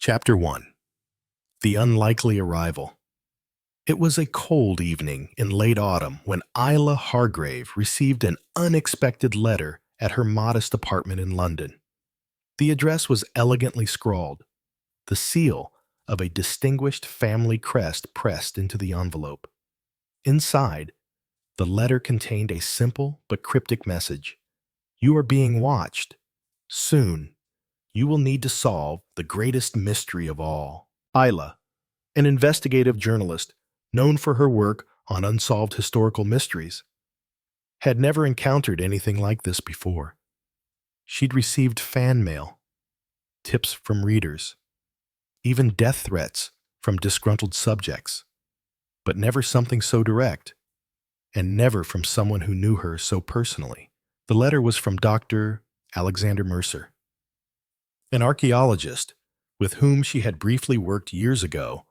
Chapter 1. The Unlikely Arrival. It was a cold evening in late autumn when Isla Hargrave received an unexpected letter at her modest apartment in London. The address was elegantly scrawled, the seal of a distinguished family crest pressed into the envelope. Inside, the letter contained a simple but cryptic message. You are being watched. Soon, you will need to solve the greatest mystery of all. Isla, an investigative journalist known for her work on unsolved historical mysteries, had never encountered anything like this before. She'd received fan mail, tips from readers, even death threats from disgruntled subjects, but never something so direct, and never from someone who knew her so personally. The letter was from Dr. Alexander Mercer, an archaeologist with whom she had briefly worked years ago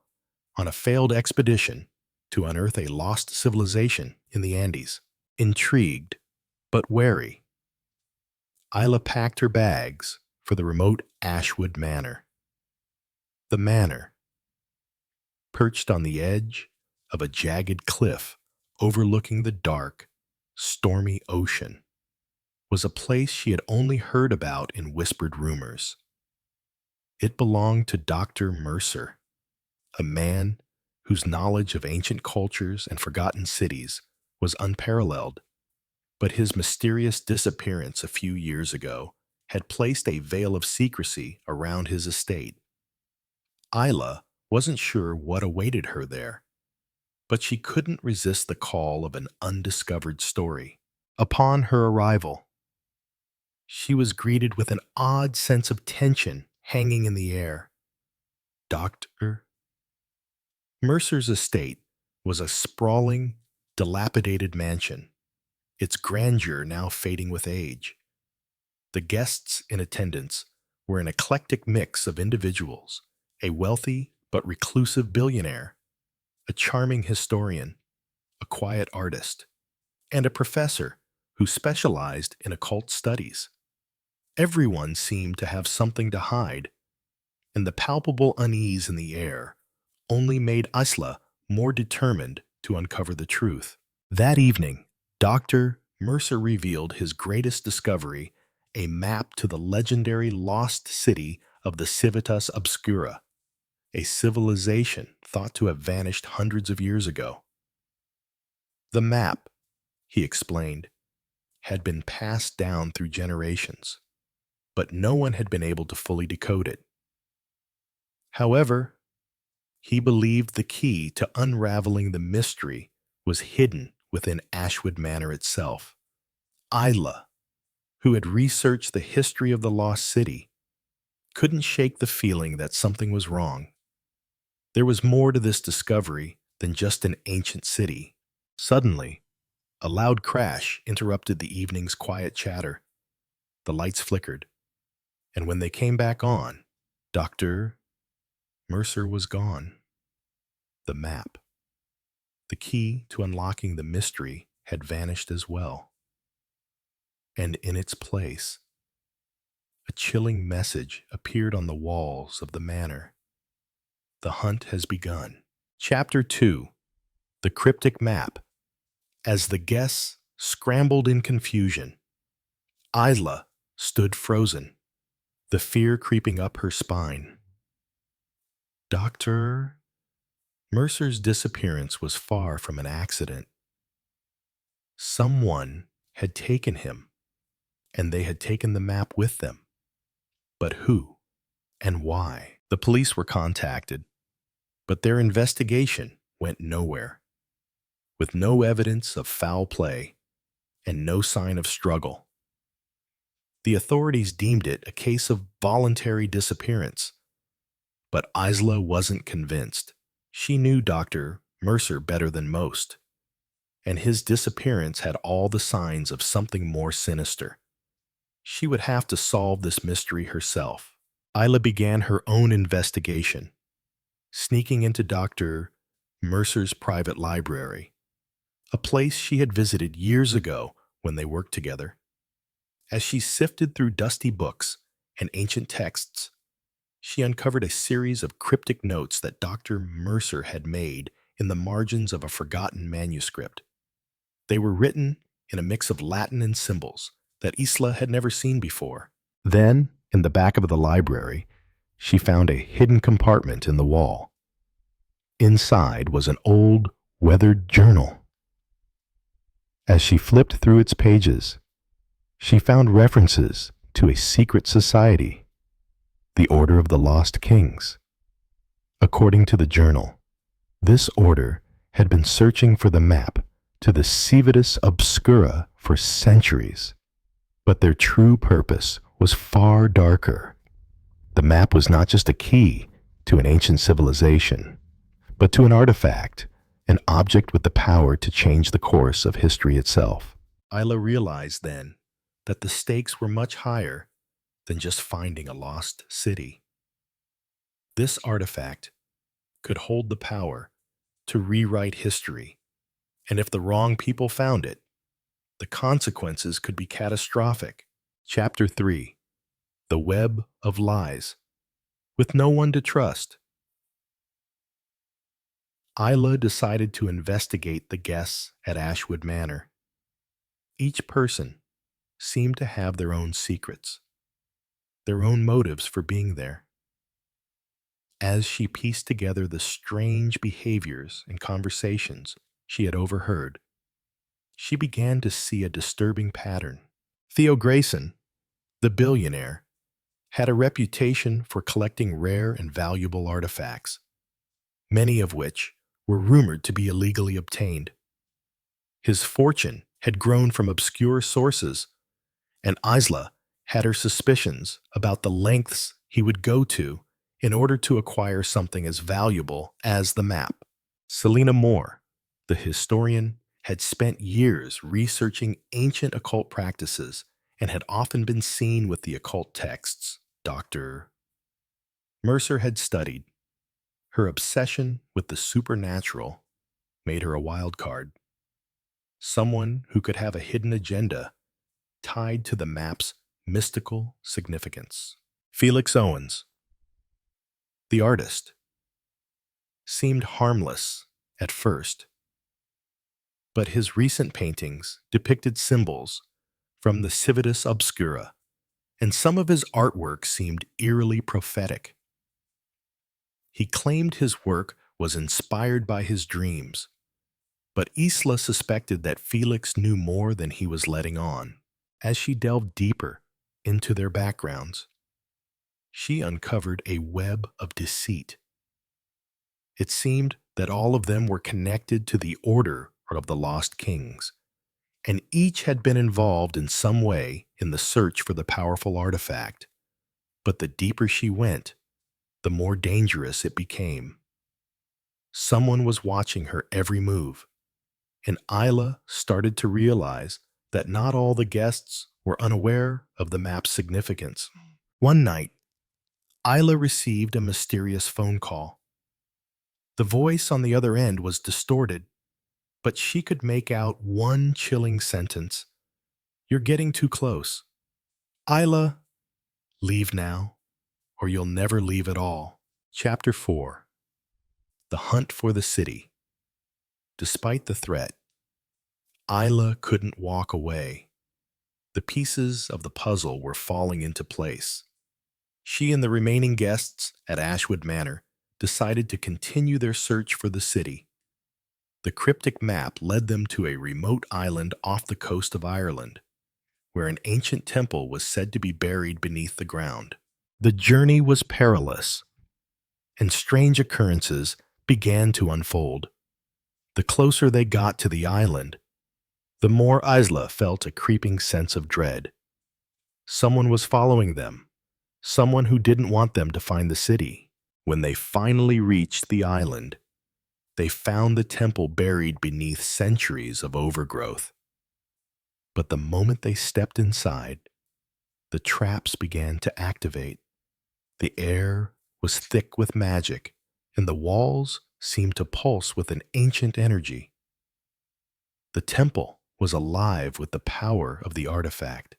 on a failed expedition to unearth a lost civilization in the Andes. Intrigued, but wary, Isla packed her bags for the remote Ashwood Manor. The manor, perched on the edge of a jagged cliff overlooking the dark, stormy ocean, was a place she had only heard about in whispered rumors. It belonged to Dr. Mercer, a man whose knowledge of ancient cultures and forgotten cities was unparalleled, but his mysterious disappearance a few years ago had placed a veil of secrecy around his estate. Isla wasn't sure what awaited her there, but she couldn't resist the call of an undiscovered story. Upon her arrival, she was greeted with an odd sense of tension hanging in the air. Dr. Mercer's estate was a sprawling, dilapidated mansion, its grandeur now fading with age. The guests in attendance were an eclectic mix of individuals, a wealthy but reclusive billionaire, a charming historian, a quiet artist, and a professor who specialized in occult studies. Everyone seemed to have something to hide, and the palpable unease in the air only made Isla more determined to uncover the truth. That evening, Dr. Mercer revealed his greatest discovery, a map to the legendary lost city of the Civitas Obscura, a civilization thought to have vanished hundreds of years ago. The map, he explained, had been passed down through generations, but no one had been able to fully decode it. However, he believed the key to unraveling the mystery was hidden within Ashwood Manor itself. Isla, who had researched the history of the lost city, couldn't shake the feeling that something was wrong. There was more to this discovery than just an ancient city. Suddenly, a loud crash interrupted the evening's quiet chatter. The lights flickered, and when they came back on, Dr. Mercer was gone. The map, the key to unlocking the mystery, had vanished as well. And in its place, a chilling message appeared on the walls of the manor. The hunt has begun. Chapter 2. The Cryptic Map. As the guests scrambled in confusion, Isla stood frozen, the fear creeping up her spine. Dr. Mercer's disappearance was far from an accident. Someone had taken him, and they had taken the map with them. But who and why? The police were contacted, but their investigation went nowhere. With no evidence of foul play and no sign of struggle, the authorities deemed it a case of voluntary disappearance. But Isla wasn't convinced. She knew Dr. Mercer better than most, and his disappearance had all the signs of something more sinister. She would have to solve this mystery herself. Isla began her own investigation, sneaking into Dr. Mercer's private library, a place she had visited years ago when they worked together. As she sifted through dusty books and ancient texts, She uncovered a series of cryptic notes that Dr. Mercer had made in the margins of a forgotten manuscript. They were written in a mix of Latin and symbols that Isla had never seen before. Then, in the back of the library, she found a hidden compartment in the wall. Inside was an old, weathered journal. As she flipped through its pages, she found references to a secret society, the Order of the Lost Kings. According to the journal, this order had been searching for the map to the Civitas Obscura for centuries, but their true purpose was far darker. The map was not just a key to an ancient civilization, but to an artifact, an object with the power to change the course of history itself. Isla realized then that the stakes were much higher than just finding a lost city. This artifact could hold the power to rewrite history, and if the wrong people found it, the consequences could be catastrophic. Chapter 3: The Web of Lies. With no one to trust, Isla decided to investigate the guests at Ashwood Manor. Each person seemed to have their own secrets, their own motives for being there. As she pieced together the strange behaviors and conversations she had overheard, she began to see a disturbing pattern. Theo Grayson, the billionaire, had a reputation for collecting rare and valuable artifacts, many of which were rumored to be illegally obtained. His fortune had grown from obscure sources, and Isla had her suspicions about the lengths he would go to in order to acquire something as valuable as the map. Selena Moore, the historian, had spent years researching ancient occult practices and had often been seen with the occult texts Dr. Mercer had studied. Her obsession with the supernatural made her a wild card, someone who could have a hidden agenda tied to the map's mystical significance. Felix Owens, the artist, seemed harmless at first, but his recent paintings depicted symbols from the Civitas Obscura, and some of his artwork seemed eerily prophetic. He claimed his work was inspired by his dreams, but Isla suspected that Felix knew more than he was letting on. As she delved deeper into their backgrounds, she uncovered a web of deceit. It seemed that all of them were connected to the Order of the Lost Kings, and each had been involved in some way in the search for the powerful artifact. But the deeper she went, the more dangerous it became. Someone was watching her every move, and Isla started to realize that not all the guests were unaware of the map's significance. One night, Isla received a mysterious phone call. The voice on the other end was distorted, but she could make out one chilling sentence: "You're getting too close. Isla, leave now, or you'll never leave at all." Chapter 4: The Hunt for the City. Despite the threat, Isla couldn't walk away. The pieces of the puzzle were falling into place. She and the remaining guests at Ashwood Manor decided to continue their search for the city. The cryptic map led them to a remote island off the coast of Ireland, where an ancient temple was said to be buried beneath the ground. The journey was perilous, and strange occurrences began to unfold. The closer they got to the island, the more Isla felt a creeping sense of dread. Someone was following them, someone who didn't want them to find the city. When they finally reached the island, they found the temple buried beneath centuries of overgrowth. But the moment they stepped inside, the traps began to activate. The air was thick with magic, and the walls seemed to pulse with an ancient energy. The temple was alive with the power of the artifact,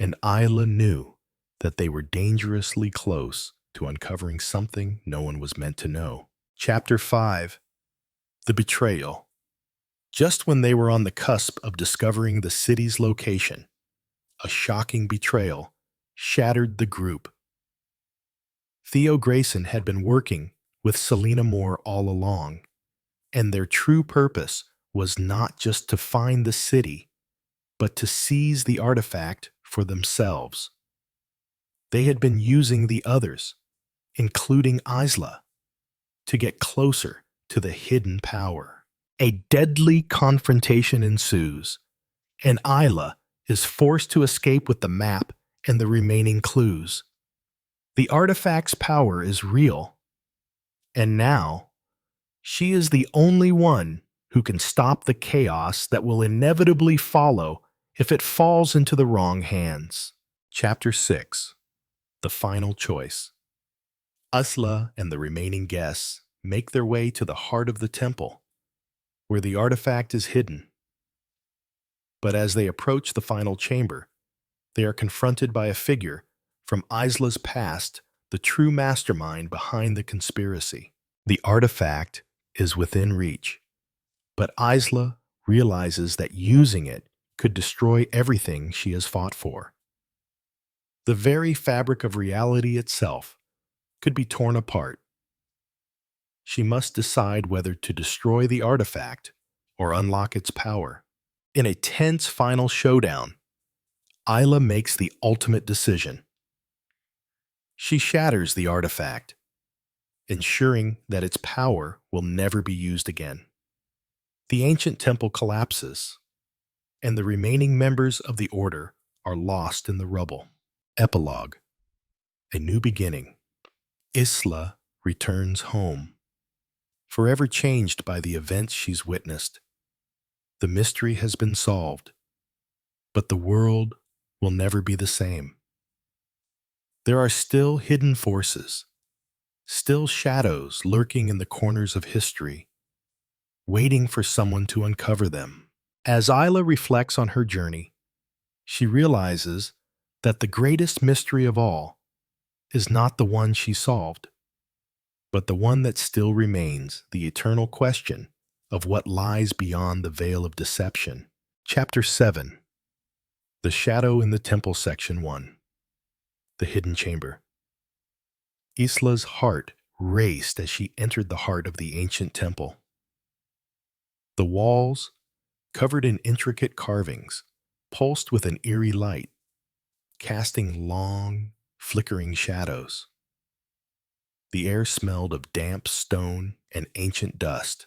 and Isla knew that they were dangerously close to uncovering something no one was meant to know. Chapter 5. The Betrayal. Just when they were on the cusp of discovering the city's location, a shocking betrayal shattered the group. Theo Grayson had been working with Selena Moore all along, and their true purpose was not just to find the city, but to seize the artifact for themselves. They had been using the others, including Isla, to get closer to the hidden power. A deadly confrontation ensues, and Isla is forced to escape with the map and the remaining clues. The artifact's power is real, and now she is the only one who can stop the chaos that will inevitably follow if it falls into the wrong hands. Chapter 6. The Final Choice. Usla and the remaining guests make their way to the heart of the temple, where the artifact is hidden. But as they approach the final chamber, they are confronted by a figure from Isla's past, the true mastermind behind the conspiracy. The artifact is within reach, but Isla realizes that using it could destroy everything she has fought for. The very fabric of reality itself could be torn apart. She must decide whether to destroy the artifact or unlock its power. In a tense final showdown, Isla makes the ultimate decision. She shatters the artifact, ensuring that its power will never be used again. The ancient temple collapses, and the remaining members of the Order are lost in the rubble. Epilogue. A new beginning. Isla returns home, forever changed by the events she's witnessed. The mystery has been solved, but the world will never be the same. There are still hidden forces, still shadows lurking in the corners of history, waiting for someone to uncover them. As Isla reflects on her journey, she realizes that the greatest mystery of all is not the one she solved, but the one that still remains, the eternal question of what lies beyond the veil of deception. Chapter 7. The Shadow in the Temple. Section 1. The Hidden Chamber. Isla's heart raced as she entered the heart of the ancient temple. The walls, covered in intricate carvings, pulsed with an eerie light, casting long, flickering shadows. The air smelled of damp stone and ancient dust.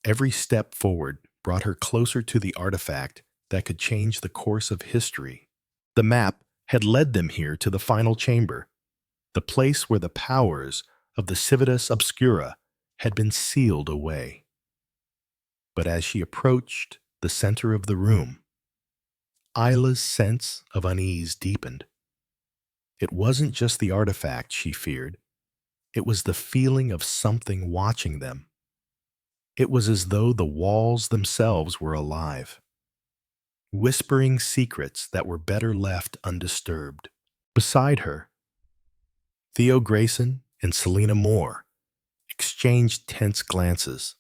Every step forward brought her closer to the artifact that could change the course of history. The map had led them here to the final chamber, the place where the powers of the Civitas Obscura had been sealed away. But as she approached the center of the room, Isla's sense of unease deepened. It wasn't just the artifact she feared. It was the feeling of something watching them. It was as though the walls themselves were alive, whispering secrets that were better left undisturbed. Beside her, Theo Grayson and Selena Moore exchanged tense glances.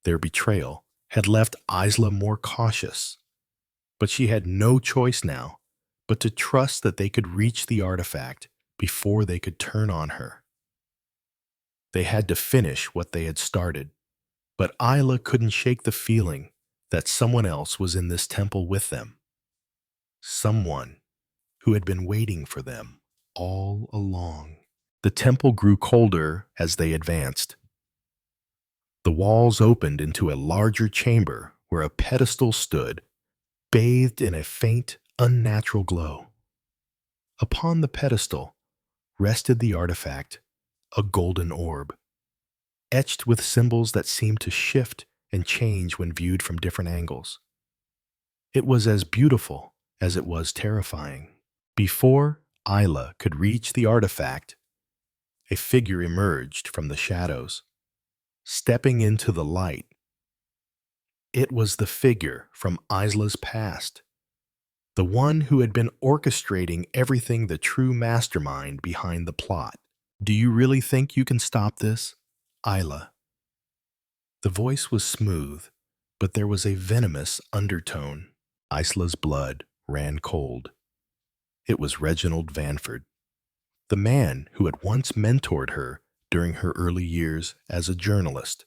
Their betrayal had left Isla more cautious, but she had no choice now but to trust that they could reach the artifact before they could turn on her. They had to finish what they had started, but Isla couldn't shake the feeling that someone else was in this temple with them. Someone who had been waiting for them all along. The temple grew colder as they advanced. The walls opened into a larger chamber where a pedestal stood, bathed in a faint, unnatural glow. Upon the pedestal rested the artifact, a golden orb, etched with symbols that seemed to shift and change when viewed from different angles. It was as beautiful as it was terrifying. Before Isla could reach the artifact, a figure emerged from the shadows, stepping into the light. It was the figure from Isla's past, the one who had been orchestrating everything, the true mastermind behind the plot. Do you really think you can stop this, Isla? The voice was smooth, but there was a venomous undertone. Isla's blood ran cold. It was Reginald Vanford, the man who had once mentored her during her early years as a journalist,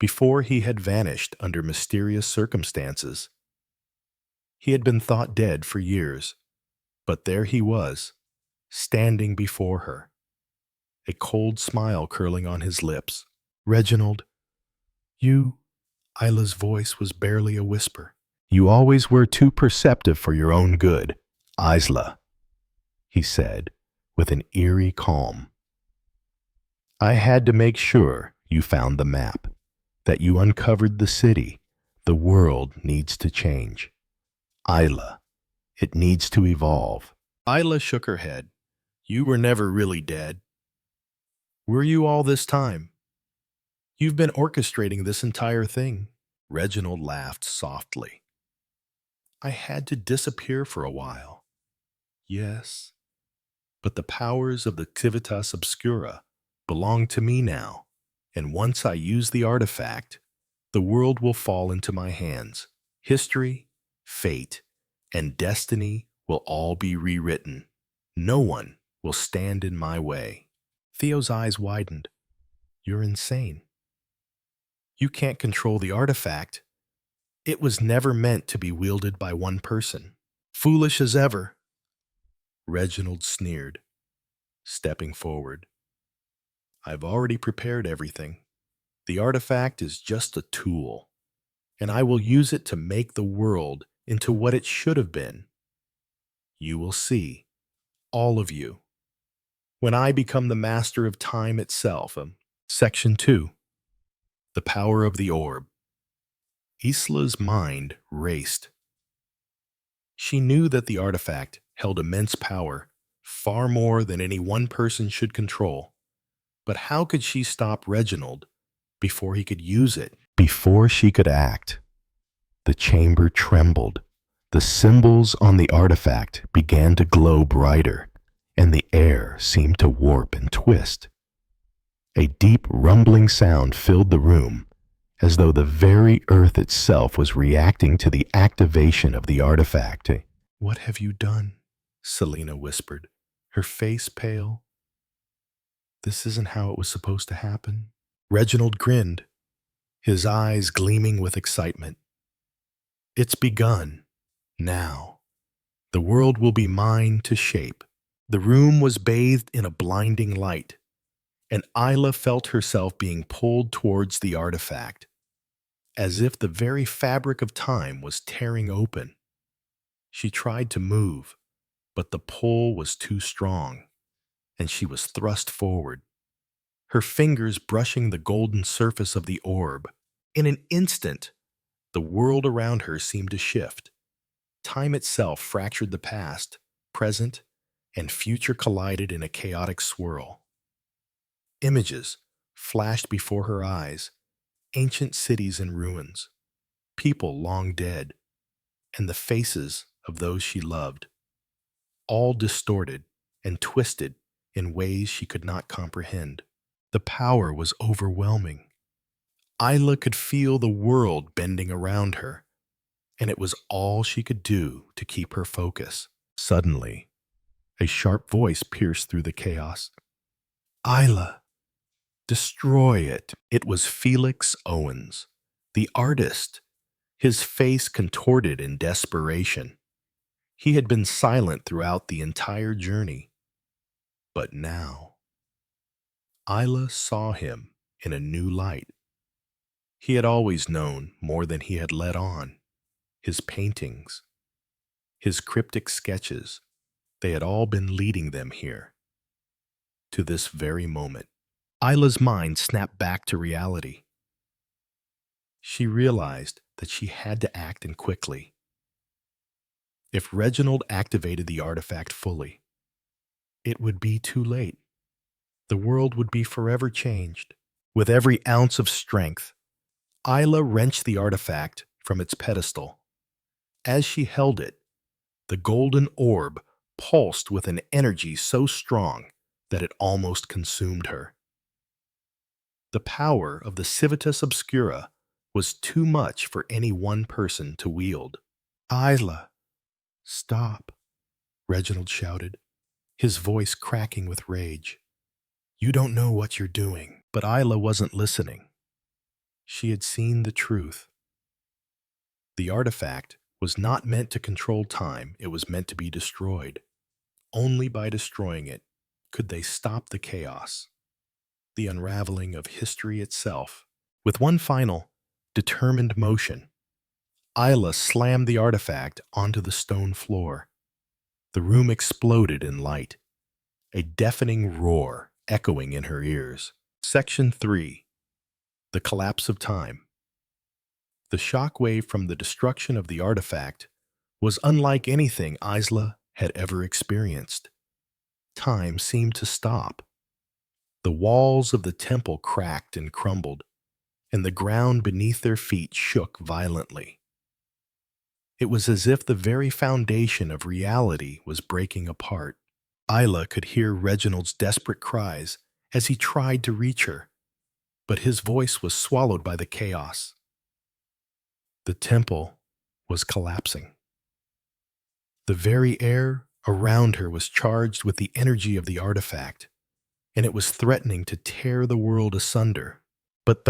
before he had vanished under mysterious circumstances. He had been thought dead for years, but there he was, standing before her, a cold smile curling on his lips. Reginald, you, Isla's voice was barely a whisper. You always were too perceptive for your own good, Isla, he said, with an eerie calm. I had to make sure you found the map, that you uncovered the city. The world needs to change. Isla, it needs to evolve. Isla shook her head. You were never really dead. Were you all this time? You've been orchestrating this entire thing. Reginald laughed softly. I had to disappear for a while. Yes, but the powers of the Civitas Obscura belong to me now, and once I use the artifact, the world will fall into my hands. History, fate, and destiny will all be rewritten. No one will stand in my way. Theo's eyes widened. You're insane. You can't control the artifact. It was never meant to be wielded by one person. Foolish as ever. Reginald sneered, stepping forward. I've already prepared everything. The artifact is just a tool, and I will use it to make the world into what it should have been. You will see, all of you, when I become the master of time itself. Section 2. The Power of the Orb. Isla's mind raced. She knew that the artifact held immense power, far more than any one person should control. But how could she stop Reginald before he could use it? Before she could act, the chamber trembled. The symbols on the artifact began to glow brighter, and the air seemed to warp and twist. A deep rumbling sound filled the room, as though the very earth itself was reacting to the activation of the artifact. What have you done? Selena whispered, her face pale. This isn't how it was supposed to happen. Reginald grinned, his eyes gleaming with excitement. It's begun. Now, the world will be mine to shape. The room was bathed in a blinding light, and Isla felt herself being pulled towards the artifact, as if the very fabric of time was tearing open. She tried to move, but the pull was too strong, and she was thrust forward, her fingers brushing the golden surface of the orb. In an instant, the world around her seemed to shift. Time itself fractured, the past, present, and future collided in a chaotic swirl. Images flashed before her eyes, ancient cities in ruins, people long dead, and the faces of those she loved, all distorted and twisted in ways she could not comprehend. The power was overwhelming. Isla could feel the world bending around her, and it was all she could do to keep her focus. Suddenly, a sharp voice pierced through the chaos. Isla, destroy it. It was Felix Owens, the artist, his face contorted in desperation. He had been silent throughout the entire journey, but now Isla saw him in a new light. He had always known more than he had let on. His paintings, his cryptic sketches, they had all been leading them here, to this very moment. Isla's mind snapped back to reality. She realized that she had to act, and quickly. If Reginald activated the artifact fully, it would be too late. The world would be forever changed. With every ounce of strength, Isla wrenched the artifact from its pedestal. As she held it, The golden orb pulsed with an energy so strong that it almost consumed her. The power of the Civitas Obscura was too much for any one person to wield. Isla, stop, Reginald shouted, his voice cracking with rage. You don't know what you're doing. But Isla wasn't listening. She had seen the truth. The artifact was not meant to control time, it was meant to be destroyed. Only by destroying it could they stop the chaos, the unraveling of history itself. With one final, determined motion, Isla slammed the artifact onto the stone floor. The room exploded in light, a deafening roar echoing in her ears. Section 3. The Collapse of Time. The shockwave from the destruction of the artifact was unlike anything Isla had ever experienced. Time seemed to stop. The walls of the temple cracked and crumbled, and the ground beneath their feet shook violently. It was as if the very foundation of reality was breaking apart. Isla could hear Reginald's desperate cries as he tried to reach her, but his voice was swallowed by the chaos. The temple was collapsing. The very air around her was charged with the energy of the artifact, and it was threatening to tear the world asunder. But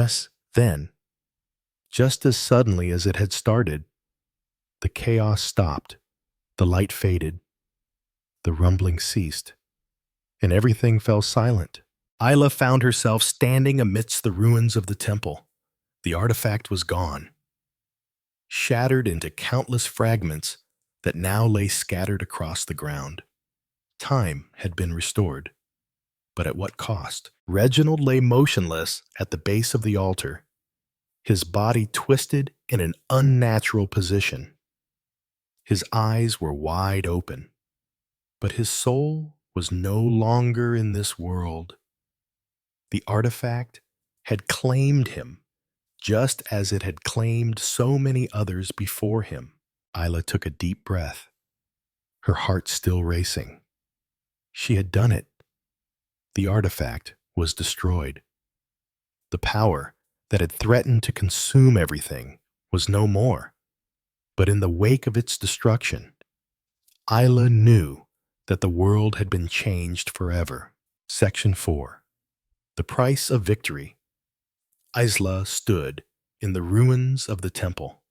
then, just as suddenly as it had started, the chaos stopped, the light faded, the rumbling ceased, and everything fell silent. Isla found herself standing amidst the ruins of the temple. The artifact was gone, shattered into countless fragments that now lay scattered across the ground. Time had been restored, but at what cost? Reginald lay motionless at the base of the altar, his body twisted in an unnatural position. His eyes were wide open, but his soul was no longer in this world. The artifact had claimed him, just as it had claimed so many others before him. Isla took a deep breath, her heart still racing. She had done it. The artifact was destroyed. The power that had threatened to consume everything was no more. But in the wake of its destruction, Isla knew that the world had been changed forever. Section 4. The Price of Victory. Isla stood in the ruins of the temple,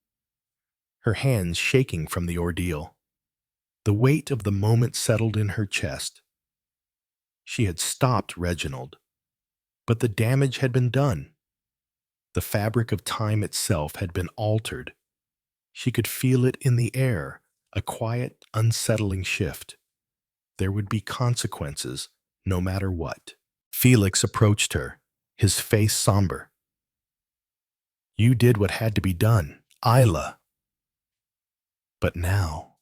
her hands shaking from the ordeal. The weight of the moment settled in her chest. She had stopped Reginald, but the damage had been done. The fabric of time itself had been altered. She could feel it in the air, a quiet, unsettling shift. There would be consequences, no matter what. Felix approached her, his face somber. You did what had to be done, Isla. But now,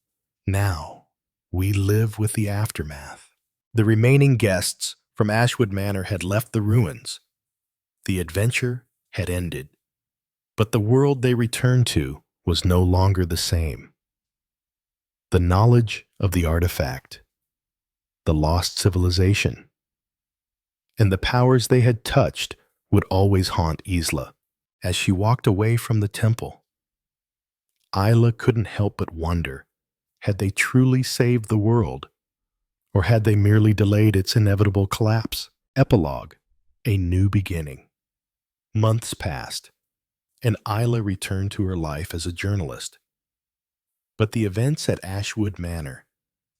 we live with the aftermath. The remaining guests from Ashwood Manor had left the ruins. The adventure had ended, but the world they returned to was no longer the same. The knowledge of the artifact, the lost civilization, and the powers they had touched would always haunt Isla. As she walked away from the temple, Isla couldn't help but wonder, had they truly saved the world, or had they merely delayed its inevitable collapse? Epilogue. A new beginning. Months passed, and Isla returned to her life as a journalist. But the events at Ashwood Manor,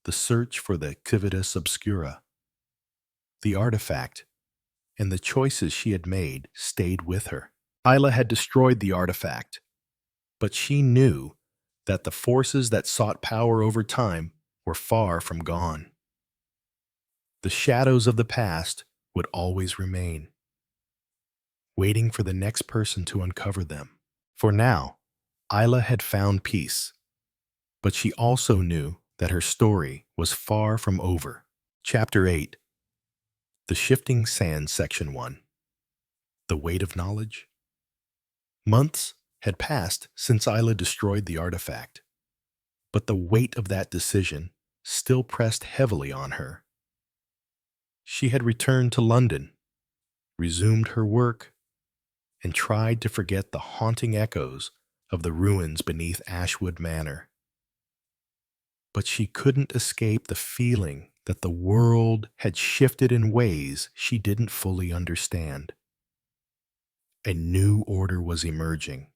the search for the Civitas Obscura, the artifact, and the choices she had made stayed with her. Isla had destroyed the artifact, but she knew that the forces that sought power over time were far from gone. The shadows of the past would always remain, waiting for the next person to uncover them. For now, Isla had found peace, but she also knew that her story was far from over. Chapter 8. The Shifting Sands, Section 1. The Weight of Knowledge. Months had passed since Isla destroyed the artifact. but the weight of that decision still pressed heavily on her. She had returned to London, resumed her work, and tried to forget the haunting echoes of the ruins beneath Ashwood Manor. But she couldn't escape the feeling that the world had shifted in ways she didn't fully understand. A new order was emerging,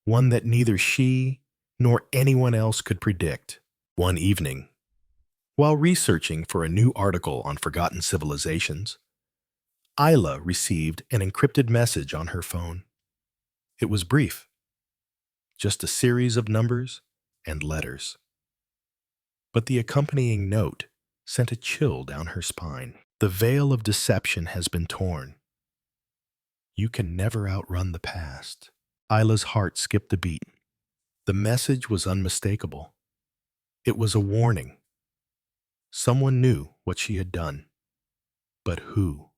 one that neither she nor anyone else could predict. One evening, while researching for a new article on forgotten civilizations, Isla received an encrypted message on her phone. It was brief, just a series of numbers and letters. But the accompanying note sent a chill down her spine. The veil of deception has been torn. You can never outrun the past. Isla's heart skipped a beat. The message was unmistakable. It was a warning. Someone knew what she had done. But who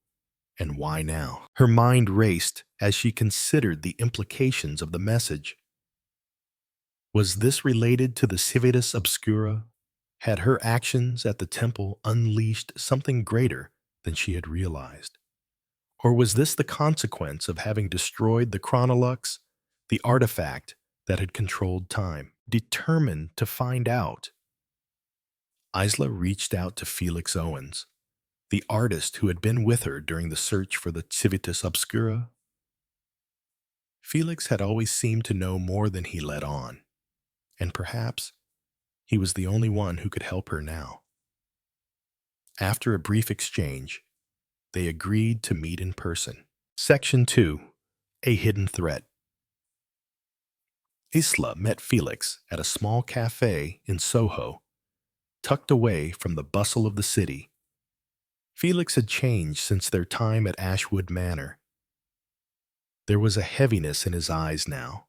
and why now? Her mind raced as she considered the implications of the message. Was this related to the Civitas Obscura? Had her actions at the temple unleashed something greater than she had realized? Or was this the consequence of having destroyed the chronolux, the artifact that had controlled time? Determined to find out, Isla reached out to Felix Owens, the artist who had been with her during the search for the Civitas Obscura. Felix had always seemed to know more than he let on, and perhaps he was the only one who could help her now. After a brief exchange, they agreed to meet in person. Section 2. A Hidden Threat. Isla met Felix at a small cafe in Soho, tucked away from the bustle of the city. Felix had changed since their time at Ashwood Manor. There was a heaviness in his eyes now,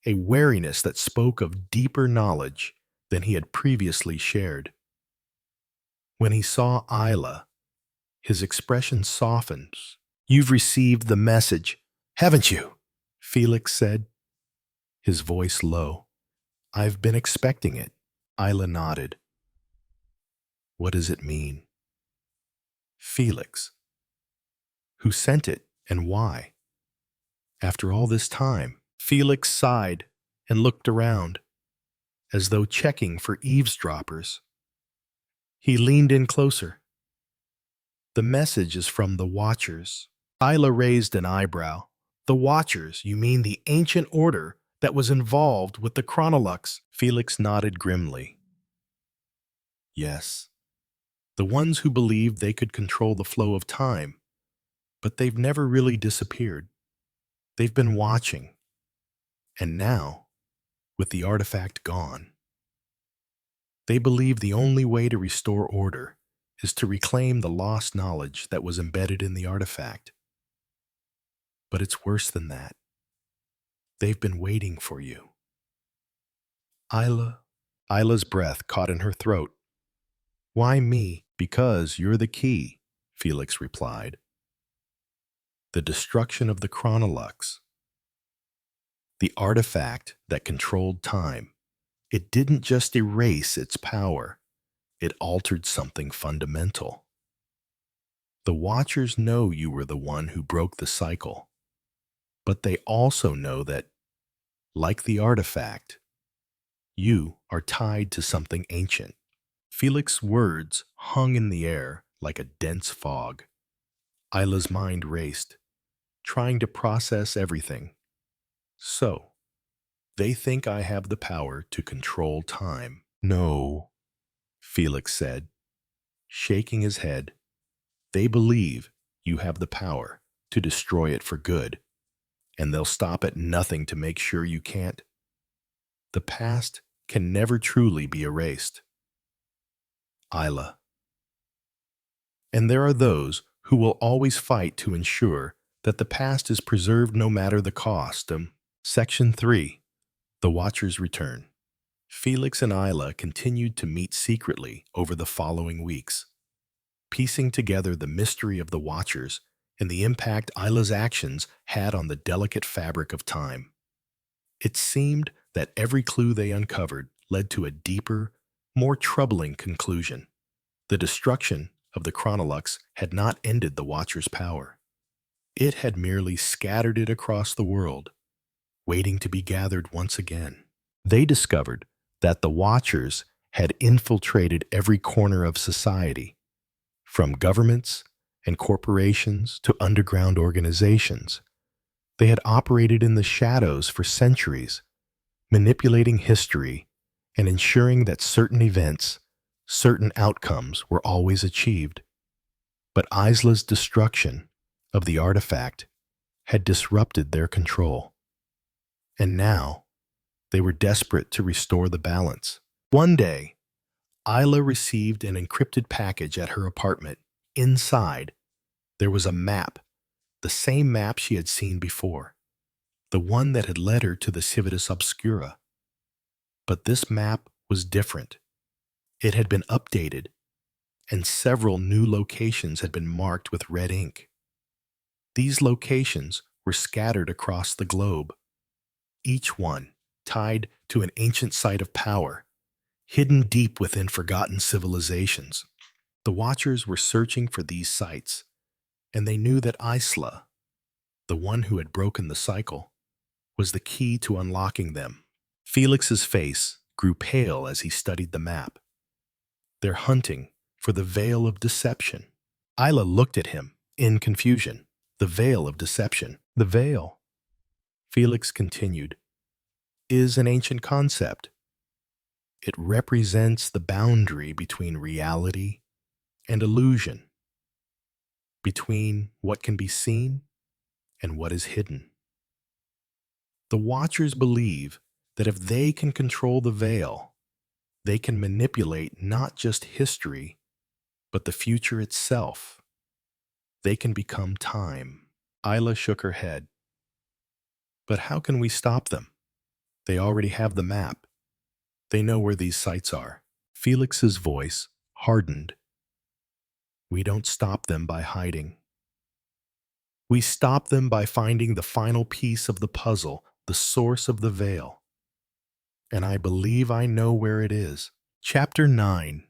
a wariness that spoke of deeper knowledge than he had previously shared. When he saw Isla, his expression softened. "You've received the message, haven't you?" Felix said, his voice low. "I've been expecting it." Isla nodded. "What does it mean?" "Felix. Who sent it and why?" After all this time, Felix sighed and looked around, as though checking for eavesdroppers. He leaned in closer. "The message is from the Watchers." Isla raised an eyebrow. "The Watchers? You mean the ancient order that was involved with the chronolux?" Felix nodded grimly. "Yes. The ones who believed they could control the flow of time, but they've never really disappeared. They've been watching. And now, with the artifact gone, they believe the only way to restore order is to reclaim the lost knowledge that was embedded in the artifact. But it's worse than that. They've been waiting for you." Isla's breath caught in her throat. "Why me?" "Because you're the key," Felix replied. "The destruction of the chronolux, the artifact that controlled time, it didn't just erase its power, it altered something fundamental. The Watchers know you were the one who broke the cycle, but they also know that, like the artifact, you are tied to something ancient." Felix's words hung in the air like a dense fog. Isla's mind raced, trying to process everything. "So, they think I have the power to control time." "No," Felix said, shaking his head. "They believe you have the power to destroy it for good, and they'll stop at nothing to make sure you can't. The past can never truly be erased." Isla. "And there are those who will always fight to ensure that the past is preserved no matter the cost." Section 3. The Watchers Return. Felix and Isla continued to meet secretly over the following weeks, piecing together the mystery of the Watchers and the impact Isla's actions had on the delicate fabric of time. It seemed that every clue they uncovered led to a deeper, more troubling conclusion. The destruction of the Chronolux had not ended the Watcher's power. It had merely scattered it across the world, waiting to be gathered once again. They discovered that the Watchers had infiltrated every corner of society, from governments and corporations to underground organizations. They had operated in the shadows for centuries, manipulating history and ensuring that certain events, certain outcomes were always achieved. But Isla's destruction of the artifact had disrupted their control. And now, they were desperate to restore the balance. One day, Isla received an encrypted package at her apartment. Inside, there was a map, the same map she had seen before, the one that had led her to the Civitas Obscura. But this map was different. It had been updated, and several new locations had been marked with red ink. These locations were scattered across the globe, each one tied to an ancient site of power, hidden deep within forgotten civilizations. The Watchers were searching for these sites, and they knew that Isla, the one who had broken the cycle, was the key to unlocking them. Felix's face grew pale as he studied the map. They're hunting for the Veil of Deception. Isla looked at him in confusion. The Veil of Deception. The Veil, Felix continued, is an ancient concept. It represents the boundary between reality and illusion, between what can be seen and what is hidden. The Watchers believe that if they can control the veil, they can manipulate not just history, but the future itself. They can become time. Isla shook her head. But how can we stop them? They already have the map. They know where these sites are. Felix's voice hardened. We don't stop them by hiding. We stop them by finding the final piece of the puzzle, the source of the veil. And I believe I know where it is. Chapter 9.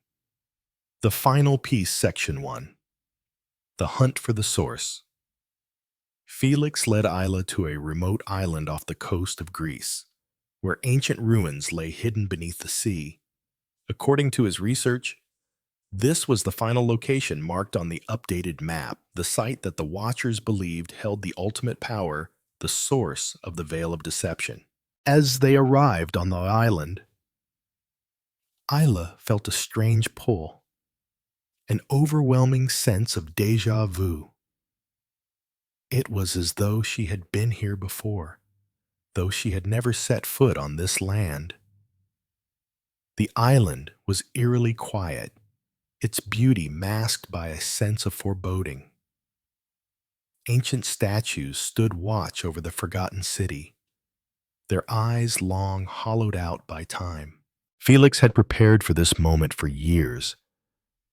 The Final Piece, Section 1. The Hunt for the Source. Felix led Isla to a remote island off the coast of Greece, where ancient ruins lay hidden beneath the sea. According to his research, this was the final location marked on the updated map, the site that the Watchers believed held the ultimate power, the source of the Veil of Deception. As they arrived on the island, Isla felt a strange pull, an overwhelming sense of déjà vu. It was as though she had been here before, though she had never set foot on this land. The island was eerily quiet, its beauty masked by a sense of foreboding. Ancient statues stood watch over the forgotten city, their eyes long hollowed out by time. Felix had prepared for this moment for years,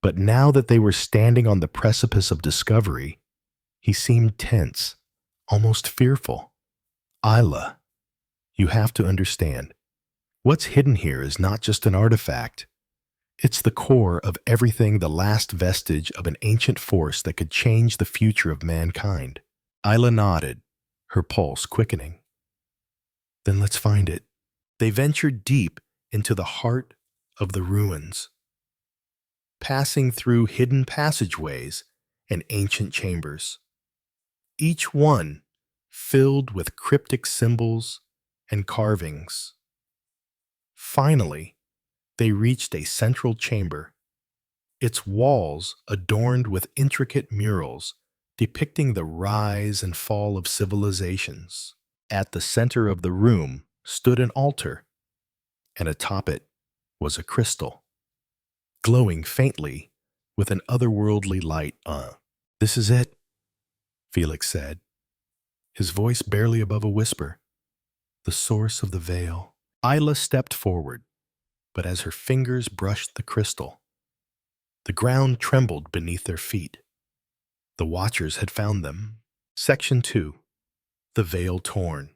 but now that they were standing on the precipice of discovery, he seemed tense, almost fearful. Isla, you have to understand, what's hidden here is not just an artifact. It's the core of everything, the last vestige of an ancient force that could change the future of mankind. Isla nodded, her pulse quickening. Then let's find it. They ventured deep into the heart of the ruins, passing through hidden passageways and ancient chambers, each one filled with cryptic symbols and carvings. Finally, they reached a central chamber, its walls adorned with intricate murals depicting the rise and fall of civilizations. At the center of the room stood an altar, and atop it was a crystal, glowing faintly with an otherworldly light. This is it, Felix said, his voice barely above a whisper. The source of the veil. Isla stepped forward, but as her fingers brushed the crystal, the ground trembled beneath their feet. The Watchers had found them. Section 2. The Veil Torn.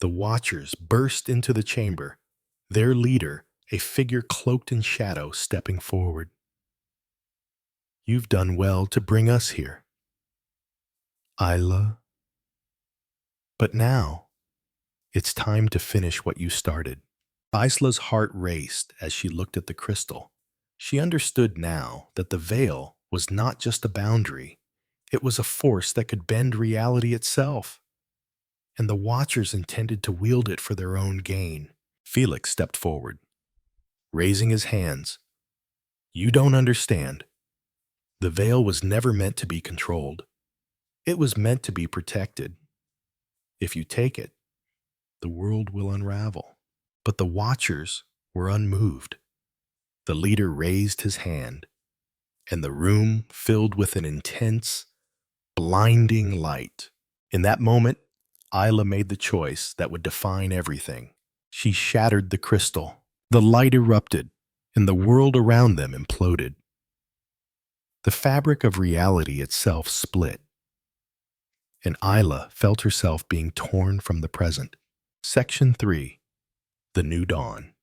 The Watchers burst into the chamber, their leader, a figure cloaked in shadow, stepping forward. "You've done well to bring us here, Isla. But now, it's time to finish what you started." Isla's heart raced as she looked at the crystal. She understood now that the veil was not just a boundary, it was a force that could bend reality itself, and the Watchers intended to wield it for their own gain. Felix stepped forward, raising his hands. "You don't understand. The veil was never meant to be controlled. It was meant to be protected. If you take it, the world will unravel." But the Watchers were unmoved. The leader raised his hand, and the room filled with an intense, blinding light. In that moment, Isla made the choice that would define everything. She shattered the crystal. The light erupted, and the world around them imploded. The fabric of reality itself split, and Isla felt herself being torn from the present. Section 3. The New Dawn.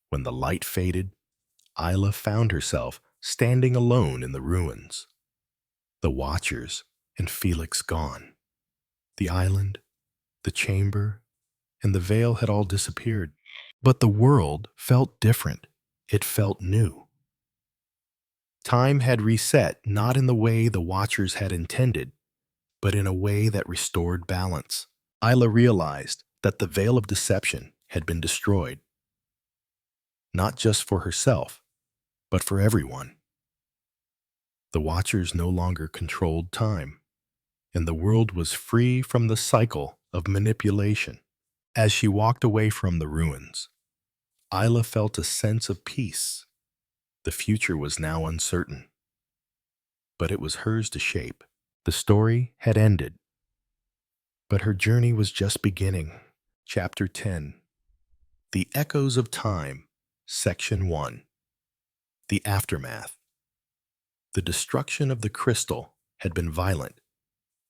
When the light faded, Isla found herself standing alone in the ruins. The Watchers and Felix gone. The island, the chamber, and the veil had all disappeared. But the world felt different. It felt new. Time had reset, not in the way the Watchers had intended, but in a way that restored balance. Isla realized that the veil of deception had been destroyed, not just for herself, but for everyone. The Watchers no longer controlled time, and the world was free from the cycle of manipulation. As she walked away from the ruins, Isla felt a sense of peace. The future was now uncertain, but it was hers to shape. The story had ended, but her journey was just beginning. Chapter 10. The Echoes of Time, Section 1. The Aftermath. The destruction of the crystal had been violent,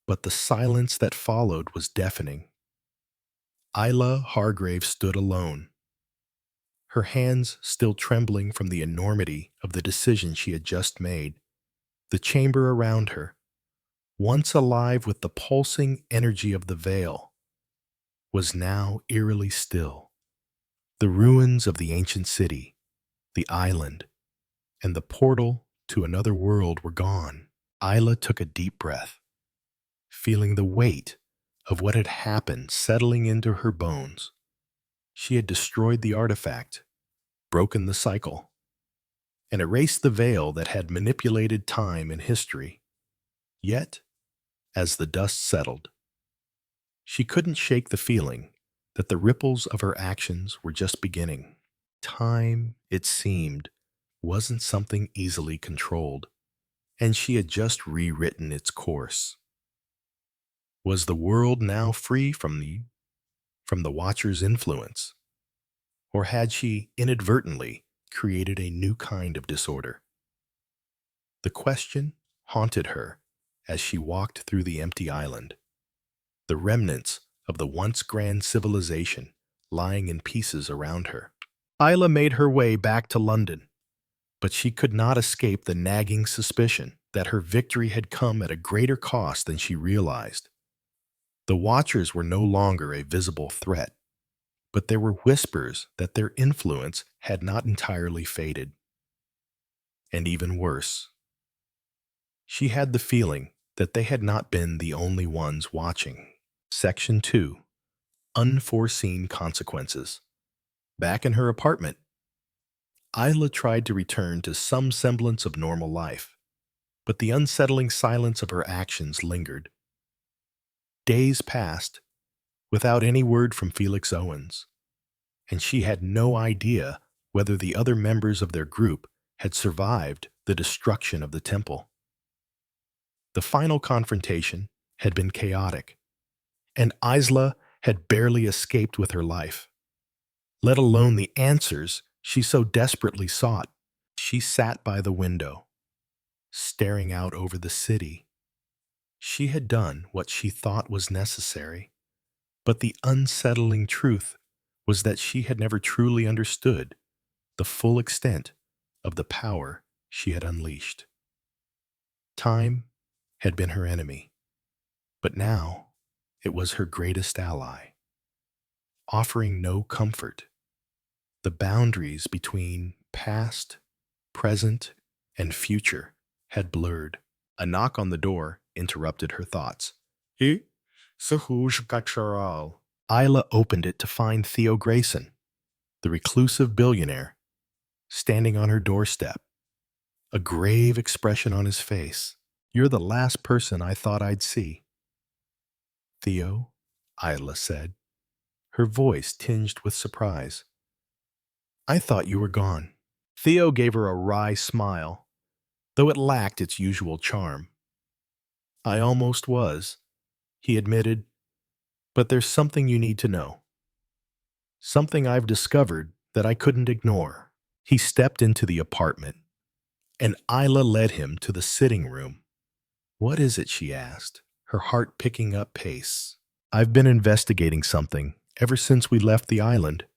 but the silence that followed was deafening. Isla Hargrave stood alone, her hands still trembling from the enormity of the decision she had just made. The chamber around her, once alive with the pulsing energy of the veil, was now eerily still. The ruins of the ancient city, the island, and the portal to another world were gone. Isla took a deep breath, feeling the weight of what had happened settling into her bones. She had destroyed the artifact, broken the cycle, and erased the veil that had manipulated time and history. Yet, as the dust settled, she couldn't shake the feeling that the ripples of her actions were just beginning. Time, it seemed, wasn't something easily controlled, and she had just rewritten its course. Was the world now free from the Watcher's influence? Or had she inadvertently created a new kind of disorder? The question haunted her as she walked through the empty island, the remnants of the once grand civilization lying in pieces around her. Isla made her way back to London, but she could not escape the nagging suspicion that her victory had come at a greater cost than she realized. The Watchers were no longer a visible threat, but there were whispers that their influence had not entirely faded. And even worse, she had the feeling that they had not been the only ones watching. Section 2. Unforeseen Consequences. Back in her apartment, Isla tried to return to some semblance of normal life, but the unsettling silence of her actions lingered. Days passed without any word from Felix Owens, and she had no idea whether the other members of their group had survived the destruction of the temple. The final confrontation had been chaotic, and Isla had barely escaped with her life, let alone the answers she so desperately sought. She sat by the window, staring out over the city. She had done what she thought was necessary, but the unsettling truth was that she had never truly understood the full extent of the power she had unleashed. Time had been her enemy, but now it was her greatest ally, offering no comfort. The boundaries between past, present, and future had blurred. A knock on the door interrupted her thoughts. "Eh? Sahushkachal." Isla opened it to find Theo Grayson, the reclusive billionaire, standing on her doorstep, a grave expression on his face. "You're the last person I thought I'd see." "Theo," Isla said, her voice tinged with surprise. "I thought you were gone." Theo gave her a wry smile, though it lacked its usual charm. "I almost was," he admitted, "but there's something you need to know. Something I've discovered that I couldn't ignore." He stepped into the apartment, and Isla led him to the sitting room. "What is it?" she asked, her heart picking up pace. "I've been investigating something ever since we left the island."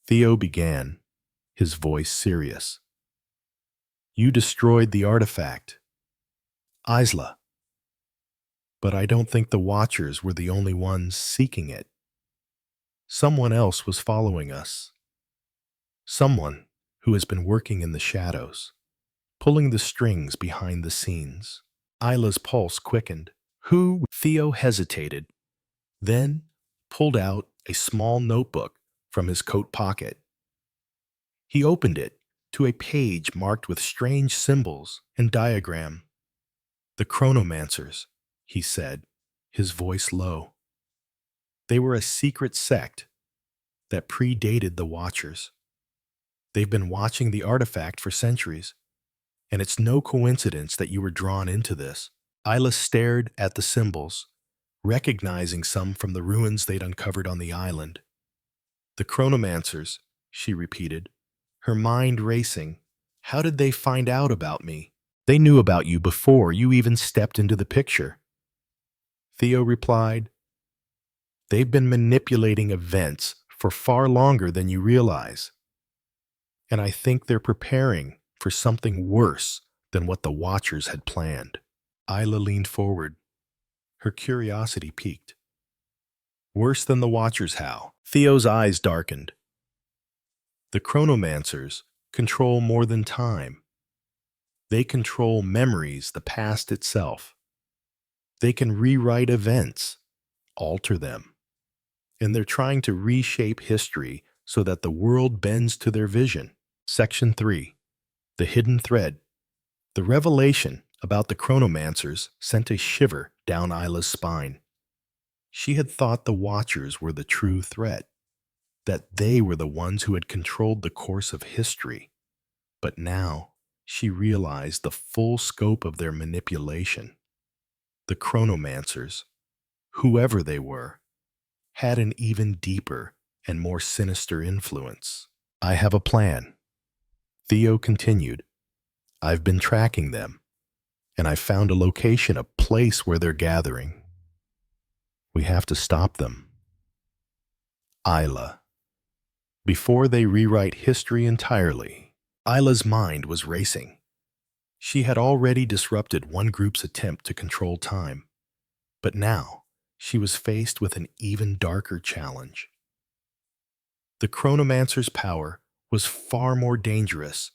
Theo began, his voice serious. "You destroyed the artifact, Isla. But I don't think the Watchers were the only ones seeking it. Someone else was following us. Someone who has been working in the shadows, pulling the strings behind the scenes." Isla's pulse quickened. "Who?" Theo hesitated, then pulled out a small notebook from his coat pocket. He opened it to a page marked with strange symbols and diagram. "The Chronomancers," he said, his voice low. "They were a secret sect that predated the Watchers. They've been watching the artifact for centuries, and it's no coincidence that you were drawn into this." Isla stared at the symbols, recognizing some from the ruins they'd uncovered on the island. "The Chronomancers," she repeated, her mind racing. "How did they find out about me?" "They knew about you before you even stepped into the picture," Theo replied. "They've been manipulating events for far longer than you realize. And I think they're preparing for something worse than what the Watchers had planned." Isla leaned forward, her curiosity piqued. "Worse than the Watchers, how?" Theo's eyes darkened. "The Chronomancers control more than time. They control memories, the past itself. They can rewrite events, alter them. And they're trying to reshape history so that the world bends to their vision." Section 3. The Hidden Thread. The revelation about the Chronomancers sent a shiver down Isla's spine. She had thought the Watchers were the true threat, that they were the ones who had controlled the course of history. But now she realized the full scope of their manipulation. The Chronomancers, whoever they were, had an even deeper and more sinister influence. "I have a plan," Theo continued. "I've been tracking them, and I've found a location, a place where they're gathering. We have to stop them. Isla. Before they rewrite history entirely." Isla's mind was racing. She had already disrupted one group's attempt to control time, but now she was faced with an even darker challenge. The Chronomancer's power was far more dangerous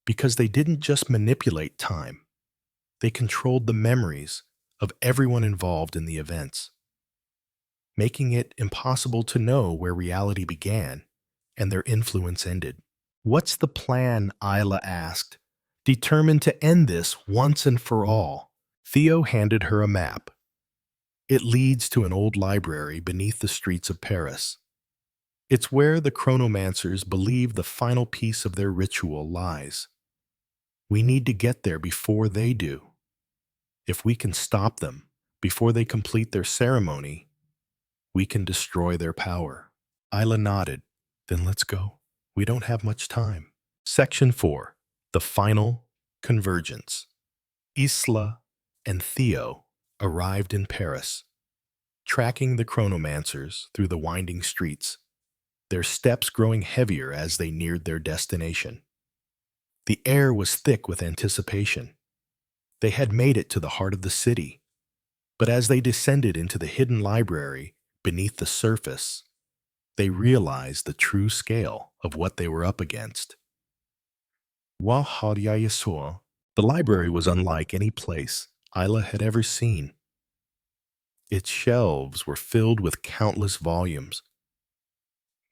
because they didn't just manipulate time, they controlled the memories of everyone involved in the events, making it impossible to know where reality began and their influence ended. "What's the plan?" Isla asked, determined to end this once and for all. Theo handed her a map. "It leads to an old library beneath the streets of Paris. It's where the Chronomancers believe the final piece of their ritual lies. We need to get there before they do. If we can stop them before they complete their ceremony, we can destroy their power." Isla nodded. "Then let's go. We don't have much time." Section 4. The Final Convergence. Isla and Theo arrived in Paris, tracking the Chronomancers through the winding streets. their steps growing heavier as they neared their destination. The air was thick with anticipation. They had made it to the heart of the city, but as they descended into the hidden library beneath the surface, they realized the true scale of what they were up against. The library was unlike any place Isla had ever seen. Its shelves were filled with countless volumes,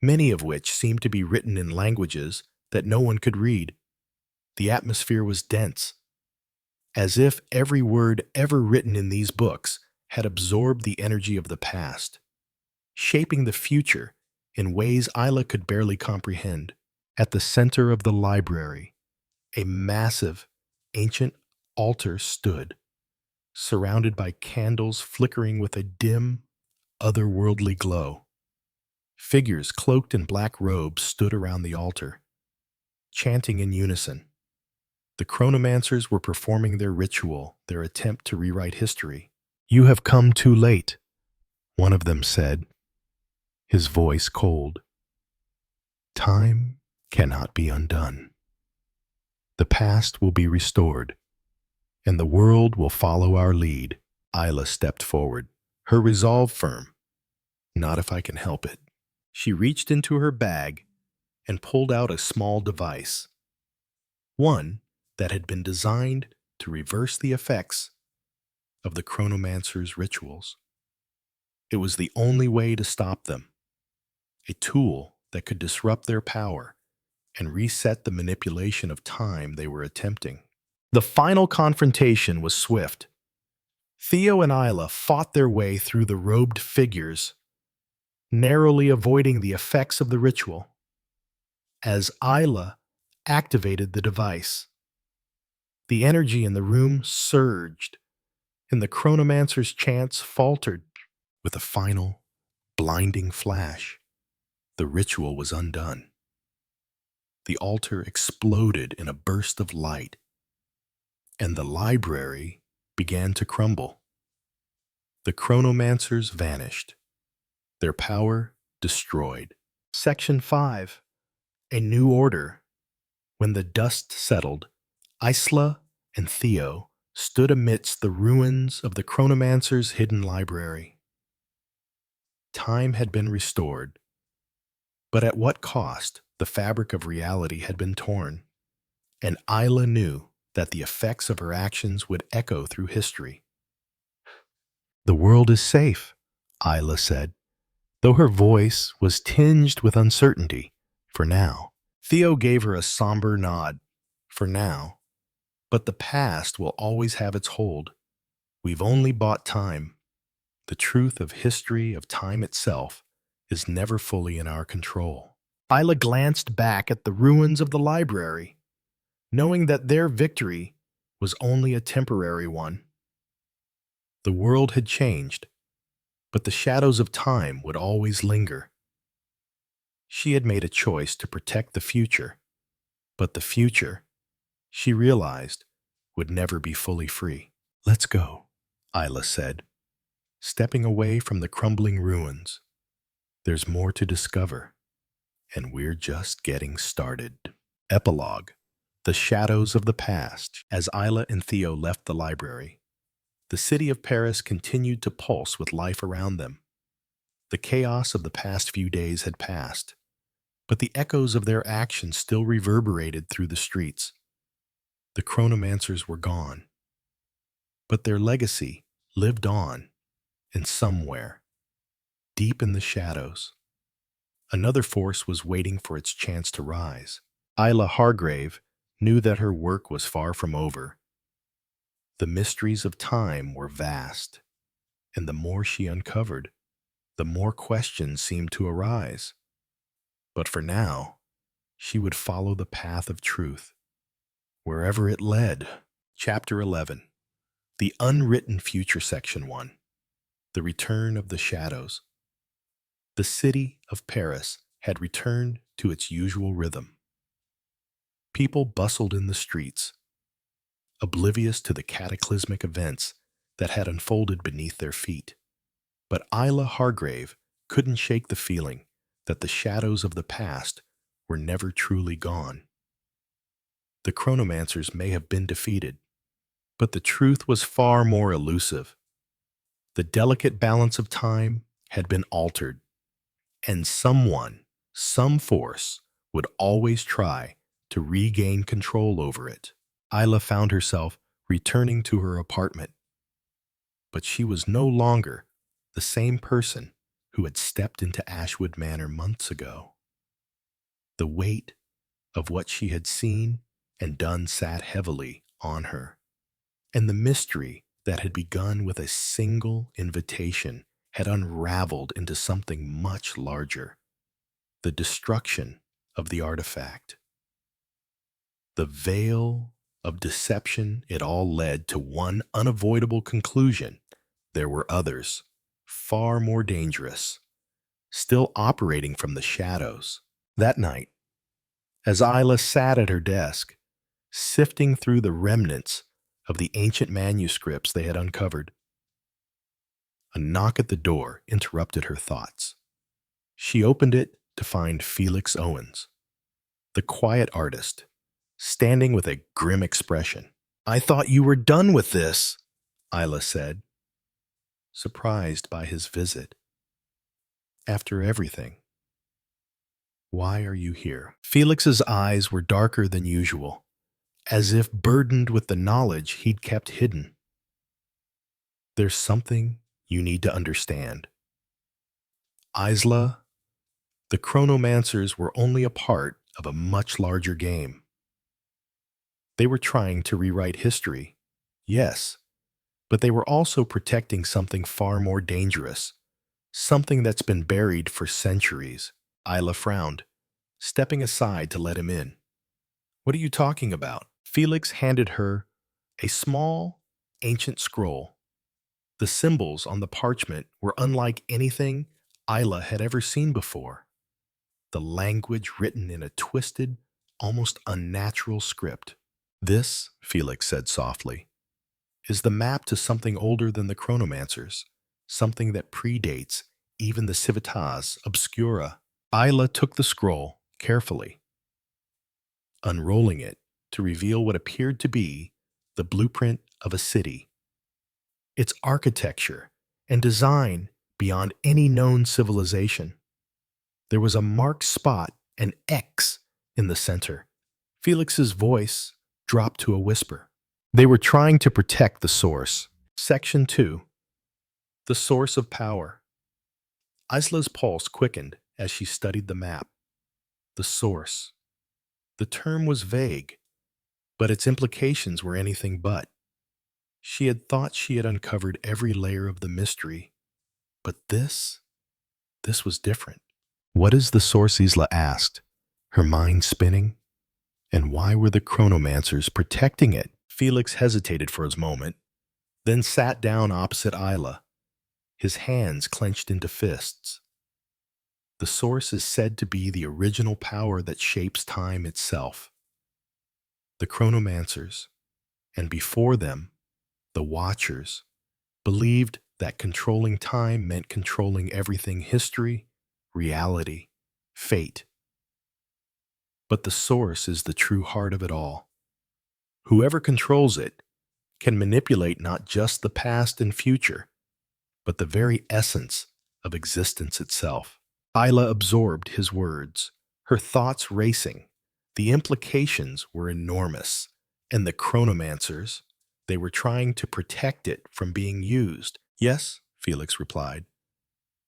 many of which seemed to be written in languages that no one could read. The atmosphere was dense, as if every word ever written in these books had absorbed the energy of the past, shaping the future in ways Isla could barely comprehend. At the center of the library, a massive, ancient altar stood, surrounded by candles flickering with a dim, otherworldly glow. Figures cloaked in black robes stood around the altar, chanting in unison. The chronomancers were performing their ritual, their attempt to rewrite history. "You have come too late," one of them said, his voice cold. "Time cannot be undone. The past will be restored, and the world will follow our lead." Isla stepped forward, her resolve firm. "Not if I can help it." She reached into her bag and pulled out a small device, one that had been designed to reverse the effects of the chronomancer's rituals. It was the only way to stop them, a tool that could disrupt their power and reset the manipulation of time they were attempting. The final confrontation was swift. Theo and Isla fought their way through the robed figures, narrowly avoiding the effects of the ritual. As Isla activated the device, the energy in the room surged, and the chronomancer's chants faltered. With a final, blinding flash, the ritual was undone. The altar exploded in a burst of light, and the library began to crumble. The chronomancers vanished, their power destroyed. Section 5. A New Order. When the dust settled, Isla and Theo stood amidst the ruins of the chronomancer's hidden library. Time had been restored, but at what cost? The fabric of reality had been torn, and Isla knew that the effects of her actions would echo through history. "The world is safe," Isla said, though her voice was tinged with uncertainty. "For now." Theo gave her a somber nod. "For now. But the past will always have its hold. We've only bought time. The truth of history, of time itself, is never fully in our control." Isla glanced back at the ruins of the library, knowing that their victory was only a temporary one. The world had changed, but the shadows of time would always linger. She had made a choice to protect the future, but the future, she realized, would never be fully free. "Let's go," Isla said, stepping away from the crumbling ruins. "There's more to discover, and we're just getting started." Epilogue. The shadows of the past. As Isla and Theo left the library, the city of Paris continued to pulse with life around them. The chaos of the past few days had passed, but the echoes of their actions still reverberated through the streets. The chronomancers were gone, but their legacy lived on, and somewhere, deep in the shadows, another force was waiting for its chance to rise. Isla Hargrave knew that her work was far from over. The mysteries of time were vast, and the more she uncovered, the more questions seemed to arise. But for now, she would follow the path of truth, wherever it led. Chapter 11. The Unwritten Future. Section 1. The Return of the Shadows. The city of Paris had returned to its usual rhythm. People bustled in the streets, oblivious to the cataclysmic events that had unfolded beneath their feet. But Isla Hargrave couldn't shake the feeling that the shadows of the past were never truly gone. The chronomancers may have been defeated, but the truth was far more elusive. The delicate balance of time had been altered, and someone, some force, would always try to regain control over it. Isla found herself returning to her apartment, but she was no longer the same person who had stepped into Ashwood Manor months ago. The weight of what she had seen and done sat heavily on her, and the mystery that had begun with a single invitation had unraveled into something much larger: the destruction of the artifact. The veil of deception, it all led to one unavoidable conclusion. There were others, far more dangerous, still operating from the shadows. That night, as Isla sat at her desk, sifting through the remnants of the ancient manuscripts they had uncovered, a knock at the door interrupted her thoughts. She opened it to find Felix Owens, the quiet artist, standing with a grim expression. "I thought you were done with this," Isla said, surprised by his visit. "After everything, why are you here?" Felix's eyes were darker than usual, as if burdened with the knowledge he'd kept hidden. "There's something you need to understand. Isla, the chronomancers were only a part of a much larger game. They were trying to rewrite history, yes, but they were also protecting something far more dangerous, something that's been buried for centuries." Isla frowned, stepping aside to let him in. "What are you talking about?" Felix handed her a small, ancient scroll. The symbols on the parchment were unlike anything Isla had ever seen before. The language written in a twisted, almost unnatural script. "This," Felix said softly, "is the map to something older than the chronomancers, something that predates even the Civitas Obscura." Isla took the scroll carefully, unrolling it to reveal what appeared to be the blueprint of a city. Its architecture and design beyond any known civilization. There was a marked spot, an X, in the center. Felix's voice dropped to a whisper. "They were trying to protect the source." Section 2. The source of power. Isla's pulse quickened as she studied the map. The source. The term was vague, but its implications were anything but. She had thought she had uncovered every layer of the mystery, but this was different. "What is the source?" Isla asked, her mind spinning. "And why were the chronomancers protecting it?" Felix hesitated for a moment, then sat down opposite Isla, his hands clenched into fists. "The source is said to be the original power that shapes time itself. The chronomancers, and before them, the Watchers, believed that controlling time meant controlling everything: history, reality, fate. But the source is the true heart of it all. Whoever controls it can manipulate not just the past and future, but the very essence of existence itself." Isla absorbed his words, her thoughts racing. The implications were enormous, and the chronomancers, they were trying to protect it from being used. "Yes," Felix replied,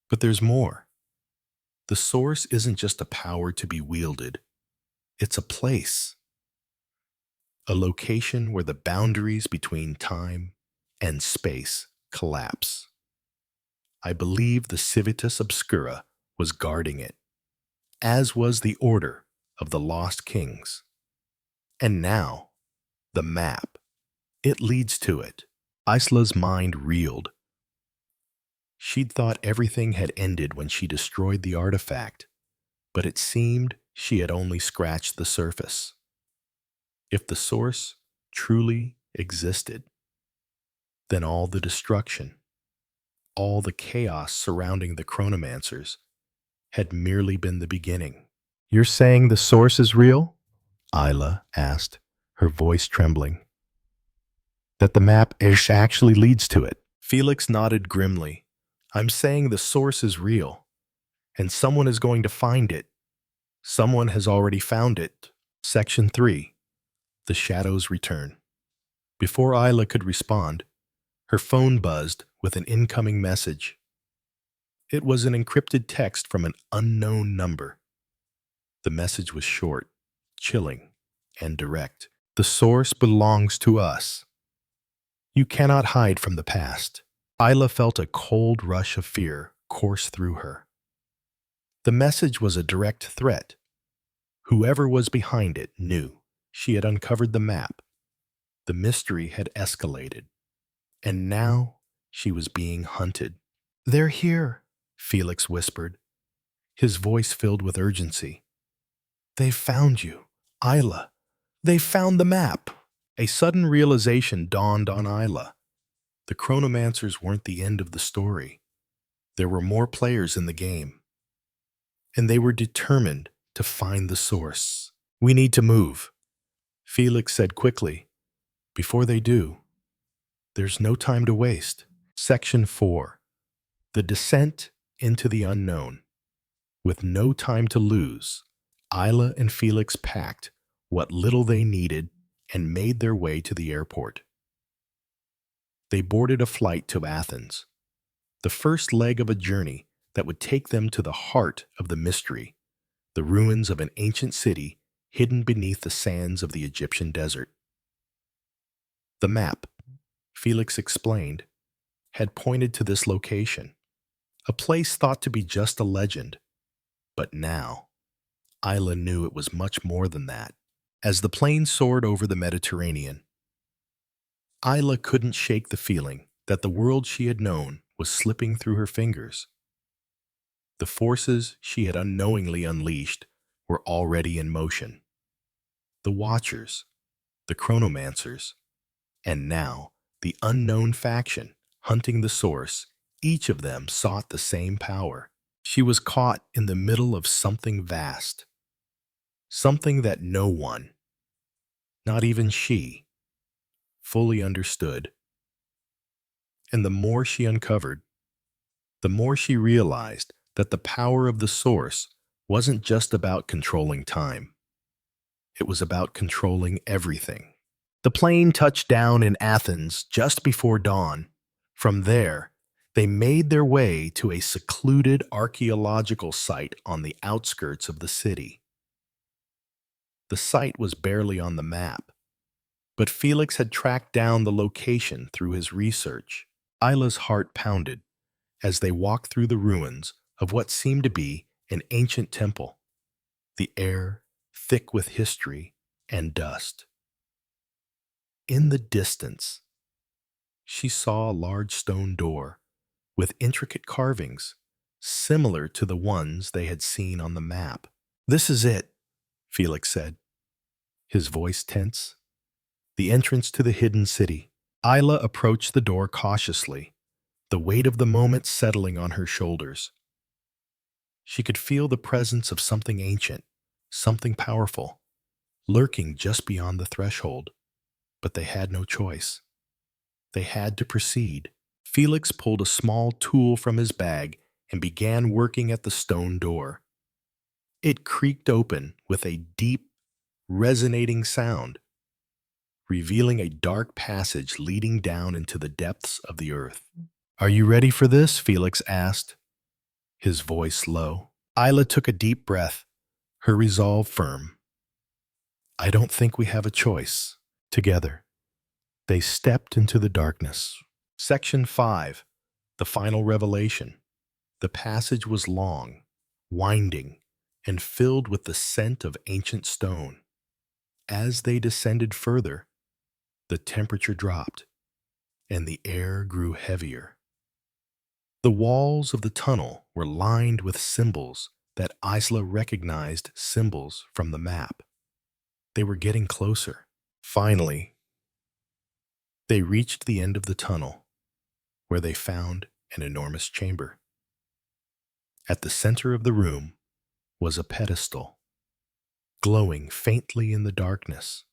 "but there's more. The source isn't just a power to be wielded. It's a place. A location where the boundaries between time and space collapse. I believe the Civitas Obscura was guarding it, as was the Order of the Lost Kings. And now, the map. It leads to it." Isla's mind reeled. She'd thought everything had ended when she destroyed the artifact, but it seemed she had only scratched the surface. If the source truly existed, then all the destruction, all the chaos surrounding the chronomancers, had merely been the beginning. "You're saying the source is real?" Isla asked, her voice trembling. "That the map actually leads to it?" Felix nodded grimly. "I'm saying the source is real, and someone is going to find it. Someone has already found it." Section 3. The Shadows Return. Before Isla could respond, her phone buzzed with an incoming message. It was an encrypted text from an unknown number. The message was short, chilling, and direct. "The source belongs to us. You cannot hide from the past." Isla felt a cold rush of fear course through her. The message was a direct threat. Whoever was behind it knew she had uncovered the map. The mystery had escalated, and now she was being hunted. "They're here," Felix whispered, his voice filled with urgency. "They've found you, Isla. They found the map." A sudden realization dawned on Isla. The chronomancers weren't the end of the story. There were more players in the game, and they were determined to find the source. "We need to move," Felix said quickly. "Before they do, there's no time to waste." Section 4. The Descent into the Unknown. With no time to lose, Isla and Felix packed what little they needed and made their way to the airport. They boarded a flight to Athens, the first leg of a journey that would take them to the heart of the mystery, the ruins of an ancient city hidden beneath the sands of the Egyptian desert. The map, Felix explained, had pointed to this location, a place thought to be just a legend. But now, Isla knew it was much more than that. As the plane soared over the Mediterranean, Isla couldn't shake the feeling that the world she had known was slipping through her fingers. The forces she had unknowingly unleashed were already in motion. The Watchers, the Chronomancers, and now the unknown faction hunting the source, each of them sought the same power. She was caught in the middle of something vast, something that no one, not even she, fully understood. And the more she uncovered, the more she realized that the power of the source wasn't just about controlling time. It was about controlling everything. The plane touched down in Athens just before dawn. From there, they made their way to a secluded archaeological site on the outskirts of the city. The site was barely on the map, but Felix had tracked down the location through his research. Isla's heart pounded as they walked through the ruins of what seemed to be an ancient temple, the air thick with history and dust. In the distance, she saw a large stone door with intricate carvings similar to the ones they had seen on the map. "This is it," Felix said, his voice tense. "The entrance to the hidden city." Isla approached the door cautiously, the weight of the moment settling on her shoulders. She could feel the presence of something ancient, something powerful, lurking just beyond the threshold. But they had no choice. They had to proceed. Felix pulled a small tool from his bag and began working at the stone door. It creaked open with a deep, resonating sound, revealing a dark passage leading down into the depths of the earth. "Are you ready for this?" Felix asked, his voice low. Isla took a deep breath, her resolve firm. "I don't think we have a choice." Together, they stepped into the darkness. Section 5. The Final Revelation. The passage was long, winding, and filled with the scent of ancient stone. As they descended further, the temperature dropped, and the air grew heavier. The walls of the tunnel were lined with symbols that Isla recognized symbols from the map. They were getting closer. Finally, they reached the end of the tunnel, where they found an enormous chamber. At the center of the room was a pedestal, glowing faintly in the darkness.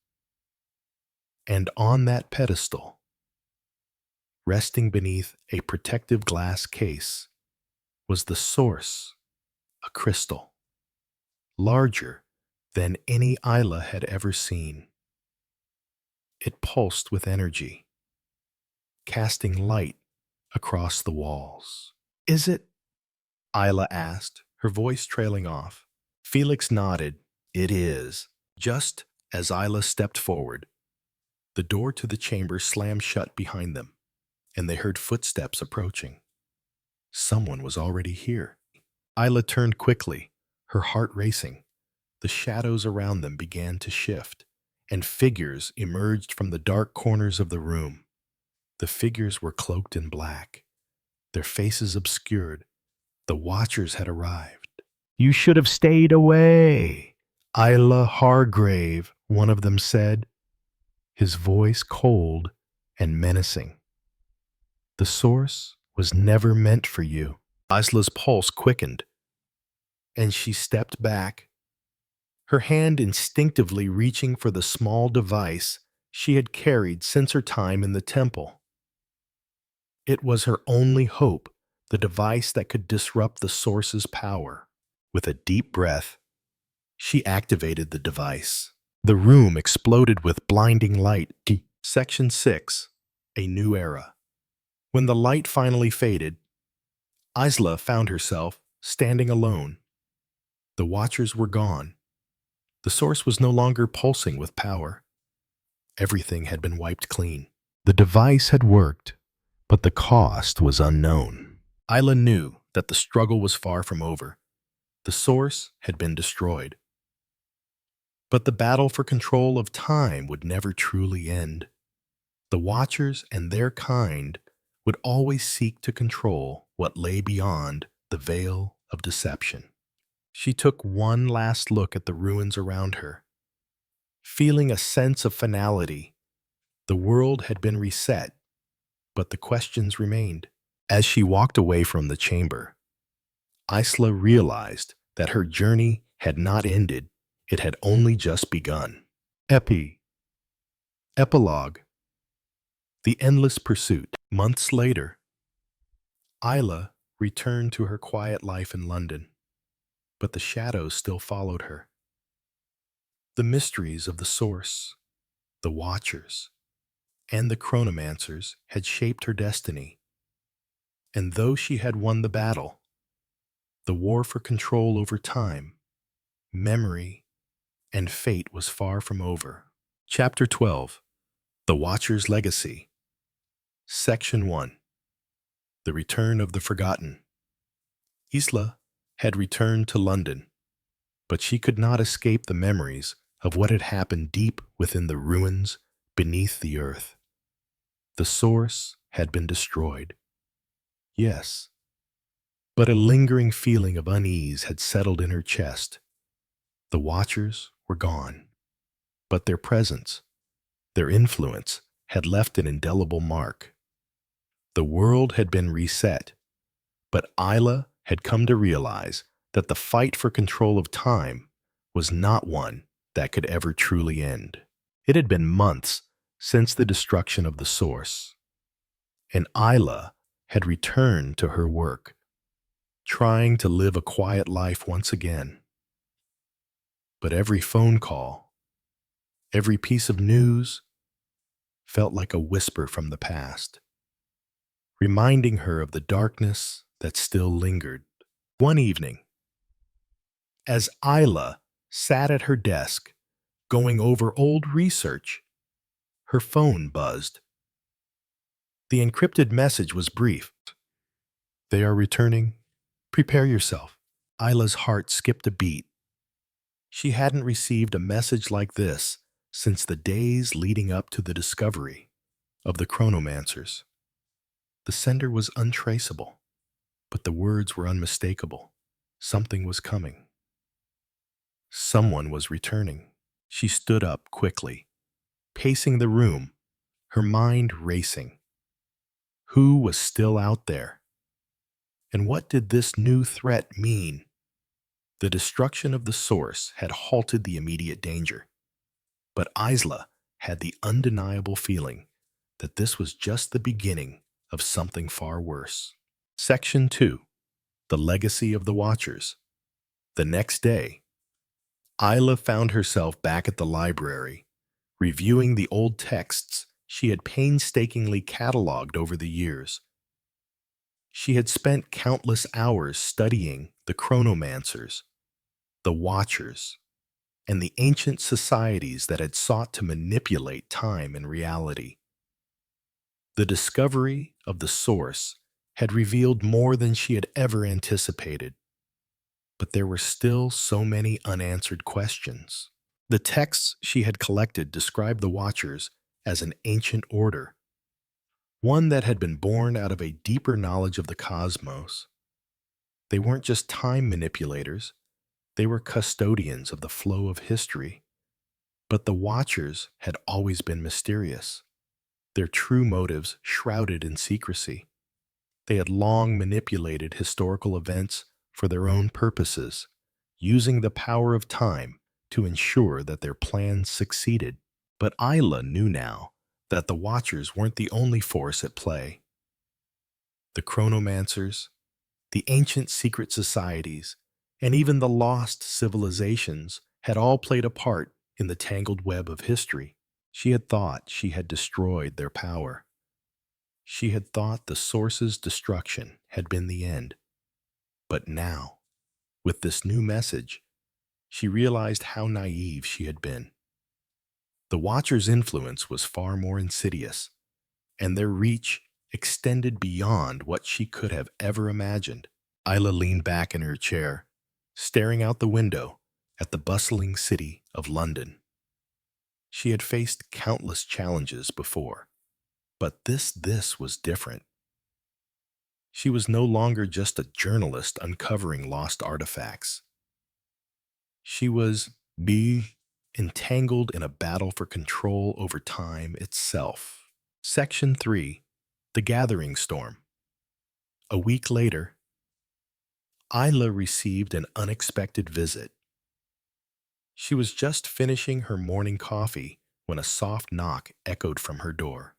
And on that pedestal, resting beneath a protective glass case, was the source, a crystal, larger than any Isla had ever seen. It pulsed with energy, casting light across the walls. "Is it?" Isla asked, her voice trailing off. Felix nodded. "It is." Just as Isla stepped forward, the door to the chamber slammed shut behind them, and they heard footsteps approaching. Someone was already here. Isla turned quickly, her heart racing. The shadows around them began to shift, and figures emerged from the dark corners of the room. The figures were cloaked in black, their faces obscured. The watchers had arrived. "You should have stayed away, Isla Hargrave," one of them said, his voice cold and menacing. "The source was never meant for you." Isla's pulse quickened, and she stepped back, her hand instinctively reaching for the small device she had carried since her time in the temple. It was her only hope, the device that could disrupt the source's power. With a deep breath, she activated the device. The room exploded with blinding light. Section 6. A New Era. When the light finally faded, Isla found herself standing alone. The watchers were gone. The source was no longer pulsing with power. Everything had been wiped clean. The device had worked, but the cost was unknown. Isla knew that the struggle was far from over. The source had been destroyed. But the battle for control of time would never truly end. The Watchers and their kind would always seek to control what lay beyond the veil of deception. She took one last look at the ruins around her. Feeling a sense of finality, the world had been reset, but the questions remained. As she walked away from the chamber, Isla realized that her journey had not ended. It had only just begun. Epilogue. The Endless Pursuit. Months later, Isla returned to her quiet life in London, but the shadows still followed her. The mysteries of the Source, the Watchers, and the Chronomancers had shaped her destiny. And though she had won the battle, the war for control over time, memory, and fate was far from over. Chapter 12. The Watcher's Legacy. Section 1. The Return of the Forgotten. Isla had returned to London, but she could not escape the memories of what had happened deep within the ruins beneath the earth. The source had been destroyed. Yes, but a lingering feeling of unease had settled in her chest. The Watchers were gone, but their presence, their influence, had left an indelible mark. The world had been reset, but Isla had come to realize that the fight for control of time was not one that could ever truly end. It had been months since the destruction of the source, and Isla had returned to her work, trying to live a quiet life once again. But every phone call, every piece of news, felt like a whisper from the past, reminding her of the darkness that still lingered. One evening, as Isla sat at her desk, going over old research, her phone buzzed. The encrypted message was brief. "They are returning. Prepare yourself." Isla's heart skipped a beat. She hadn't received a message like this since the days leading up to the discovery of the Chronomancers. The sender was untraceable, but the words were unmistakable. Something was coming. Someone was returning. She stood up quickly, pacing the room, her mind racing. Who was still out there? And what did this new threat mean? The destruction of the source had halted the immediate danger, but Isla had the undeniable feeling that this was just the beginning of something far worse. Section 2. The Legacy of the Watchers. The next day, Isla found herself back at the library, reviewing the old texts she had painstakingly cataloged over the years. She had spent countless hours studying the chronomancers, the watchers, and the ancient societies that had sought to manipulate time and reality. The discovery of the source had revealed more than she had ever anticipated, but there were still so many unanswered questions. The texts she had collected described the Watchers as an ancient order, one that had been born out of a deeper knowledge of the cosmos. They weren't just time manipulators, they were custodians of the flow of history. But the Watchers had always been mysterious, their true motives shrouded in secrecy. They had long manipulated historical events for their own purposes, using the power of time to ensure that their plans succeeded. But Isla knew now that the Watchers weren't the only force at play. The chronomancers, the ancient secret societies, and even the lost civilizations had all played a part in the tangled web of history. She had thought she had destroyed their power. She had thought the source's destruction had been the end. But now, with this new message, she realized how naive she had been. The Watcher's influence was far more insidious, and their reach extended beyond what she could have ever imagined. Isla leaned back in her chair, staring out the window at the bustling city of London. She had faced countless challenges before, but this was different. She was no longer just a journalist uncovering lost artifacts. She was entangled in a battle for control over time itself. Section 3. The Gathering Storm. A week later, Isla received an unexpected visit. She was just finishing her morning coffee when a soft knock echoed from her door.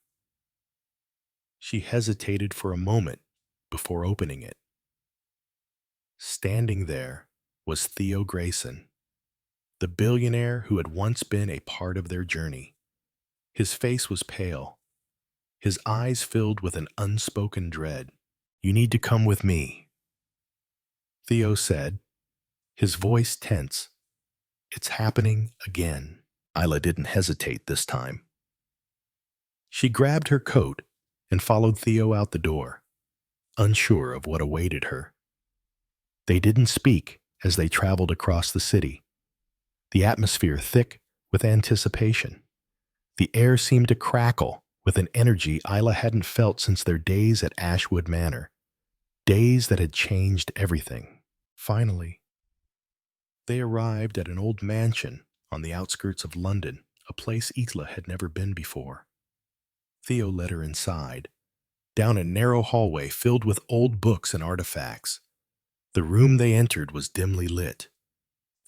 She hesitated for a moment before opening it. Standing there was Theo Grayson, the billionaire who had once been a part of their journey. His face was pale, his eyes filled with an unspoken dread. "You need to come with me," Theo said, his voice tense. "It's happening again." Isla didn't hesitate this time. She grabbed her coat and followed Theo out the door, unsure of what awaited her. They didn't speak as they traveled across the city, the atmosphere thick with anticipation. The air seemed to crackle with an energy Isla hadn't felt since their days at Ashwood Manor, days that had changed everything. Finally, they arrived at an old mansion on the outskirts of London, a place Isla had never been before. Theo led her inside, down a narrow hallway filled with old books and artifacts. The room they entered was dimly lit,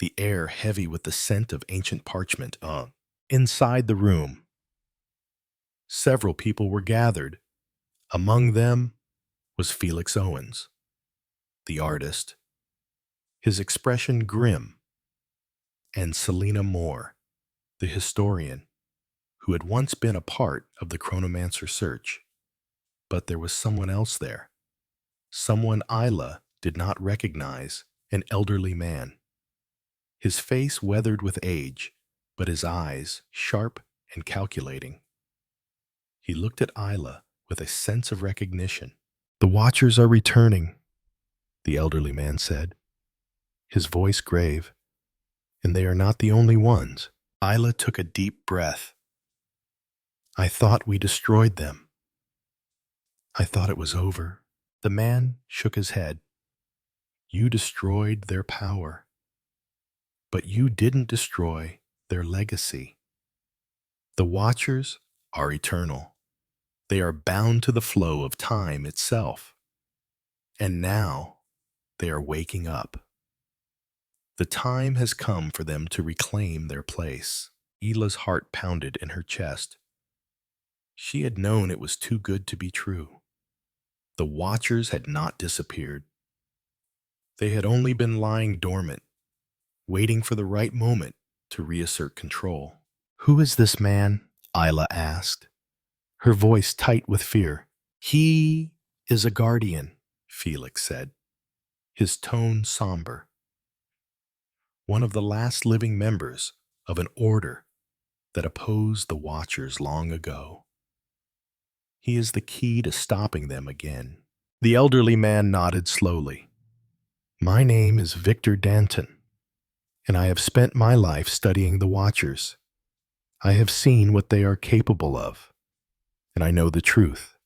the air heavy with the scent of ancient parchment. Inside the room, several people were gathered. Among them was Felix Owens, the artist, his expression grim, and Selina Moore, the historian, who had once been a part of the chronomancer search. But there was someone else there, someone Isla did not recognize, an elderly man. His face weathered with age, but his eyes sharp and calculating. He looked at Isla with a sense of recognition. "The Watchers are returning," the elderly man said, his voice grave, "and they are not the only ones." Isla took a deep breath. "I thought we destroyed them. I thought it was over." The man shook his head. "You destroyed their power, but you didn't destroy their legacy. The Watchers are eternal. They are bound to the flow of time itself. And now they are waking up. The time has come for them to reclaim their place. Hila's heart pounded in her chest. She had known it was too good to be true. The Watchers had not disappeared. They had only been lying dormant, waiting for the right moment to reassert control. "Who is this man?" Isla asked, her voice tight with fear. "He is a guardian," Felix said, his tone somber. "One of the last living members of an order that opposed the Watchers long ago. He is the key to stopping them again." The elderly man nodded slowly. "My name is Victor Danton, and I have spent my life studying the Watchers. I have seen what they are capable of, and I know the truth.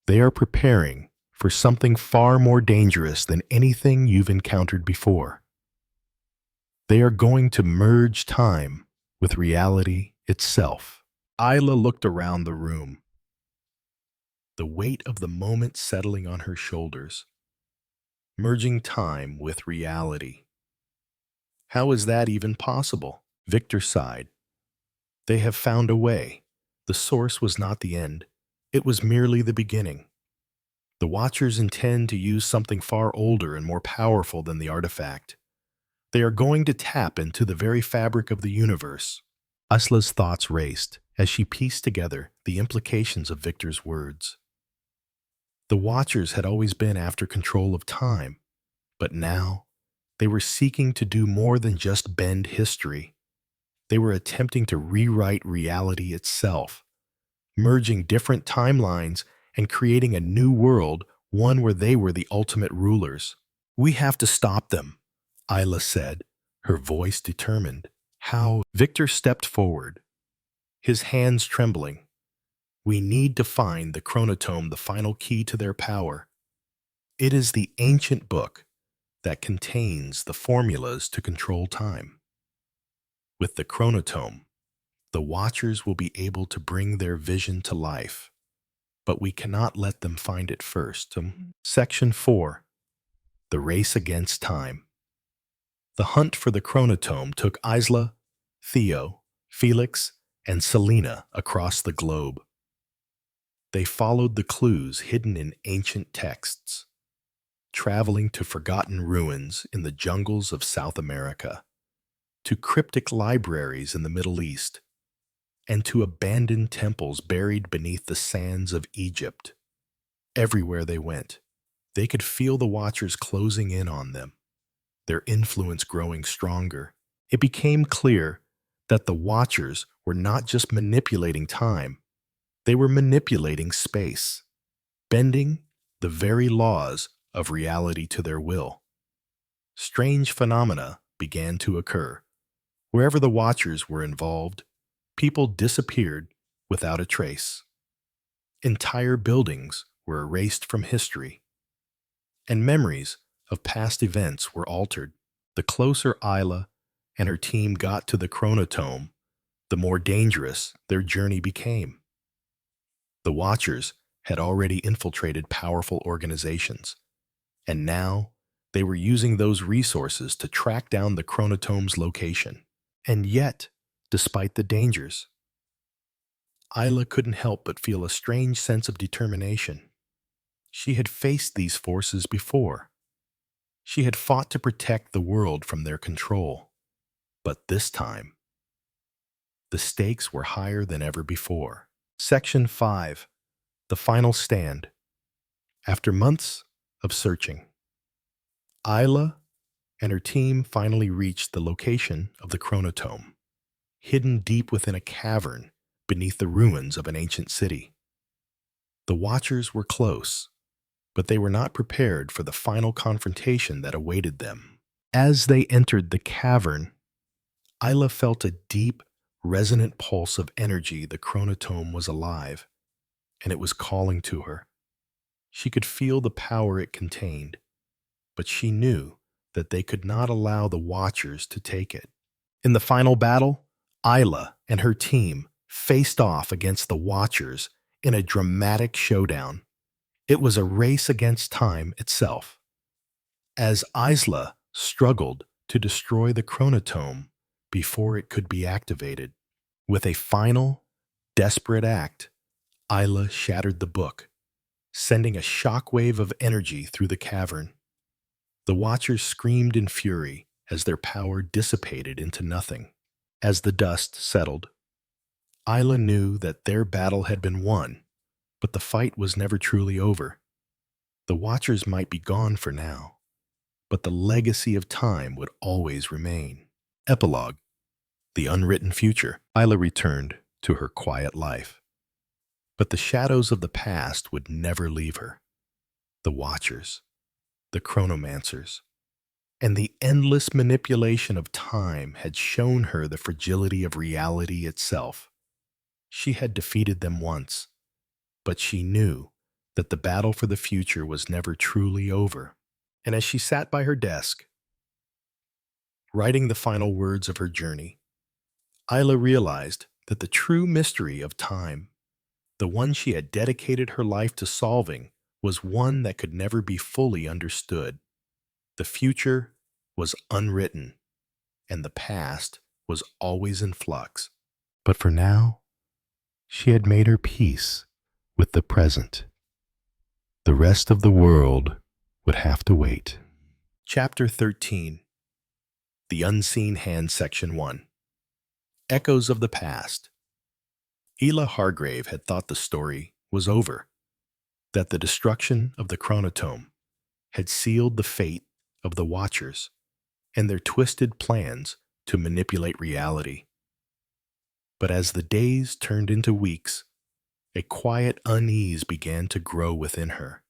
They are preparing for something far more dangerous than anything you've encountered before. They are going to merge time with reality itself." Isla looked around the room, the weight of the moment settling on her shoulders. Merging time with reality. How is that even possible? Victor sighed. They have found a way. The source was not the end. It was merely the beginning. The Watchers intend to use something far older and more powerful than the artifact. They are going to tap into the very fabric of the universe. Isla's thoughts raced as she pieced together the implications of Victor's words. The Watchers had always been after control of time, but now they were seeking to do more than just bend history. They were attempting to rewrite reality itself, merging different timelines and creating a new world, one where they were the ultimate rulers. "We have to stop them," Isla said, her voice determined. "How?" Victor stepped forward, his hands trembling. "We need to find the chronotome, the final key to their power. It is the ancient book that contains the formulas to control time. With the chronotome, the Watchers will be able to bring their vision to life, but we cannot let them find it first." Section 4. The Race Against Time. The hunt for the chronotome took Isla, Theo, Felix, and Selena across the globe. They followed the clues hidden in ancient texts, traveling to forgotten ruins in the jungles of South America, to cryptic libraries in the Middle East, and to abandoned temples buried beneath the sands of Egypt. Everywhere they went, they could feel the Watchers closing in on them, their influence growing stronger. It became clear that the Watchers were not just manipulating time, they were manipulating space, bending the very laws of reality to their will. Strange phenomena began to occur. Wherever the Watchers were involved, people disappeared without a trace. Entire buildings were erased from history, and memories of past events were altered. The closer Isla and her team got to the chronotome, the more dangerous their journey became. The Watchers had already infiltrated powerful organizations, and now they were using those resources to track down the chronotome's location. And yet, despite the dangers, Isla couldn't help but feel a strange sense of determination. She had faced these forces before. She had fought to protect the world from their control. But this time, the stakes were higher than ever before. Section 5. The Final Stand. After months of searching, Isla and her team finally reached the location of the chronotome, hidden deep within a cavern beneath the ruins of an ancient city. The Watchers were close, but they were not prepared for the final confrontation that awaited them. As they entered the cavern, Isla felt a deep, resonant pulse of energy. The chronotome was alive, and it was calling to her. She could feel the power it contained, but she knew that they could not allow the Watchers to take it. In the final battle, Isla and her team faced off against the Watchers in a dramatic showdown. It was a race against time itself. As Isla struggled to destroy the chronotome before it could be activated, with a final, desperate act, Isla shattered the book, sending a shockwave of energy through the cavern. The Watchers screamed in fury as their power dissipated into nothing. As the dust settled, Isla knew that their battle had been won, but the fight was never truly over. The Watchers might be gone for now, but the legacy of time would always remain. Epilogue: The Unwritten Future. Isla returned to her quiet life, but the shadows of the past would never leave her. The Watchers, the Chronomancers, and the endless manipulation of time had shown her the fragility of reality itself. She had defeated them once, but she knew that the battle for the future was never truly over. And as she sat by her desk, writing the final words of her journey, Isla realized that the true mystery of time, the one she had dedicated her life to solving, was one that could never be fully understood. The future was unwritten, and the past was always in flux. But for now, she had made her peace with the present. The rest of the world would have to wait. Chapter 13. The Unseen Hand, Section 1. Echoes of the Past. Ela Hargrave had thought the story was over, that the destruction of the chronotome had sealed the fate of the Watchers and their twisted plans to manipulate reality. But as the days turned into weeks, a quiet unease began to grow within her.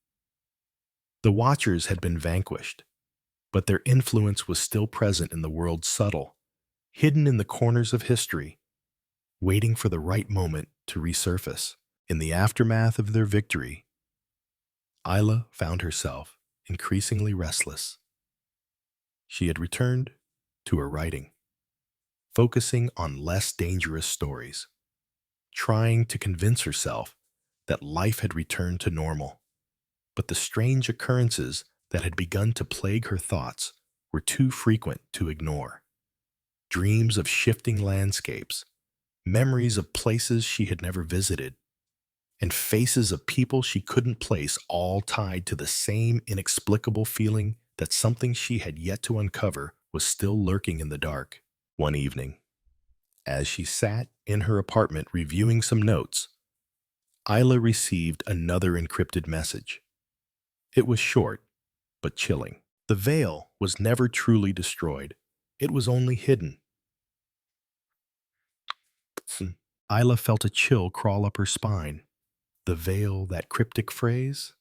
The Watchers had been vanquished, but their influence was still present in the world's subtle, hidden in the corners of history, waiting for the right moment to resurface. In the aftermath of their victory, Isla found herself increasingly restless. She had returned to her writing, focusing on less dangerous stories, trying to convince herself that life had returned to normal. But the strange occurrences that had begun to plague her thoughts were too frequent to ignore. Dreams of shifting landscapes, memories of places she had never visited, and faces of people she couldn't place, all tied to the same inexplicable feeling that something she had yet to uncover was still lurking in the dark. One evening, as she sat in her apartment reviewing some notes, Isla received another encrypted message. It was short, but chilling. The veil was never truly destroyed. It was only hidden. Isla felt a chill crawl up her spine. The veil, that cryptic phrase?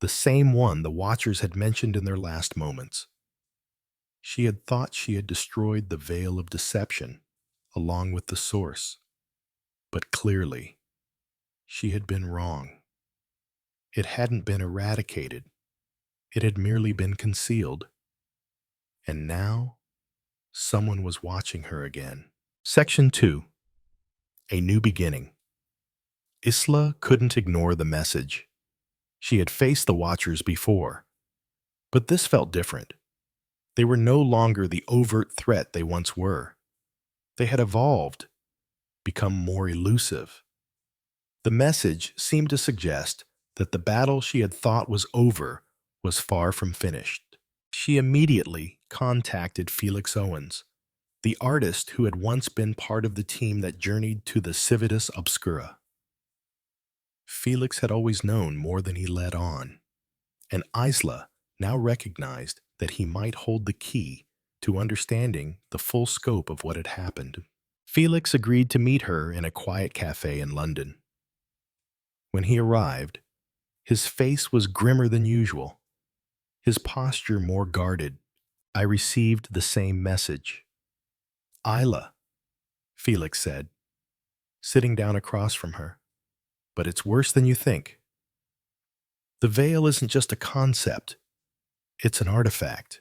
The same one the Watchers had mentioned in their last moments. She had thought she had destroyed the veil of deception, along with the source. But clearly, she had been wrong. It hadn't been eradicated. It had merely been concealed. And now, someone was watching her again. Section 2. A New Beginning. Isla couldn't ignore the message. She had faced the Watchers before, but this felt different. They were no longer the overt threat they once were. They had evolved, become more elusive. The message seemed to suggest that the battle she had thought was over was far from finished. She immediately contacted Felix Owens, the artist who had once been part of the team that journeyed to the Civitas Obscura. Felix had always known more than he let on, and Isla now recognized that he might hold the key to understanding the full scope of what had happened. Felix agreed to meet her in a quiet cafe in London. When he arrived, his face was grimmer than usual, his posture more guarded. I received the same message. Isla, Felix said, sitting down across from her. But it's worse than you think. The veil isn't just a concept. It's an artifact.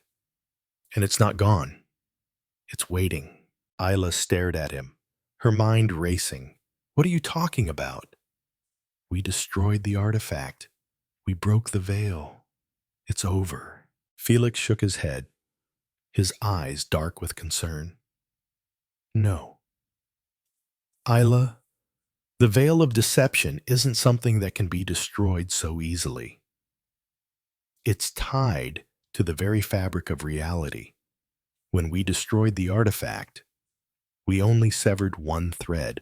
And it's not gone. It's waiting. Isla stared at him, her mind racing. What are you talking about? We destroyed the artifact. We broke the veil. It's over. Felix shook his head, his eyes dark with concern. No. Isla, the veil of deception isn't something that can be destroyed so easily. It's tied to the very fabric of reality. When we destroyed the artifact, we only severed one thread.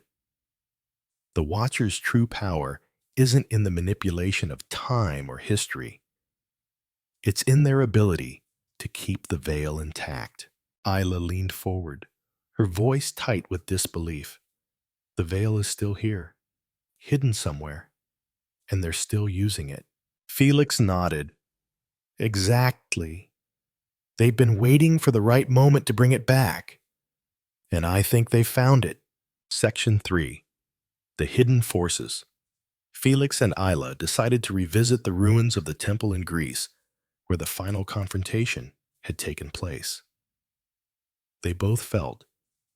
The Watcher's true power isn't in the manipulation of time or history. It's in their ability to keep the veil intact. Isla leaned forward, her voice tight with disbelief. The veil is still here, hidden somewhere, and they're still using it. Felix nodded. Exactly. They've been waiting for the right moment to bring it back. And I think they found it. Section 3. The Hidden Forces. Felix and Isla decided to revisit the ruins of the temple in Greece, where the final confrontation had taken place. They both felt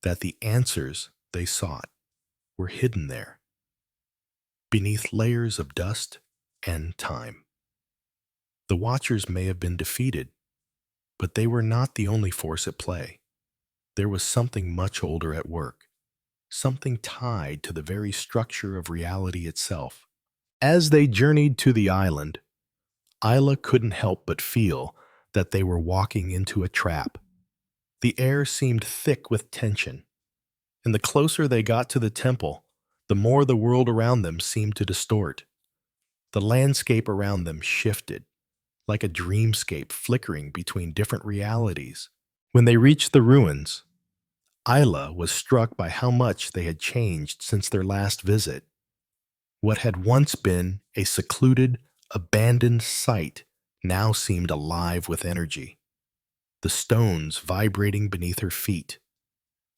that the answers they sought were hidden there, beneath layers of dust and time. The Watchers may have been defeated, but they were not the only force at play. There was something much older at work, something tied to the very structure of reality itself. As they journeyed to the island, Isla couldn't help but feel that they were walking into a trap. The air seemed thick with tension, and the closer they got to the temple, the more the world around them seemed to distort. The landscape around them shifted, like a dreamscape flickering between different realities. When they reached the ruins, Isla was struck by how much they had changed since their last visit. What had once been a secluded, abandoned site now seemed alive with energy. The stones vibrating beneath her feet.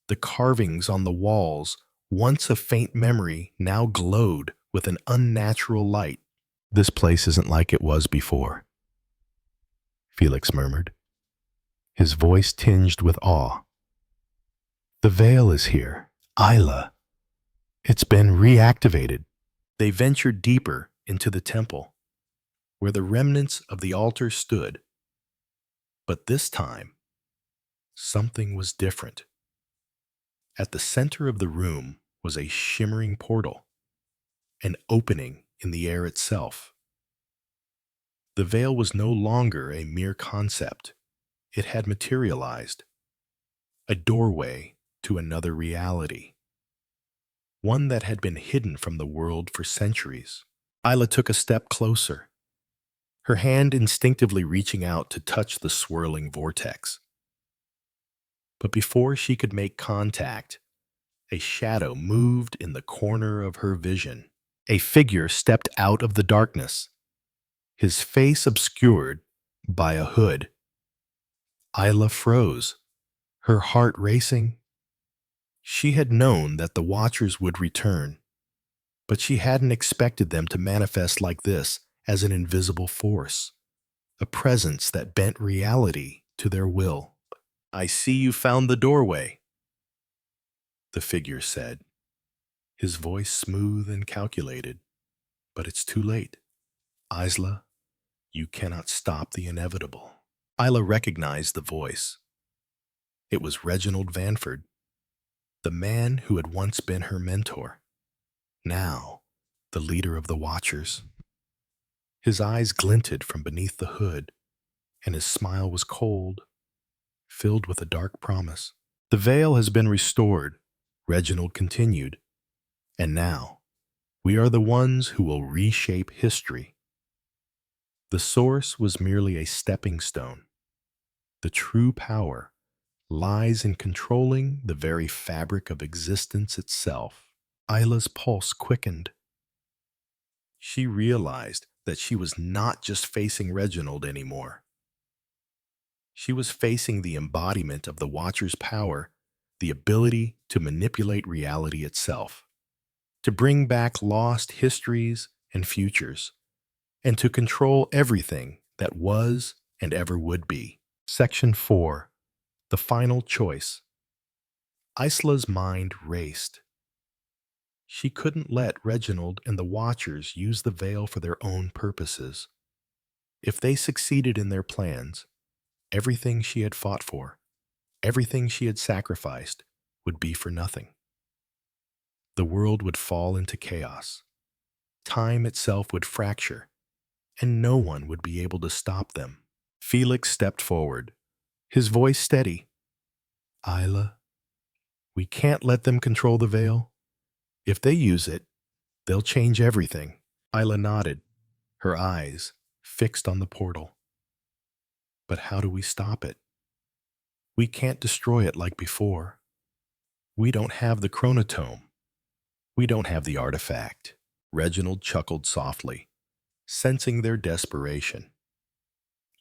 The carvings on the walls, once a faint memory, now glowed with an unnatural light. This place isn't like it was before, Felix murmured, his voice tinged with awe. The veil is here, Isla. It's been reactivated. They ventured deeper into the temple, where the remnants of the altar stood. But this time, something was different. At the center of the room was a shimmering portal, an opening in the air itself. The veil was no longer a mere concept. It had materialized, a doorway to another reality, one that had been hidden from the world for centuries. Isla took a step closer, her hand instinctively reaching out to touch the swirling vortex. But before she could make contact, a shadow moved in the corner of her vision. A figure stepped out of the darkness, his face obscured by a hood. Isla froze, her heart racing. She had known that the Watchers would return, but she hadn't expected them to manifest like this as an invisible force, a presence that bent reality to their will. I see you found the doorway, the figure said, his voice smooth and calculated. But it's too late. Isla, you cannot stop the inevitable. Isla recognized the voice. It was Reginald Vanford, the man who had once been her mentor, now the leader of the Watchers. His eyes glinted from beneath the hood, and his smile was cold, filled with a dark promise. The veil has been restored, Reginald continued, and now we are the ones who will reshape history. The source was merely a stepping stone. The true power lies in controlling the very fabric of existence itself. Isla's pulse quickened. She realized that she was not just facing Reginald anymore. She was facing the embodiment of the Watcher's power, the ability to manipulate reality itself, to bring back lost histories and futures, and to control everything that was and ever would be. Section 4. The Final Choice. Isla's mind raced. She couldn't let Reginald and the Watchers use the veil for their own purposes. If they succeeded in their plans, everything she had fought for, everything she had sacrificed, would be for nothing. The world would fall into chaos. Time itself would fracture, and no one would be able to stop them. Felix stepped forward, his voice steady. Isla, we can't let them control the veil. If they use it, they'll change everything. Isla nodded, her eyes fixed on the portal. But how do we stop it? We can't destroy it like before. We don't have the chronotome. We don't have the artifact. Reginald chuckled softly, sensing their desperation.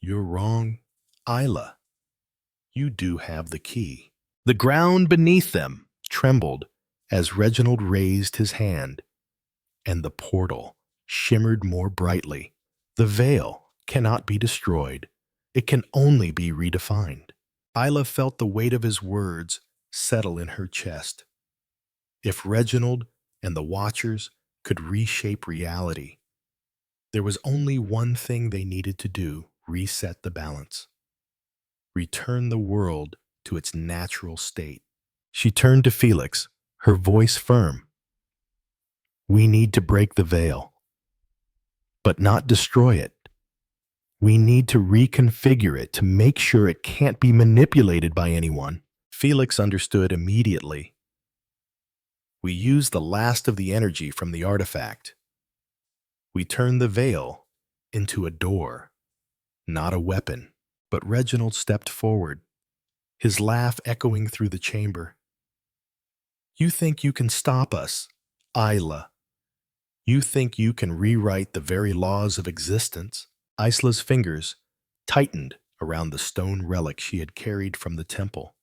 You're wrong, Isla. You do have the key. The ground beneath them trembled as Reginald raised his hand, and the portal shimmered more brightly. The veil cannot be destroyed. It can only be redefined. Isla felt the weight of his words settle in her chest. If Reginald and the Watchers could reshape reality, there was only one thing they needed to do: reset the balance. Return the world to its natural state. She turned to Felix, her voice firm. We need to break the veil, but not destroy it. We need to reconfigure it to make sure it can't be manipulated by anyone. Felix understood immediately. We use the last of the energy from the artifact. We turn the veil into a door, not a weapon. But Reginald stepped forward, his laugh echoing through the chamber. You think you can stop us, Isla? You think you can rewrite the very laws of existence? Isla's fingers tightened around the stone relic she had carried from the temple,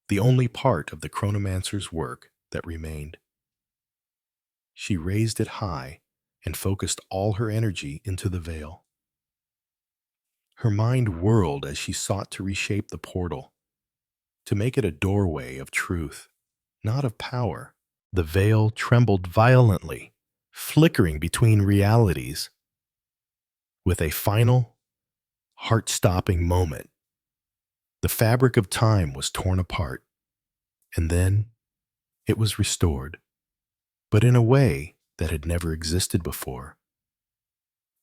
the only part of the chronomancer's work that remained. She raised it high and focused all her energy into the veil. Her mind whirled as she sought to reshape the portal, to make it a doorway of truth, not of power. The veil trembled violently, flickering between realities. With a final, heart-stopping moment, the fabric of time was torn apart, and then it was restored, but in a way that had never existed before.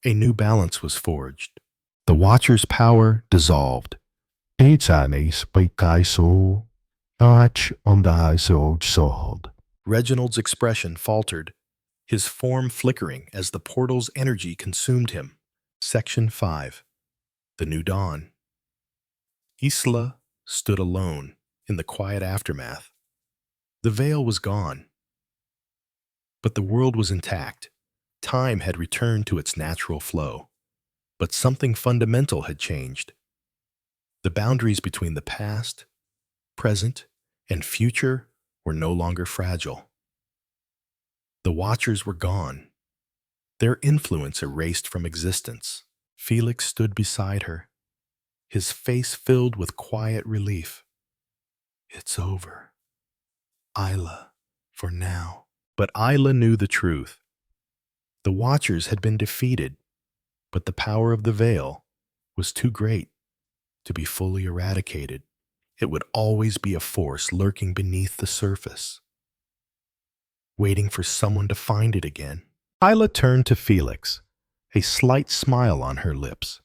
A new balance was forged. The Watcher's power dissolved. Reginald's expression faltered, his form flickering as the portal's energy consumed him. Section 5. The New Dawn. Isla stood alone in the quiet aftermath. The veil was gone, but the world was intact. Time had returned to its natural flow. But something fundamental had changed. The boundaries between the past, present, and future were no longer fragile. The Watchers were gone, their influence erased from existence. Felix stood beside her, his face filled with quiet relief. It's over, Isla, for now. But Isla knew the truth. The Watchers had been defeated, but the power of the veil was too great to be fully eradicated. It would always be a force lurking beneath the surface, waiting for someone to find it again. Isla turned to Felix, a slight smile on her lips.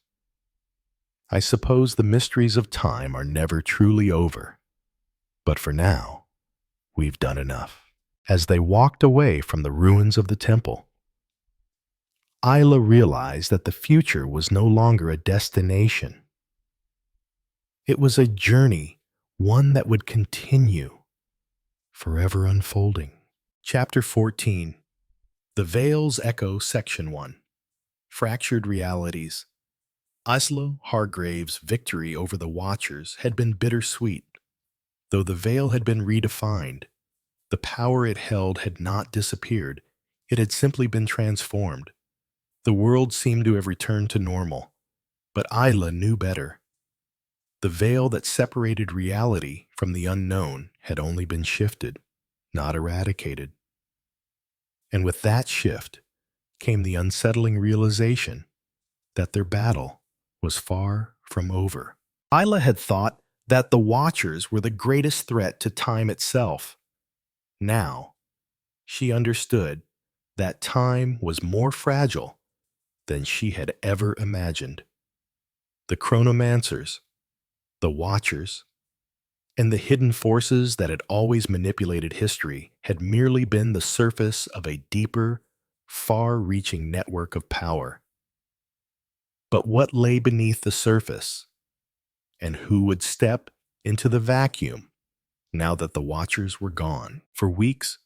I suppose the mysteries of time are never truly over, but for now, we've done enough. As they walked away from the ruins of the temple, Isla realized that the future was no longer a destination. It was a journey, one that would continue, forever unfolding. Chapter 14. The Veil's Echo, Section 1. Fractured Realities. Isla Hargrave's victory over the Watchers had been bittersweet. Though the veil had been redefined, the power it held had not disappeared. It had simply been transformed. The world seemed to have returned to normal, but Isla knew better. The veil that separated reality from the unknown had only been shifted, not eradicated. And with that shift came the unsettling realization that their battle was far from over. Isla had thought that the Watchers were the greatest threat to time itself. Now, she understood that time was more fragile than she had ever imagined. The chronomancers, the Watchers, and the hidden forces that had always manipulated history had merely been the surface of a deeper, far-reaching network of power. But what lay beneath the surface? And who would step into the vacuum now that the Watchers were gone? For weeks,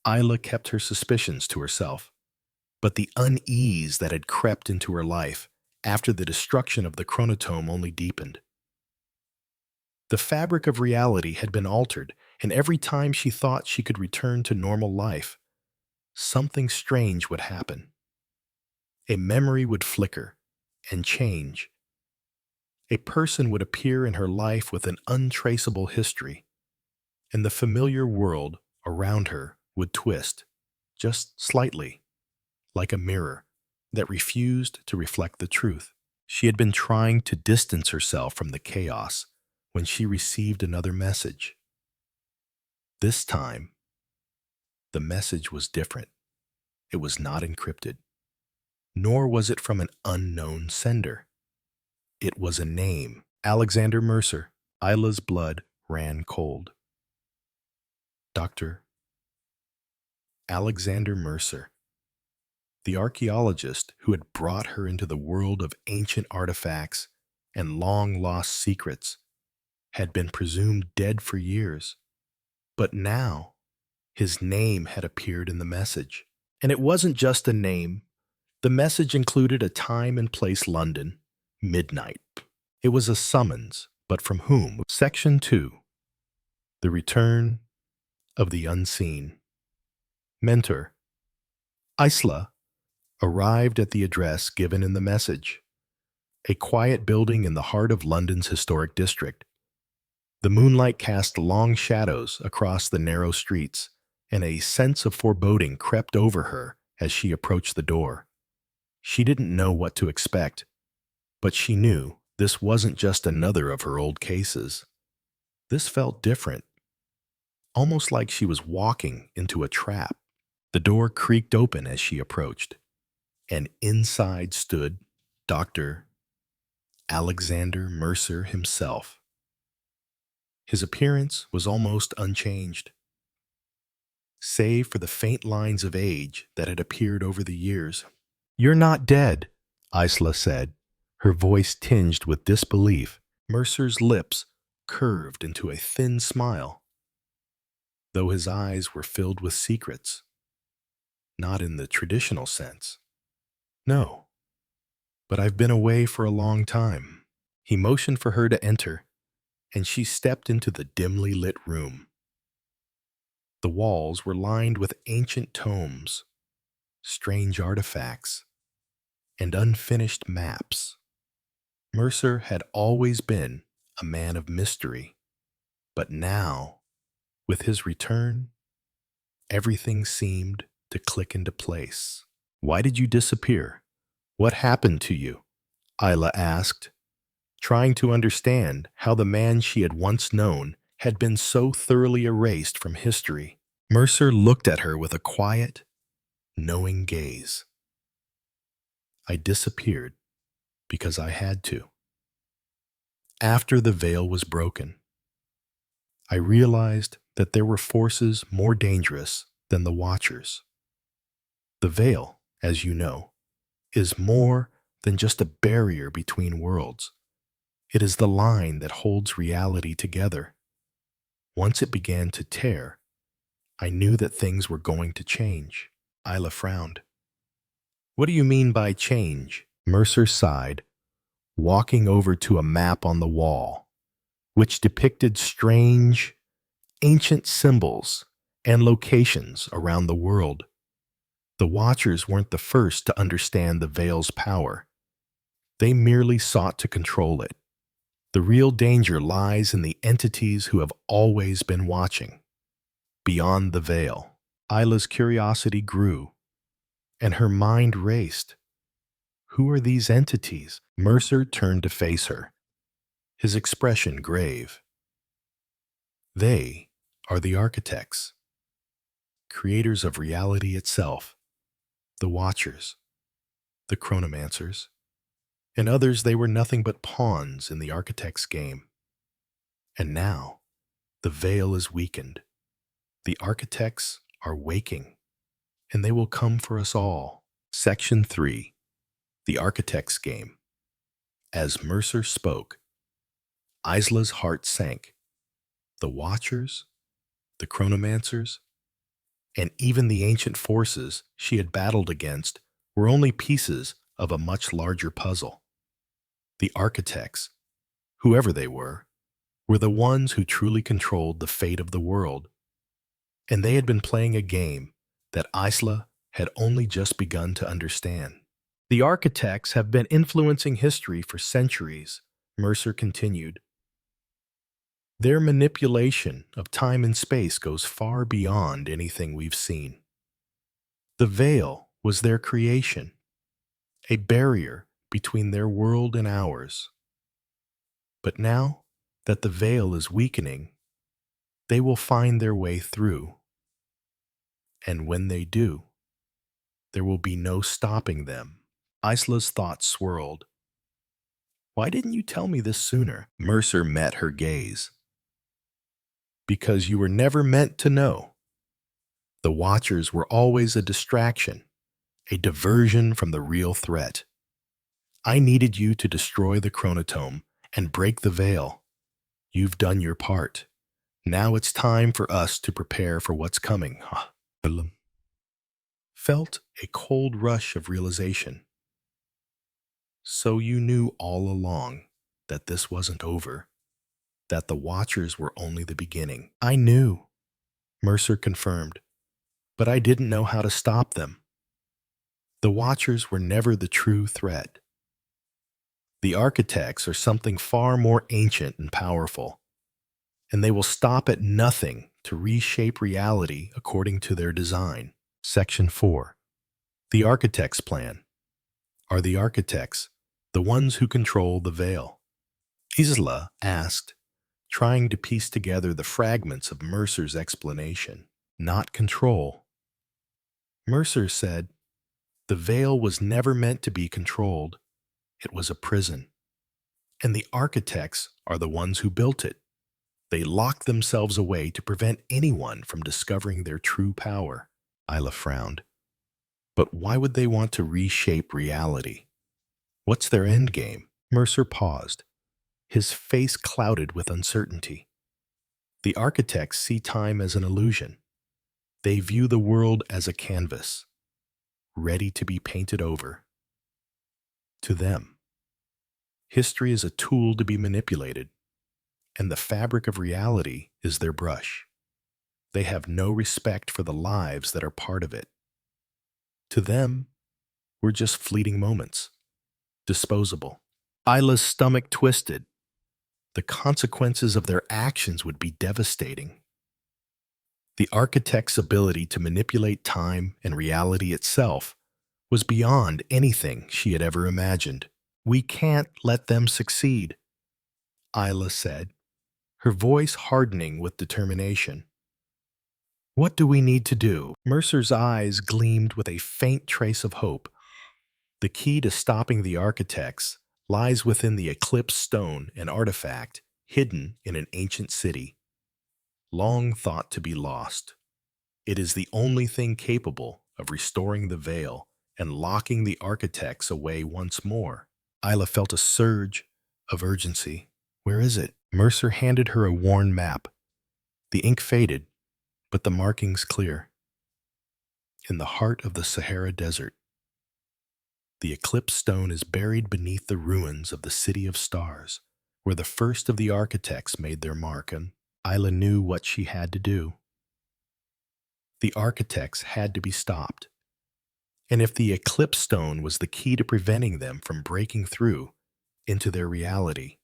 Isla kept her suspicions to herself, but the unease that had crept into her life after the destruction of the chronotome only deepened. The fabric of reality had been altered, and every time she thought she could return to normal life, something strange would happen. A memory would flicker and change. A person would appear in her life with an untraceable history, and the familiar world around her would twist, just slightly, like a mirror that refused to reflect the truth. She had been trying to distance herself from the chaos when she received another message. This time, the message was different. It was not encrypted, nor was it from an unknown sender. It was a name, Alexander Mercer. Isla's blood ran cold. Dr. Alexander Mercer, the archaeologist who had brought her into the world of ancient artifacts and long-lost secrets, had been presumed dead for years. But now, his name had appeared in the message. And it wasn't just a name. The message included a time and place: London, midnight. It was a summons, but from whom? Section 2. The Return of the Unseen. Mentor. Isla arrived at the address given in the message, a quiet building in the heart of London's historic district. The moonlight cast long shadows across the narrow streets, and a sense of foreboding crept over her as she approached the door. She didn't know what to expect, but she knew this wasn't just another of her old cases. This felt different, almost like she was walking into a trap. The door creaked open as she approached, and inside stood Dr. Alexander Mercer himself. His appearance was almost unchanged, save for the faint lines of age that had appeared over the years. "You're not dead," Isla said, her voice tinged with disbelief. Mercer's lips curved into a thin smile, though his eyes were filled with secrets. Not in the traditional sense. "No, but I've been away for a long time." He motioned for her to enter, and she stepped into the dimly lit room. The walls were lined with ancient tomes, strange artifacts, and unfinished maps. Mercer had always been a man of mystery, but now, with his return, everything seemed to click into place. "Why did you disappear? What happened to you?" Isla asked, trying to understand how the man she had once known had been so thoroughly erased from history. Mercer looked at her with a quiet, knowing gaze. "I disappeared because I had to. After the veil was broken, I realized that there were forces more dangerous than the Watchers. The veil, as you know, is more than just a barrier between worlds. It is the line that holds reality together. Once it began to tear, I knew that things were going to change." Isla frowned. "What do you mean by change?" Mercer sighed, walking over to a map on the wall, which depicted strange, ancient symbols and locations around the world. The Watchers weren't the first to understand the veil's power. They merely sought to control it. The real danger lies in the entities who have always been watching, beyond the veil. Isla's curiosity grew, and her mind raced. Who are these entities? Mercer turned to face her, his expression grave. They are the architects, creators of reality itself, the Watchers, the Chronomancers, and others. They were nothing but pawns in the architect's game. And now, the veil is weakened. The architects are waking, and they will come for us all. Section 3. The Architect's Game. As Mercer spoke, Isla's heart sank. The Watchers, the Chronomancers, and even the ancient forces she had battled against were only pieces of a much larger puzzle. The architects, whoever they were the ones who truly controlled the fate of the world, and they had been playing a game that Isla had only just begun to understand. The architects have been influencing history for centuries, Mercer continued. Their manipulation of time and space goes far beyond anything we've seen. The veil was their creation, a barrier between their world and ours. But now that the veil is weakening, they will find their way through. And when they do, there will be no stopping them. Isla's thoughts swirled. Why didn't you tell me this sooner? Mercer met her gaze. Because you were never meant to know. The Watchers were always a distraction, a diversion from the real threat. I needed you to destroy the chronotome and break the veil. You've done your part. Now it's time for us to prepare for what's coming. Felt a cold rush of realization. So you knew all along that this wasn't over, that the Watchers were only the beginning. I knew, Mercer confirmed, but I didn't know how to stop them. The Watchers were never the true threat. The architects are something far more ancient and powerful, and they will stop at nothing to reshape reality according to their design. Section 4. The Architect's Plan. Are the architects the ones who control the veil? Isla asked, trying to piece together the fragments of Mercer's explanation. Not control. Mercer said, the veil was never meant to be controlled. It was a prison. And the architects are the ones who built it. They locked themselves away to prevent anyone from discovering their true power. Isla frowned. But why would they want to reshape reality? What's their end game? Mercer paused, his face clouded with uncertainty. The architects see time as an illusion. They view the world as a canvas, ready to be painted over. To them, history is a tool to be manipulated, and the fabric of reality is their brush. They have no respect for the lives that are part of it. To them, we're just fleeting moments, disposable. Isla's stomach twisted. The consequences of their actions would be devastating. The architect's ability to manipulate time and reality itself was beyond anything she had ever imagined. We can't let them succeed, Isla said, her voice hardening with determination. What do we need to do? Mercer's eyes gleamed with a faint trace of hope. The key to stopping the architects lies within the eclipse stone, an artifact hidden in an ancient city, long thought to be lost. It is the only thing capable of restoring the veil and locking the architects away once more. Isla felt a surge of urgency. Where is it? Mercer handed her a worn map. The ink faded, but the markings clear. In the heart of the Sahara Desert. The eclipse stone is buried beneath the ruins of the City of Stars, where the first of the architects made their mark, and Isla knew what she had to do. The architects had to be stopped. And if the eclipse stone was the key to preventing them from breaking through into their reality,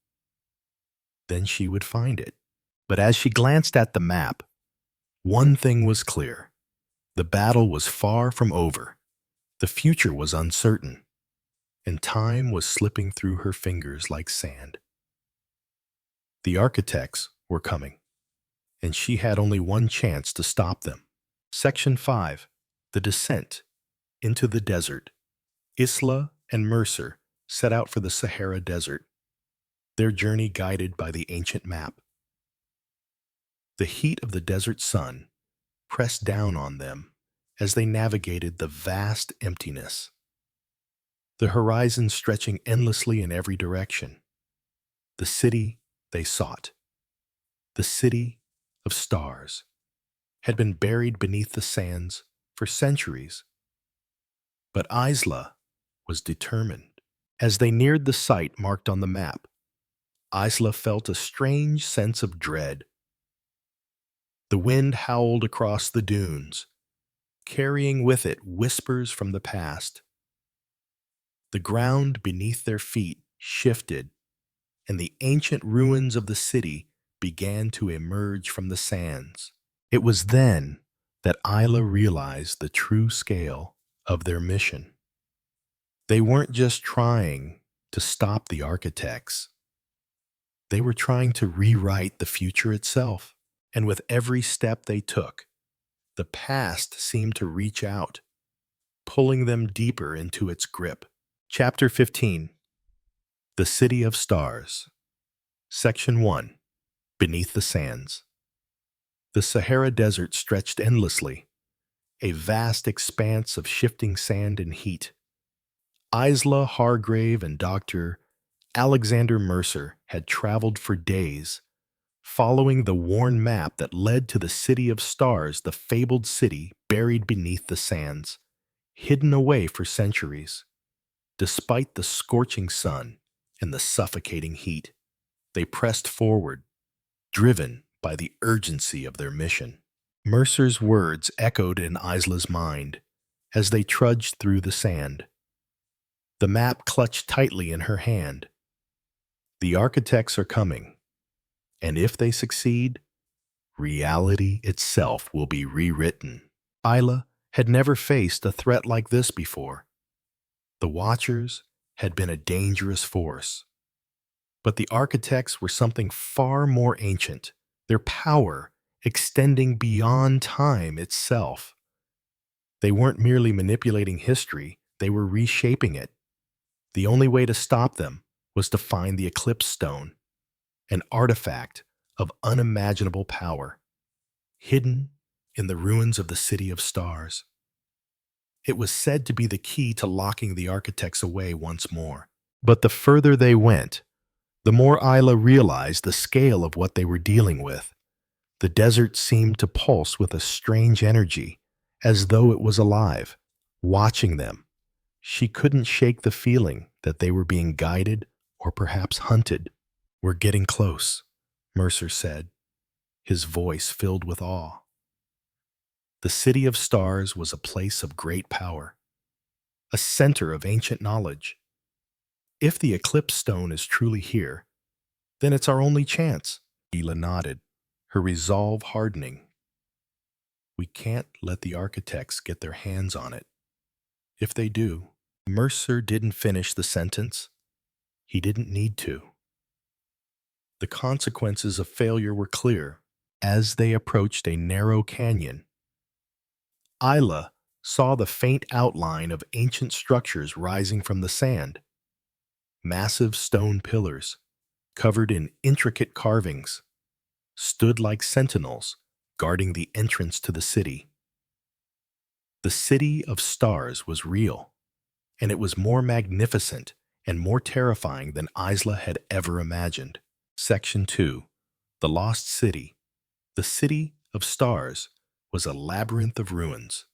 then she would find it. But as she glanced at the map, one thing was clear. The battle was far from over. The future was uncertain. and time was slipping through her fingers like sand. The architects were coming, and she had only one chance to stop them. Section 5. The Descent into the Desert. Isla and Mercer set out for the Sahara Desert, their journey guided by the ancient map. The heat of the desert sun pressed down on them as they navigated the vast emptiness, the horizon stretching endlessly in every direction. The city they sought, the city of stars, had been buried beneath the sands for centuries. But Isla was determined. As they neared the site marked on the map, Isla felt a strange sense of dread. The wind howled across the dunes, carrying with it whispers from the past. The ground beneath their feet shifted, and the ancient ruins of the city began to emerge from the sands. It was then that Isla realized the true scale of their mission. They weren't just trying to stop the architects. They were trying to rewrite the future itself. And with every step they took, the past seemed to reach out, pulling them deeper into its grip. Chapter 15. The City of Stars. Section 1. Beneath the Sands. The Sahara Desert stretched endlessly, a vast expanse of shifting sand and heat. Isla Hargrave and Dr. Alexander Mercer had traveled for days, following the worn map that led to the City of Stars, the fabled city buried beneath the sands, hidden away for centuries. Despite the scorching sun and the suffocating heat, they pressed forward, driven by the urgency of their mission. Mercer's words echoed in Isla's mind as they trudged through the sand. The map clutched tightly in her hand. The architects are coming, and if they succeed, reality itself will be rewritten. Isla had never faced a threat like this before. The Watchers had been a dangerous force, but the architects were something far more ancient, their power extending beyond time itself. They weren't merely manipulating history, they were reshaping it. The only way to stop them was to find the Eclipse Stone, an artifact of unimaginable power, hidden in the ruins of the City of Stars. It was said to be the key to locking the architects away once more. But the further they went, the more Isla realized the scale of what they were dealing with. The desert seemed to pulse with a strange energy, as though it was alive, watching them. She couldn't shake the feeling that they were being guided or perhaps hunted. "We're getting close," Mercer said, his voice filled with awe. The City of Stars was a place of great power, a center of ancient knowledge. If the Eclipse Stone is truly here, then it's our only chance. Isla nodded, her resolve hardening. "We can't let the architects get their hands on it. If they do..." Mercer didn't finish the sentence. He didn't need to. The consequences of failure were clear. As they approached a narrow canyon, Isla saw the faint outline of ancient structures rising from the sand. Massive stone pillars, covered in intricate carvings, stood like sentinels guarding the entrance to the city. The City of Stars was real, and it was more magnificent and more terrifying than Isla had ever imagined. Section 2. The Lost City. The City of Stars was a labyrinth of ruins,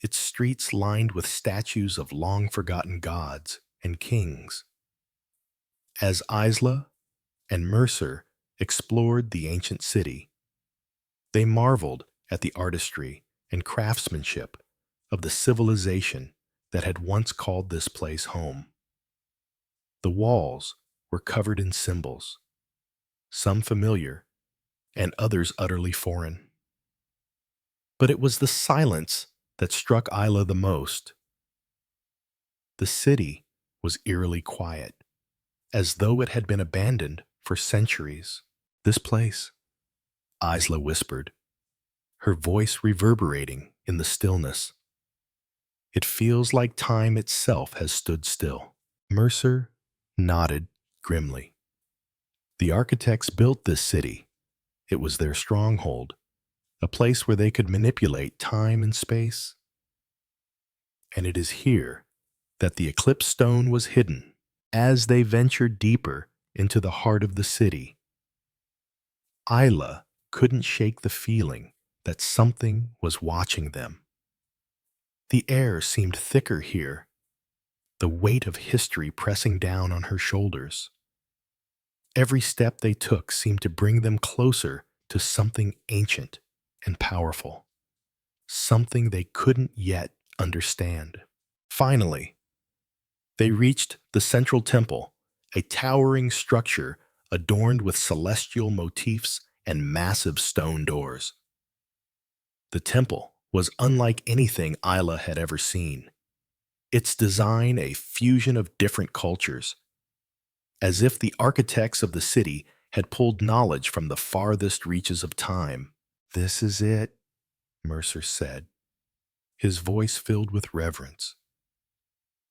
its streets lined with statues of long-forgotten gods and kings. As Isla and Mercer explored the ancient city, they marveled at the artistry and craftsmanship of the civilization that had once called this place home. The walls were covered in symbols, some familiar and others utterly foreign. But it was the silence that struck Isla the most. The city was eerily quiet, as though it had been abandoned for centuries. "This place," Isla whispered, her voice reverberating in the stillness. "It feels like time itself has stood still." Mercer nodded grimly. The architects built this city. It was their stronghold, a place where they could manipulate time and space. And it is here that the eclipse stone was hidden. As they ventured deeper into the heart of the city, Isla couldn't shake the feeling that something was watching them. The air seemed thicker here, the weight of history pressing down on her shoulders. Every step they took seemed to bring them closer to something ancient and powerful, something they couldn't yet understand. Finally, they reached the central temple, a towering structure adorned with celestial motifs and massive stone doors. The temple was unlike anything Isla had ever seen, its design a fusion of different cultures, as if the architects of the city had pulled knowledge from the farthest reaches of time. "This is it," Mercer said, his voice filled with reverence.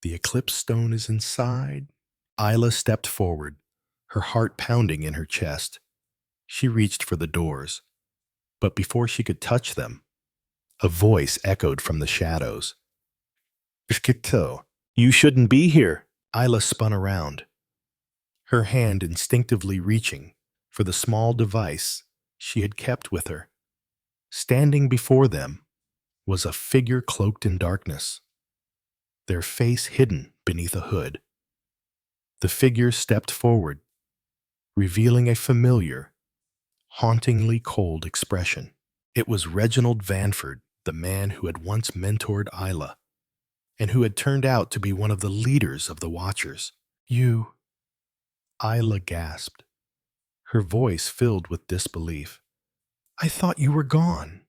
"The eclipse stone is inside." Isla stepped forward, her heart pounding in her chest. She reached for the doors, but before she could touch them, a voice echoed from the shadows. "Ishkito, you shouldn't be here." Isla spun around, her hand instinctively reaching for the small device she had kept with her. Standing before them was a figure cloaked in darkness, their face hidden beneath a hood. The figure stepped forward, revealing a familiar, hauntingly cold expression. It was Reginald Vanford, the man who had once mentored Isla, and who had turned out to be one of the leaders of the Watchers. "You," Isla gasped, her voice filled with disbelief. "I thought you were gone.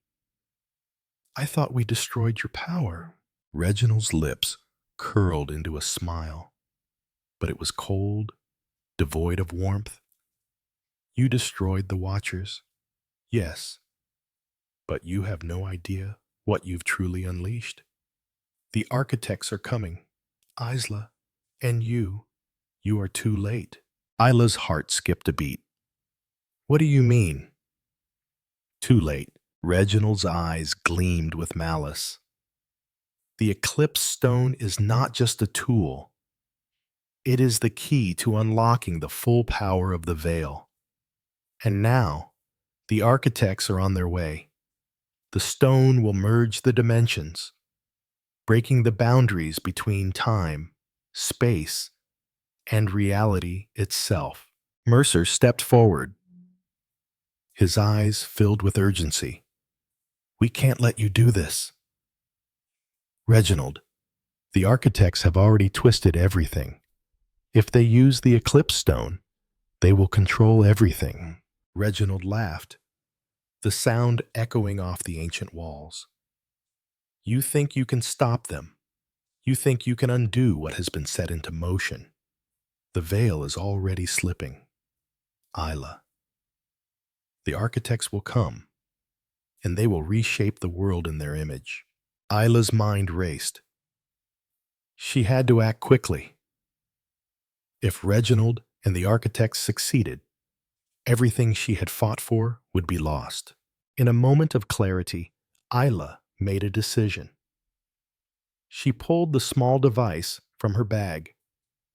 I thought we destroyed your power." Reginald's lips curled into a smile, but it was cold, devoid of warmth. "You destroyed the Watchers, yes, but you have no idea what you've truly unleashed. The architects are coming, Isla, and you are too late." Isla's heart skipped a beat. "What do you mean?" "Too late." Reginald's eyes gleamed with malice. "The eclipse stone is not just a tool. It is the key to unlocking the full power of the veil. And now, the architects are on their way. The stone will merge the dimensions, breaking the boundaries between time, space, and reality itself." Mercer stepped forward, his eyes filled with urgency. "We can't let you do this." "Reginald, the architects have already twisted everything. If they use the eclipse stone, they will control everything." Reginald laughed, the sound echoing off the ancient walls. "You think you can stop them. You think you can undo what has been set into motion. The veil is already slipping, Isla. The architects will come, and they will reshape the world in their image." Isla's mind raced. She had to act quickly. If Reginald and the architects succeeded, everything she had fought for would be lost. In a moment of clarity, Isla made a decision. She pulled the small device from her bag,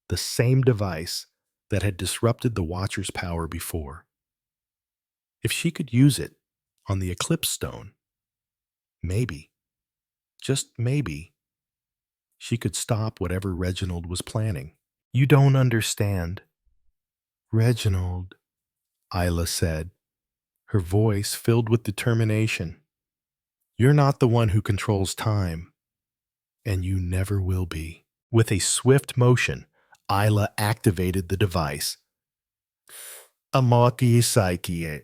the same device that had disrupted the Watcher's power before. If she could use it on the eclipse stone, maybe, just maybe, she could stop whatever Reginald was planning. "You don't understand." "Reginald," Isla said, her voice filled with determination. "You're not the one who controls time, and you never will be." With a swift motion, Isla activated the device. Amaki Psyche.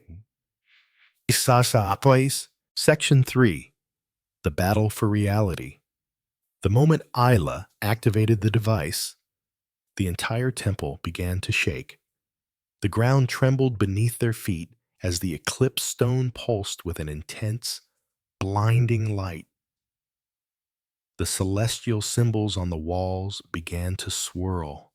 Isasa Place. Section 3. The Battle for Reality. The moment Isla activated the device, The entire temple began to shake. The ground trembled beneath their feet as the eclipse stone pulsed with an intense, blinding light. The celestial symbols on the walls began to swirl,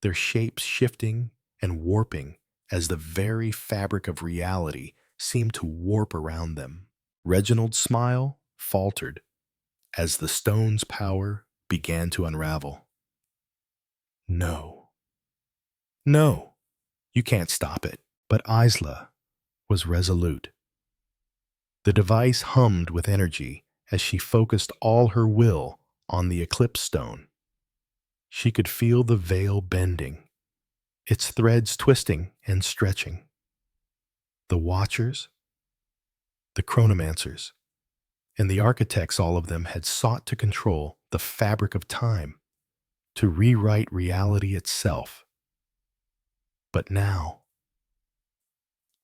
their shapes shifting and warping as the very fabric of reality seemed to warp around them. Reginald's smile faltered as the stone's power began to unravel. No, no, you can't stop it. But Isla was resolute. The device hummed with energy as she focused all her will on the eclipse stone. She could feel the veil bending, its threads twisting and stretching. The Watchers, the Chronomancers, and the architects, all of them had sought to control the fabric of time, to rewrite reality itself. But now,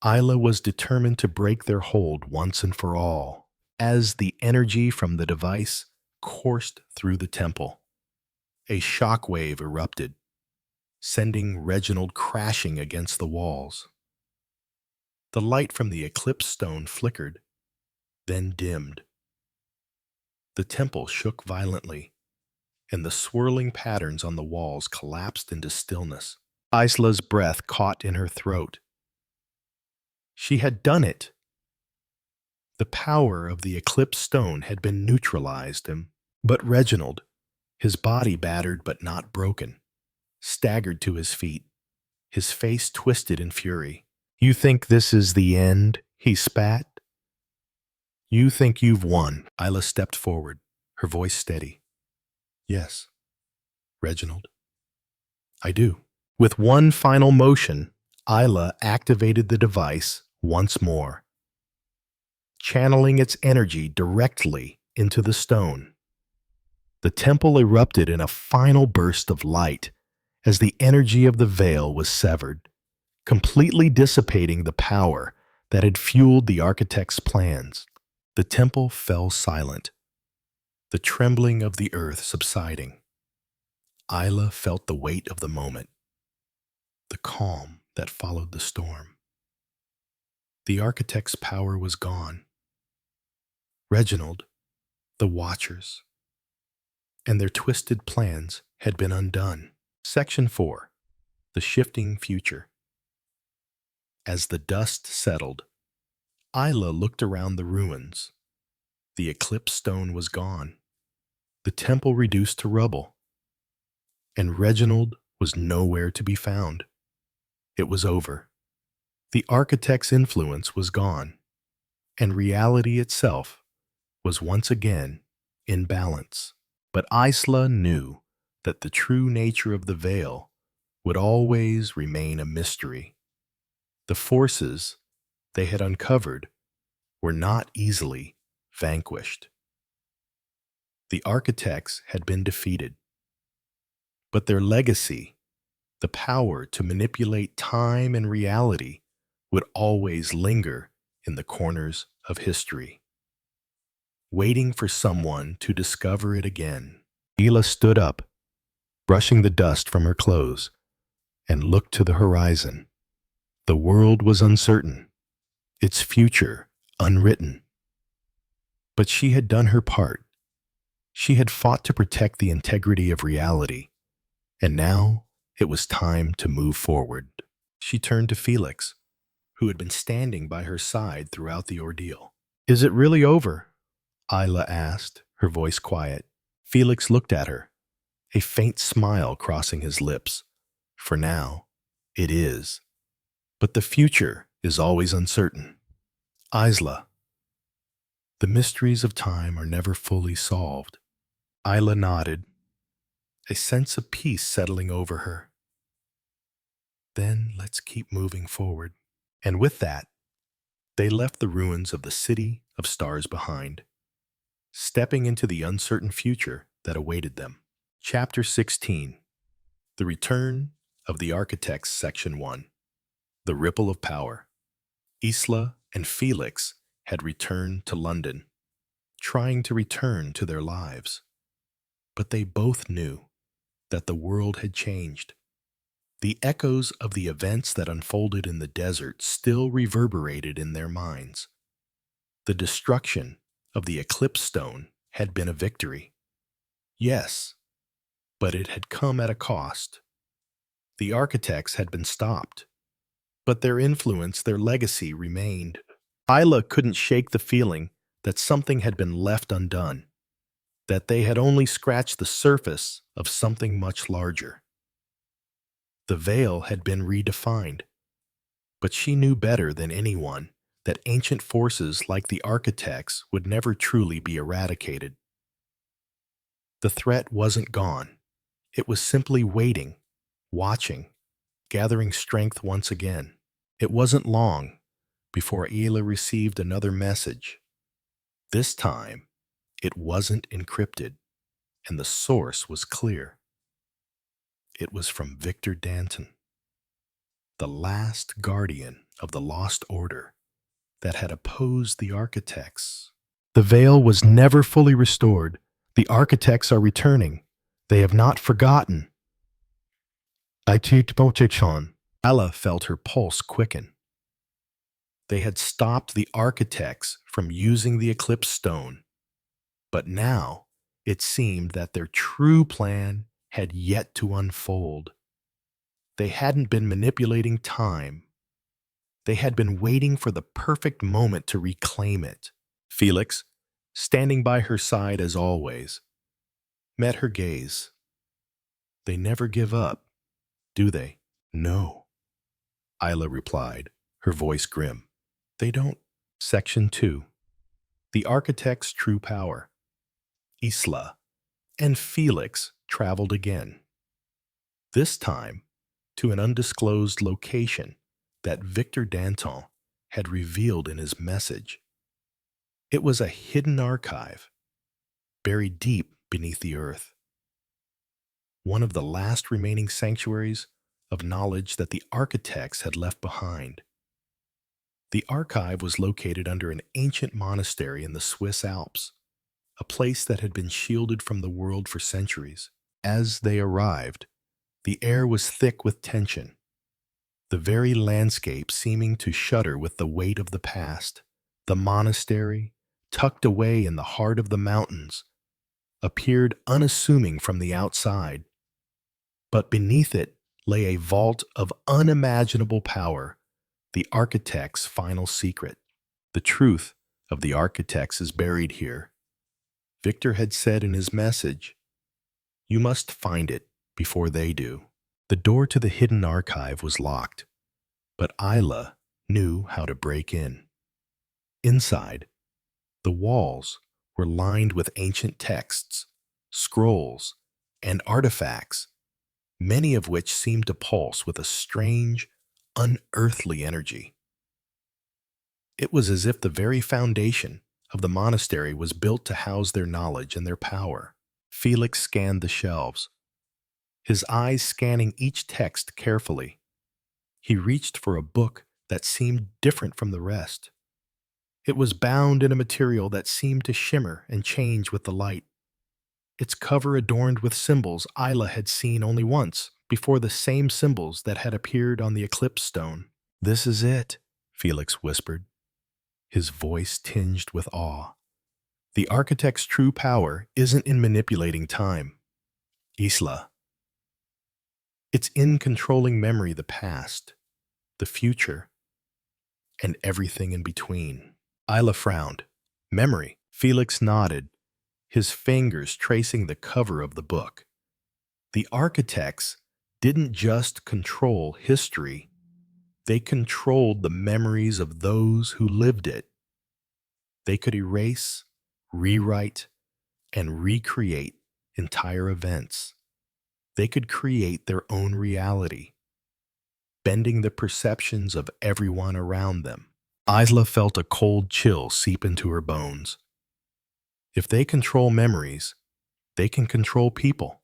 Isla was determined to break their hold once and for all. As the energy from the device coursed through the temple, a shockwave erupted, sending Reginald crashing against the walls. The light from the eclipse stone flickered, then dimmed. The temple shook violently, and the swirling patterns on the walls collapsed into stillness. Isla's breath caught in her throat. She had done it. The power of the eclipse stone had been neutralized, but Reginald, his body battered but not broken, staggered to his feet, his face twisted in fury. "You think this is the end?" he spat. "You think you've won?" Isla stepped forward, her voice steady. "Yes, Reginald, I do." With one final motion, Isla activated the device once more, channeling its energy directly into the stone. The temple erupted in a final burst of light as the energy of the veil was severed, completely dissipating the power that had fueled the architect's plans. The temple fell silent, the trembling of the earth subsiding. Isla felt the weight of the moment, the calm that followed the storm. The architect's power was gone. Reginald, the Watchers, and their twisted plans had been undone. Section 4. The Shifting Future. As the dust settled, Isla looked around the ruins. The eclipse stone was gone, the temple reduced to rubble, and Reginald was nowhere to be found. It was over. The architect's influence was gone, and reality itself was once again in balance. But Isla knew that the true nature of the veil would always remain a mystery. The forces they had uncovered were not easily vanquished. The architects had been defeated, but their legacy, the power to manipulate time and reality, would always linger in the corners of history, waiting for someone to discover it again. Isla stood up, brushing the dust from her clothes, and looked to the horizon. The world was uncertain, its future unwritten. But she had done her part. She had fought to protect the integrity of reality, and now it was time to move forward. She turned to Felix, who had been standing by her side throughout the ordeal. "Is it really over?" Isla asked, her voice quiet. Felix looked at her, a faint smile crossing his lips. "For now, it is. But the future is always uncertain. Isla, the mysteries of time are never fully solved." Isla nodded, a sense of peace settling over her. "Then let's keep moving forward." And with that, they left the ruins of the City of Stars behind, stepping into the uncertain future that awaited them. Chapter 16. The Return of the Architects, Section 1. The Ripple of Power. Isla and Felix had returned to London, trying to return to their lives. But they both knew that the world had changed. The echoes of the events that unfolded in the desert still reverberated in their minds. The destruction of the eclipse stone had been a victory. Yes, but it had come at a cost. The architects had been stopped, but their influence, their legacy remained. Isla couldn't shake the feeling that something had been left undone, that they had only scratched the surface of something much larger. The veil had been redefined, but she knew better than anyone that ancient forces like the architects would never truly be eradicated. The threat wasn't gone. It was simply waiting, watching, gathering strength once again. It wasn't long before Ayla received another message. This time, it wasn't encrypted, and the source was clear. It was from Victor Danton, the last guardian of the Lost Order that had opposed the architects. The veil was never fully restored. The architects are returning. They have not forgotten. Ella felt her pulse quicken. They had stopped the architects from using the eclipse stone, but now it seemed that their true plan had yet to unfold. They hadn't been manipulating time. They had been waiting for the perfect moment to reclaim it. Felix, standing by her side as always, met her gaze. They never give up, do they? No, Isla replied, her voice grim. They don't. Section 2. The Architect's True Power. Isla and Felix traveled again. This time to an undisclosed location that Victor Danton had revealed in his message. It was a hidden archive, buried deep beneath the earth. One of the last remaining sanctuaries of knowledge that the architects had left behind. The archive was located under an ancient monastery in the Swiss Alps, a place that had been shielded from the world for centuries. As they arrived, the air was thick with tension, the very landscape seeming to shudder with the weight of the past. The monastery, tucked away in the heart of the mountains, appeared unassuming from the outside, but beneath it lay a vault of unimaginable power, the architect's final secret. The truth of the architects is buried here. Victor had said in his message, "You must find it before they do." The door to the hidden archive was locked, but Isla knew how to break in. Inside, the walls were lined with ancient texts, scrolls, and artifacts, many of which seemed to pulse with a strange, unearthly energy. It was as if the very foundation of the monastery was built to house their knowledge and their power. Felix scanned the shelves, his eyes scanning each text carefully. He reached for a book that seemed different from the rest. It was bound in a material that seemed to shimmer and change with the light. Its cover adorned with symbols Isla had seen only once before, the same symbols that had appeared on the eclipse stone. "This is it," Felix whispered, his voice tinged with awe. "The architect's true power isn't in manipulating time, Isla. It's in controlling memory, the past, the future, and everything in between." Isla frowned. "Memory?" Felix nodded, his fingers tracing the cover of the book. The architects didn't just control history, they controlled the memories of those who lived it. They could erase, rewrite, and recreate entire events. They could create their own reality, bending the perceptions of everyone around them. Isla felt a cold chill seep into her bones. If they control memories, they can control people.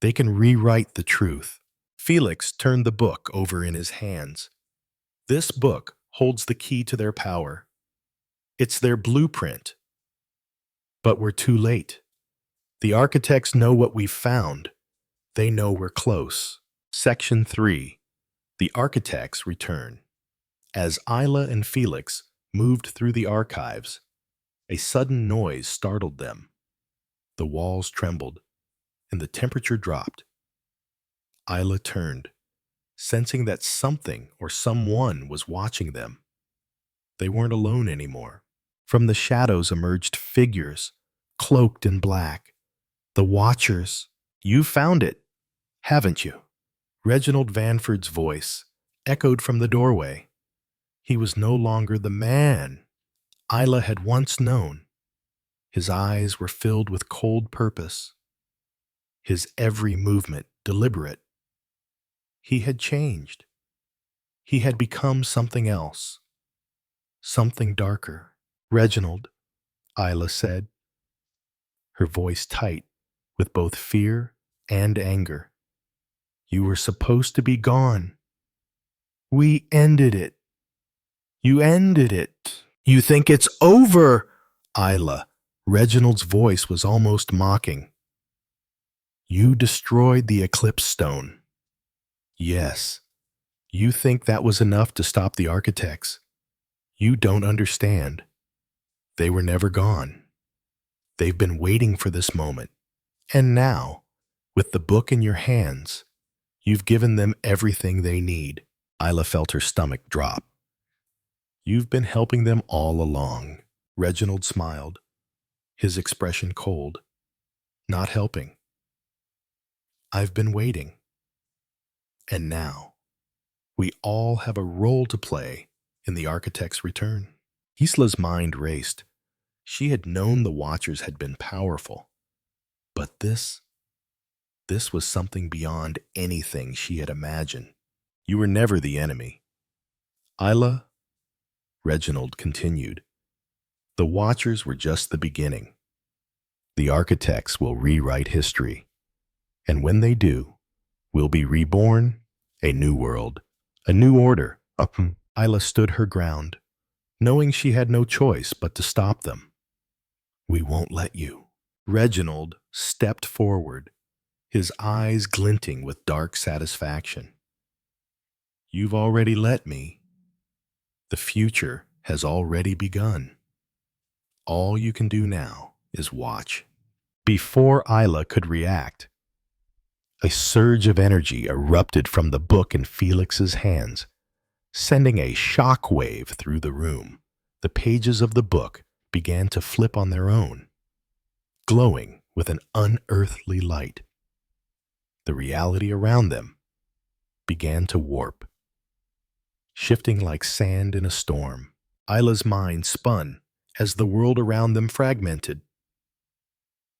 They can rewrite the truth. Felix turned the book over in his hands. This book holds the key to their power. It's their blueprint. But we're too late. The architects know what we've found. They know we're close. Section 3. The architects return. As Isla and Felix moved through the archives, a sudden noise startled them. The walls trembled, and the temperature dropped. Isla turned, sensing that something or someone was watching them. They weren't alone anymore. From the shadows emerged figures, cloaked in black. The Watchers. You found it, haven't you? Reginald Vanford's voice echoed from the doorway. He was no longer the man Isla had once known. His eyes were filled with cold purpose, his every movement deliberate. He had changed. He had become something else, something darker. Reginald, Isla said, her voice tight with both fear and anger. You were supposed to be gone. We ended it. You ended it. You think it's over, Isla. Reginald's voice was almost mocking. You destroyed the Eclipse Stone. Yes. You think that was enough to stop the architects. You don't understand. They were never gone. They've been waiting for this moment. And now, with the book in your hands, you've given them everything they need. Isla felt her stomach drop. You've been helping them all along. Reginald smiled, his expression cold. Not helping. I've been waiting. And now, we all have a role to play in the architect's return. Isla's mind raced. She had known the Watchers had been powerful. But this was something beyond anything she had imagined. You were never the enemy. Isla, Reginald continued, the Watchers were just the beginning. The architects will rewrite history. And when they do, we'll be reborn, a new world, a new order. Isla stood her ground, knowing she had no choice but to stop them. We won't let you. Reginald stepped forward, his eyes glinting with dark satisfaction. You've already let me. The future has already begun. All you can do now is watch. Before Isla could react, a surge of energy erupted from the book in Felix's hands, sending a shock wave through the room. The pages of the book began to flip on their own, glowing with an unearthly light. The reality around them began to warp, shifting like sand in a storm. Isla's mind spun as the world around them fragmented.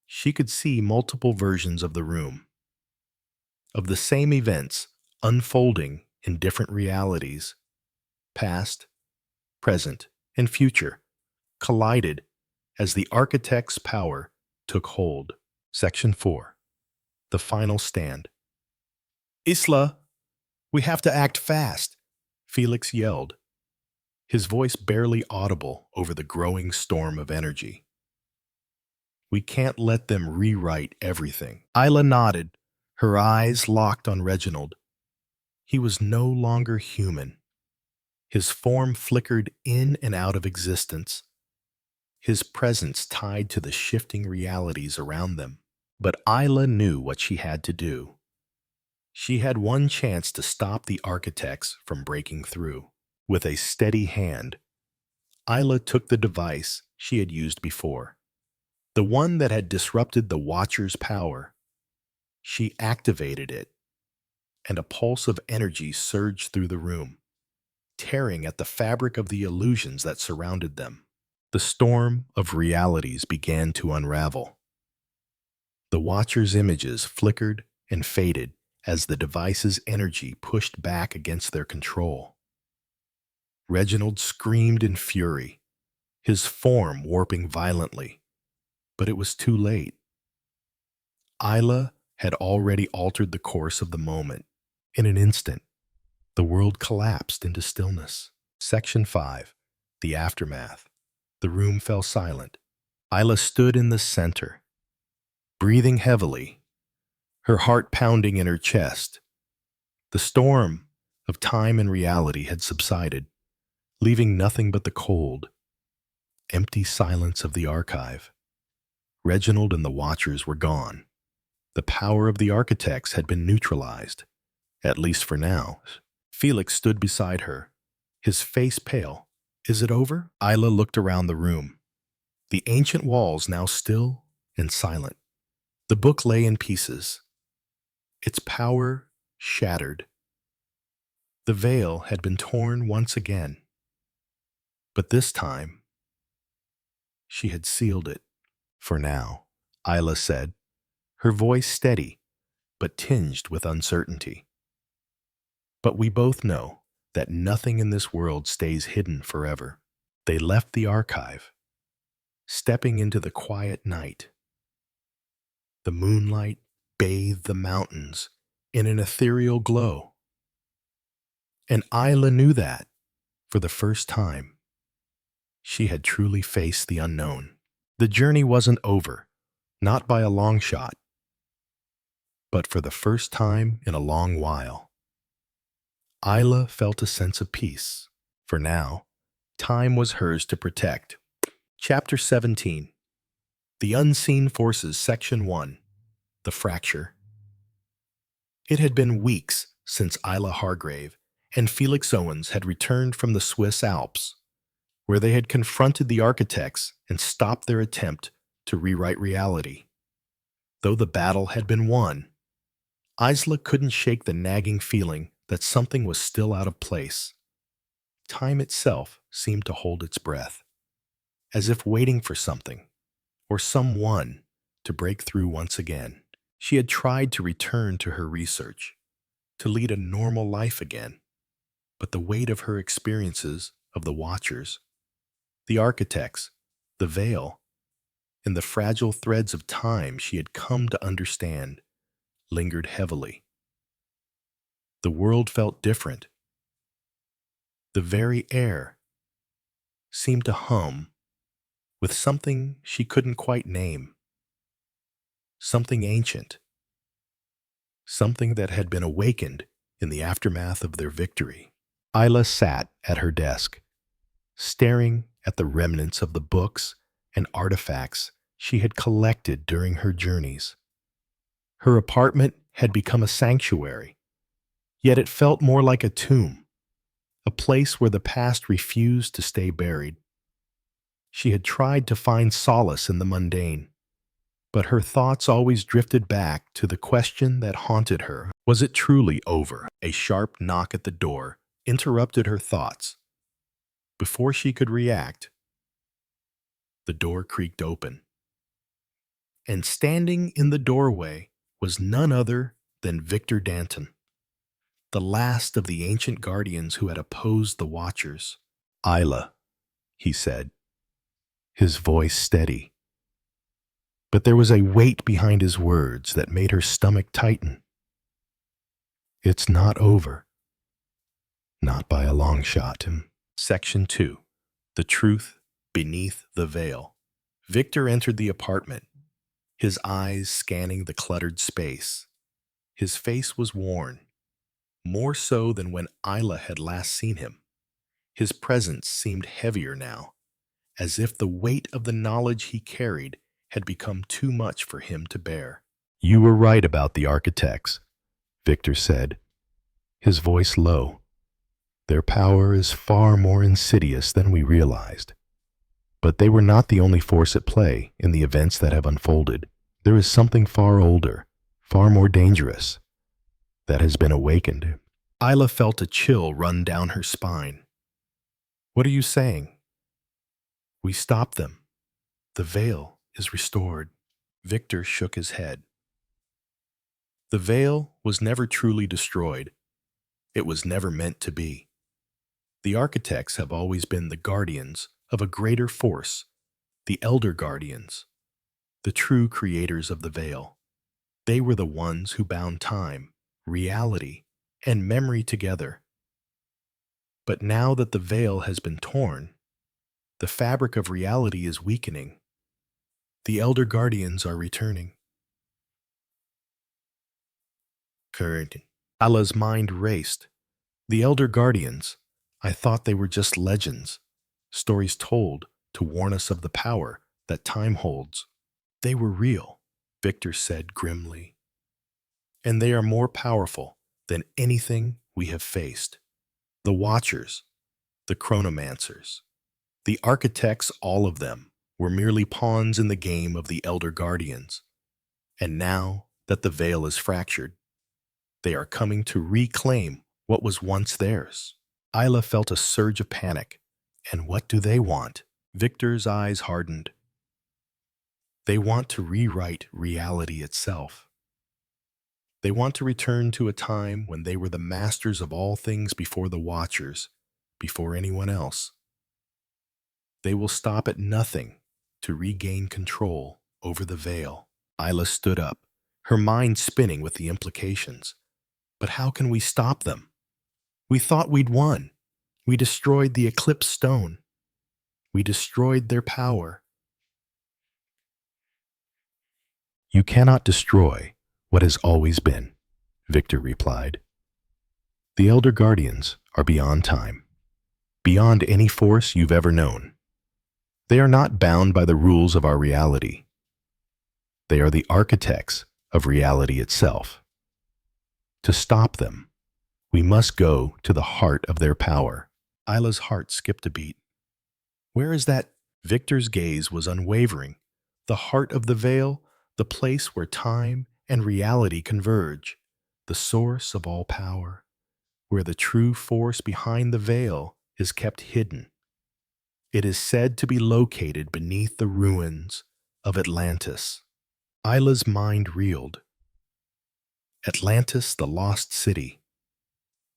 She could see multiple versions of the room, of the same events unfolding in different realities. Past, present, and future collided as the architect's power took hold. Section 4. The Final Stand. Isla, we have to act fast, Felix yelled, his voice barely audible over the growing storm of energy. We can't let them rewrite everything. Isla nodded, her eyes locked on Reginald. He was no longer human. His form flickered in and out of existence, his presence tied to the shifting realities around them. But Isla knew what she had to do. She had one chance to stop the architects from breaking through. With a steady hand, Isla took the device she had used before, the one that had disrupted the Watcher's power. She activated it, and a pulse of energy surged through the room, tearing at the fabric of the illusions that surrounded them. The storm of realities began to unravel. The Watcher's images flickered and faded as the device's energy pushed back against their control. Reginald screamed in fury, his form warping violently, but it was too late. Isla had already altered the course of the moment. In an instant, the world collapsed into stillness. Section 5. The Aftermath. The room fell silent. Isla stood in the center, breathing heavily, her heart pounding in her chest. The storm of time and reality had subsided, leaving nothing but the cold, empty silence of the archive. Reginald and the Watchers were gone. The power of the architects had been neutralized, at least for now. Felix stood beside her, his face pale. Is it over? Isla looked around the room. The ancient walls now still and silent. The book lay in pieces, its power shattered. The veil had been torn once again, but this time she had sealed it. For now, Isla said, her voice steady but tinged with uncertainty. But we both know that nothing in this world stays hidden forever. They left the archive, stepping into the quiet night. The moonlight bathed the mountains in an ethereal glow. And Isla knew that, for the first time, she had truly faced the unknown. The journey wasn't over, not by a long shot, but for the first time in a long while. Isla felt a sense of peace, for now, time was hers to protect. Chapter 17. The Unseen Forces, Section 1. The Fracture. It had been weeks since Isla Hargrave and Felix Owens had returned from the Swiss Alps, where they had confronted the architects and stopped their attempt to rewrite reality. Though the battle had been won, Isla couldn't shake the nagging feeling that something was still out of place. Time itself seemed to hold its breath, as if waiting for something, or someone, to break through once again. She had tried to return to her research, to lead a normal life again, but the weight of her experiences of the Watchers, the architects, the veil, and the fragile threads of time she had come to understand lingered heavily. The world felt different. The very air seemed to hum with something she couldn't quite name, something ancient, something that had been awakened in the aftermath of their victory. Isla sat at her desk, staring at the remnants of the books and artifacts she had collected during her journeys. Her apartment had become a sanctuary, yet it felt more like a tomb, a place where the past refused to stay buried. She had tried to find solace in the mundane, but her thoughts always drifted back to the question that haunted her. Was it truly over? A sharp knock at the door interrupted her thoughts. Before she could react, the door creaked open, and standing in the doorway was none other than Victor Danton, the last of the ancient guardians who had opposed the Watchers. Isla, he said, his voice steady. But there was a weight behind his words that made her stomach tighten. It's not over. Not by a long shot. Section 2. The Truth Beneath the Veil. Victor entered the apartment, his eyes scanning the cluttered space. His face was worn, more so than when Isla had last seen him. His presence seemed heavier now, as if the weight of the knowledge he carried had become too much for him to bear. You were right about the architects, Victor said, his voice low. Their power is far more insidious than we realized. But they were not the only force at play in the events that have unfolded. There is something far older, far more dangerous, that has been awakened. Isla felt a chill run down her spine. What are you saying? We stopped them. The veil is restored. Victor shook his head. The veil was never truly destroyed. It was never meant to be. The architects have always been the guardians of a greater force, the elder guardians, the true creators of the veil. They were the ones who bound time, reality, and memory together. But now that the veil has been torn, the fabric of reality is weakening. The elder guardians are returning. Current. Isla's mind raced. The Elder Guardians. I thought they were just legends, stories told to warn us of the power that time holds. They were real, Victor said grimly. And they are more powerful than anything we have faced. The Watchers, the Chronomancers, the Architects, all of them were merely pawns in the game of the Elder Guardians. And now that the veil is fractured, they are coming to reclaim what was once theirs. Isla felt a surge of panic. And what do they want? Victor's eyes hardened. They want to rewrite reality itself. They want to return to a time when they were the masters of all things before the Watchers, before anyone else. They will stop at nothing to regain control over the veil. Isla stood up, her mind spinning with the implications. But how can we stop them? We thought we'd won. We destroyed the Eclipse Stone. We destroyed their power. You cannot destroy what has always been, Victor replied. The Elder Guardians are beyond time, beyond any force you've ever known. They are not bound by the rules of our reality. They are the architects of reality itself. To stop them, we must go to the heart of their power. Isla's heart skipped a beat. Where is that? Victor's gaze was unwavering. The heart of the veil, the place where time and reality converge, the source of all power, where the true force behind the veil is kept hidden. It is said to be located beneath the ruins of Atlantis. Isla's mind reeled. Atlantis, the lost city,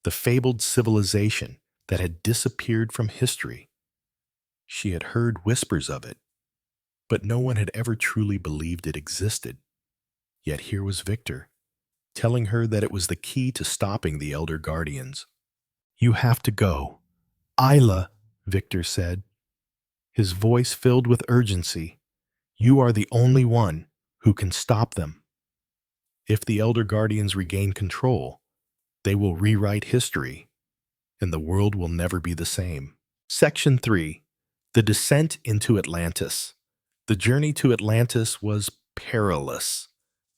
the fabled civilization that had disappeared from history. She had heard whispers of it, but no one had ever truly believed it existed. Yet here was Victor, telling her that it was the key to stopping the Elder Guardians. You have to go. Isla, Victor said, his voice filled with urgency. You are the only one who can stop them. If the Elder Guardians regain control, they will rewrite history, and the world will never be the same. Section 3. The Descent into Atlantis. The journey to Atlantis was perilous.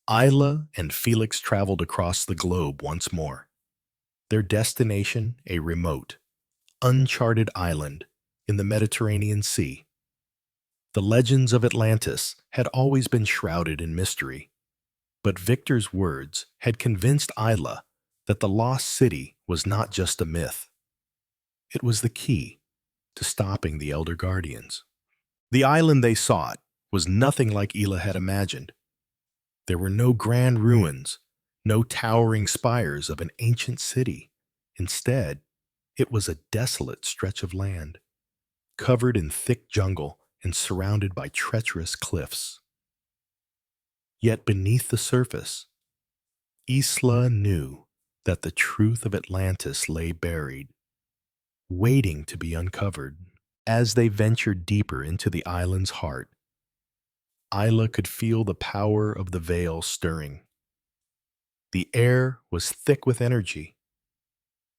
Isla and Felix traveled across the globe once more. Their destination, a remote, uncharted island in the Mediterranean Sea. The legends of Atlantis had always been shrouded in mystery, but Victor's words had convinced Isla that the lost city was not just a myth. It was the key to stopping the Elder Guardians. The island they sought was nothing like Isla had imagined. There were no grand ruins, no towering spires of an ancient city. Instead, it was a desolate stretch of land, covered in thick jungle and surrounded by treacherous cliffs. Yet beneath the surface, Isla knew that the truth of Atlantis lay buried, waiting to be uncovered. As they ventured deeper into the island's heart, Isla could feel the power of the veil stirring. The air was thick with energy,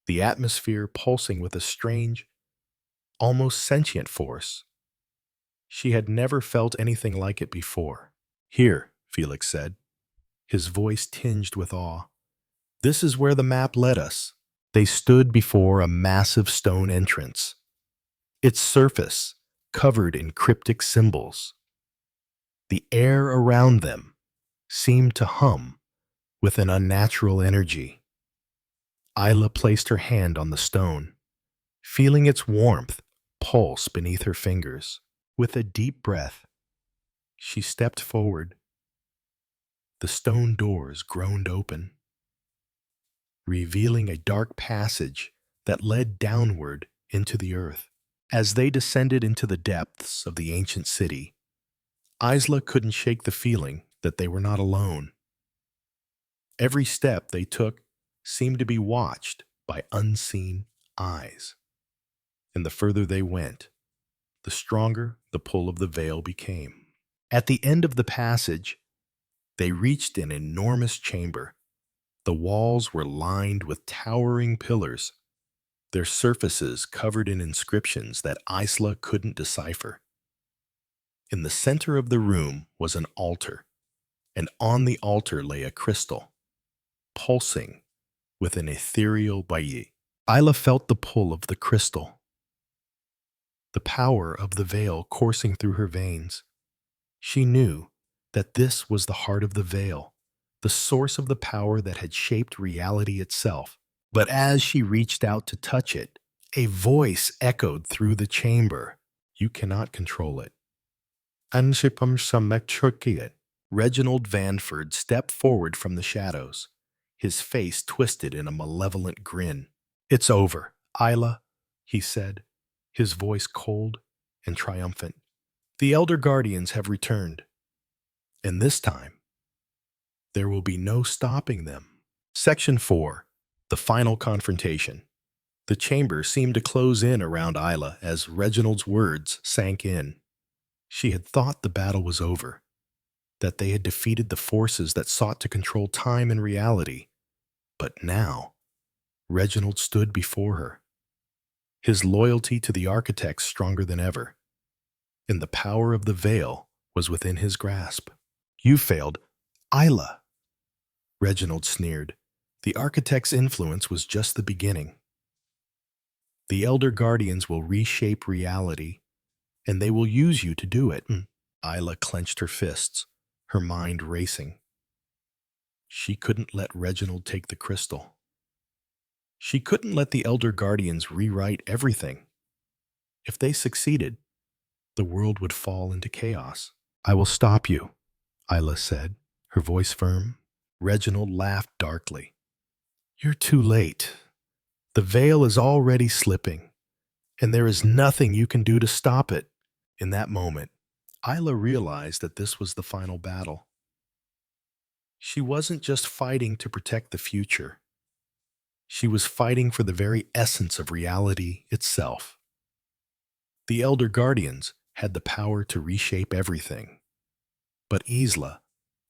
the atmosphere pulsing with a strange, almost sentient force. She had never felt anything like it before. Here, Felix said, his voice tinged with awe. This is where the map led us. They stood before a massive stone entrance, its surface covered in cryptic symbols. The air around them seemed to hum with an unnatural energy. Isla placed her hand on the stone, feeling its warmth pulse beneath her fingers. With a deep breath, she stepped forward. The stone doors groaned open, revealing a dark passage that led downward into the earth. As they descended into the depths of the ancient city, Isla couldn't shake the feeling that they were not alone. Every step they took seemed to be watched by unseen eyes. And the further they went, the stronger the pull of the veil became. At the end of the passage, they reached an enormous chamber, The walls were lined with towering pillars, their surfaces covered in inscriptions that Isla couldn't decipher. In the center of the room was an altar, and on the altar lay a crystal, pulsing with an ethereal bayi. Isla felt the pull of the crystal, the power of the veil coursing through her veins. She knew that this was the heart of the veil, the source of the power that had shaped reality itself. But as she reached out to touch it, a voice echoed through the chamber. You cannot control it. Anshipam Samek. Reginald Vanford stepped forward from the shadows, his face twisted in a malevolent grin. It's over, Isla, he said, his voice cold and triumphant. The Elder Guardians have returned, and this time, there will be no stopping them. Section 4. The Final Confrontation. The chamber seemed to close in around Isla as Reginald's words sank in. She had thought the battle was over, that they had defeated the forces that sought to control time and reality. But now, Reginald stood before her, his loyalty to the architects stronger than ever, and the power of the veil was within his grasp. You failed, Isla, Reginald sneered. The architect's influence was just the beginning. The Elder Guardians will reshape reality, and they will use you to do it. Isla clenched her fists, her mind racing. She couldn't let Reginald take the crystal. She couldn't let the Elder Guardians rewrite everything. If they succeeded, the world would fall into chaos. I will stop you, Isla said, her voice firm. Reginald laughed darkly. You're too late. The veil is already slipping, and there is nothing you can do to stop it. In that moment, Isla realized that this was the final battle. She wasn't just fighting to protect the future. She was fighting for the very essence of reality itself. The Elder Guardians had the power to reshape everything, but Isla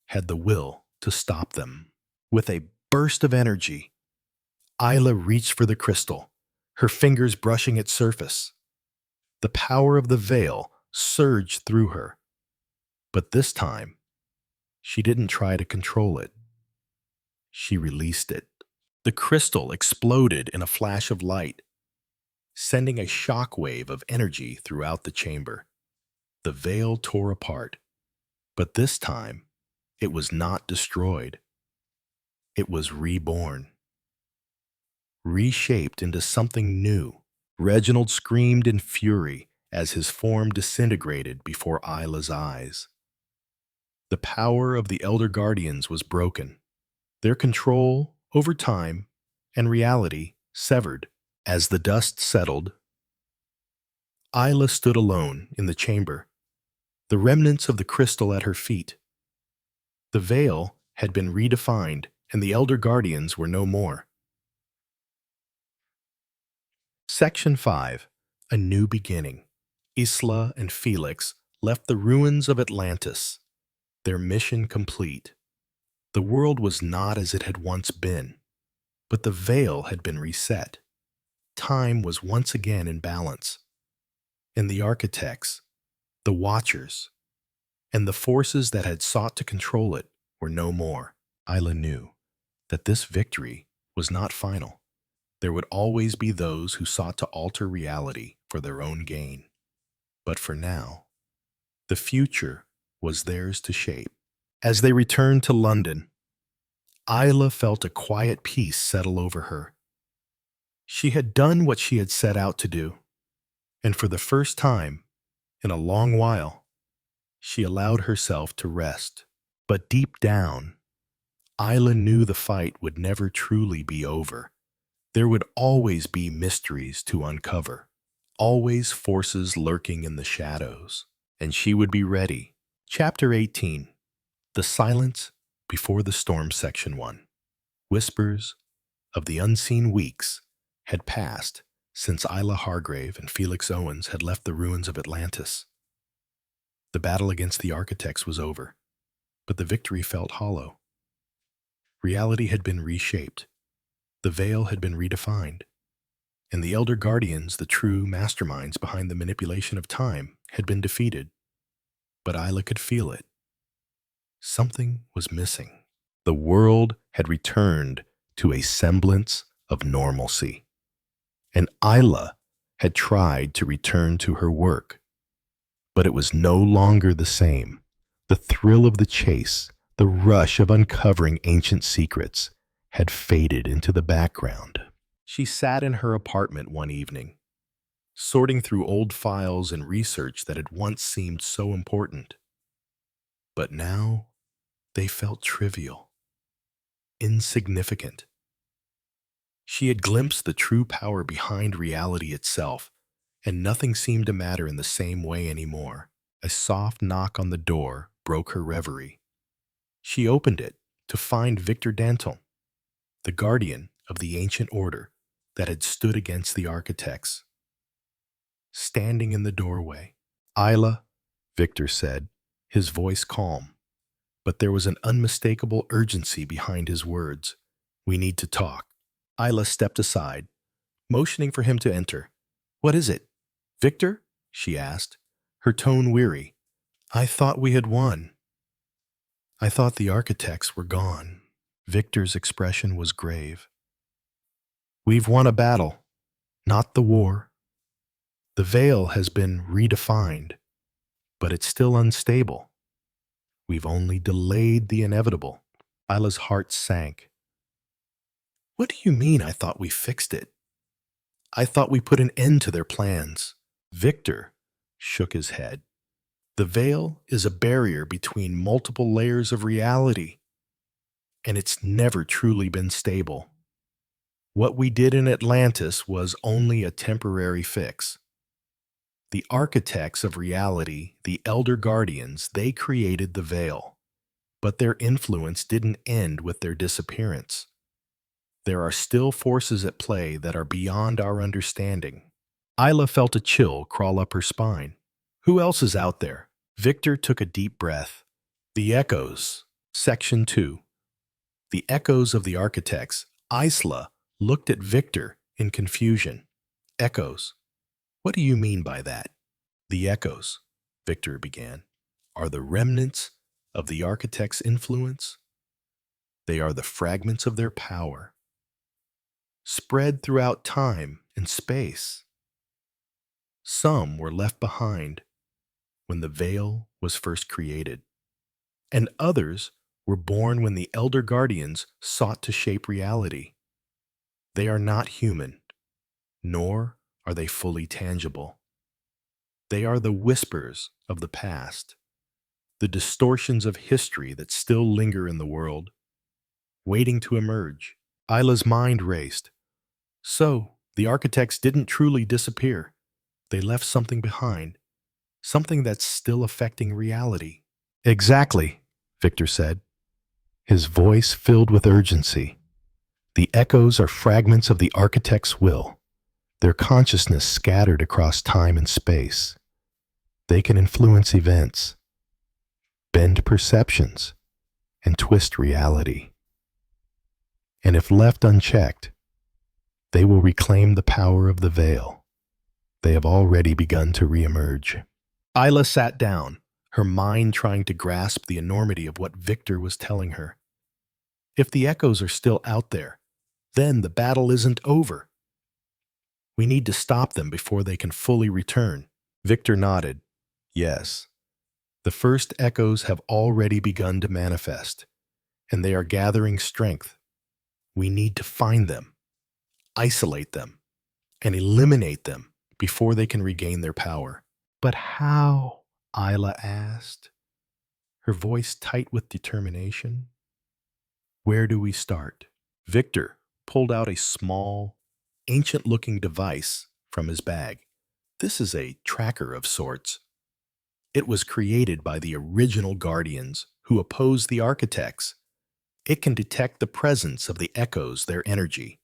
had the will to stop them. With a burst of energy, Isla reached for the crystal, her fingers brushing its surface. The power of the veil surged through her, but this time, she didn't try to control it. She released it. The crystal exploded in a flash of light, sending a shock wave of energy throughout the chamber. The veil tore apart, but this time, it was not destroyed. It was reborn, reshaped into something new. Reginald screamed in fury as his form disintegrated before Isla's eyes. The power of the Elder Guardians was broken, their control over time and reality severed. As the dust settled, Isla stood alone in the chamber, the remnants of the crystal at her feet. The veil had been redefined, and the Elder Guardians were no more. Section 5. A New Beginning. Isla and Felix left the ruins of Atlantis, their mission complete. The world was not as it had once been, but the veil had been reset. Time was once again in balance, and the architects, the watchers, and the forces that had sought to control it were no more. Isla knew that this victory was not final. There would always be those who sought to alter reality for their own gain. But for now, the future was theirs to shape. As they returned to London, Isla felt a quiet peace settle over her. She had done what she had set out to do, and for the first time in a long while, she allowed herself to rest. But deep down, Isla knew the fight would never truly be over. There would always be mysteries to uncover, always forces lurking in the shadows, and she would be ready. Chapter 18. The Silence Before the Storm. Section 1. Whispers of the unseen weeks had passed since Isla Hargrave and Felix Owens had left the ruins of Atlantis. The battle against the architects was over, but the victory felt hollow. Reality had been reshaped. The veil had been redefined. And the elder guardians, the true masterminds behind the manipulation of time, had been defeated. But Isla could feel it. Something was missing. The world had returned to a semblance of normalcy. And Isla had tried to return to her work. But it was no longer the same. The thrill of the chase, the rush of uncovering ancient secrets, had faded into the background. She sat in her apartment one evening, sorting through old files and research that had once seemed so important. But now they felt trivial, insignificant. She had glimpsed the true power behind reality itself, and nothing seemed to matter in the same way anymore. A soft knock on the door broke her reverie. She opened it to find Victor Danton, the guardian of the ancient order that had stood against the architects. Standing in the doorway, "Isla," Victor said, his voice calm, but there was an unmistakable urgency behind his words. "We need to talk." Isla stepped aside, motioning for him to enter. "What is it, Victor?" she asked, her tone weary. "I thought we had won. I thought the architects were gone." Victor's expression was grave. "We've won a battle, not the war. The veil has been redefined, but it's still unstable. We've only delayed the inevitable." Isla's heart sank. "What do you mean I thought we fixed it? I thought we put an end to their plans." Victor shook his head. "The veil is a barrier between multiple layers of reality, and it's never truly been stable. What we did in Atlantis was only a temporary fix. The architects of reality, the elder guardians, they created the veil, but their influence didn't end with their disappearance. There are still forces at play that are beyond our understanding." Isla felt a chill crawl up her spine. "Who else is out there?" Victor took a deep breath. "The echoes." Section 2. The echoes of the architects. Isla looked at Victor in confusion. "Echoes? What do you mean by that?" "The echoes," Victor began, "are the remnants of the architects' influence. They are the fragments of their power, spread throughout time and space. Some were left behind when the veil was first created, and others were born when the elder guardians sought to shape reality. They are not human, nor are they fully tangible. They are the whispers of the past, the distortions of history that still linger in the world, waiting to emerge." Isla's mind raced. "So, the architects didn't truly disappear. They left something behind, something that's still affecting reality." "Exactly," Victor said, his voice filled with urgency. "The echoes are fragments of the architect's will, their consciousness scattered across time and space. They can influence events, bend perceptions, and twist reality. And if left unchecked, they will reclaim the power of the veil. They have already begun to reemerge." Isla sat down, her mind trying to grasp the enormity of what Victor was telling her. If the echoes are still out there, then the battle isn't over. We need to stop them before they can fully return. Victor nodded. "Yes, the first echoes have already begun to manifest, and they are gathering strength. We need to find them, isolate them, and eliminate them before they can regain their power." "But how?" Isla asked, her voice tight with determination. "Where do we start?" Victor pulled out a small, ancient-looking device from his bag. "This is a tracker of sorts. It was created by the original guardians who opposed the architects. It can detect the presence of the echoes, their energy,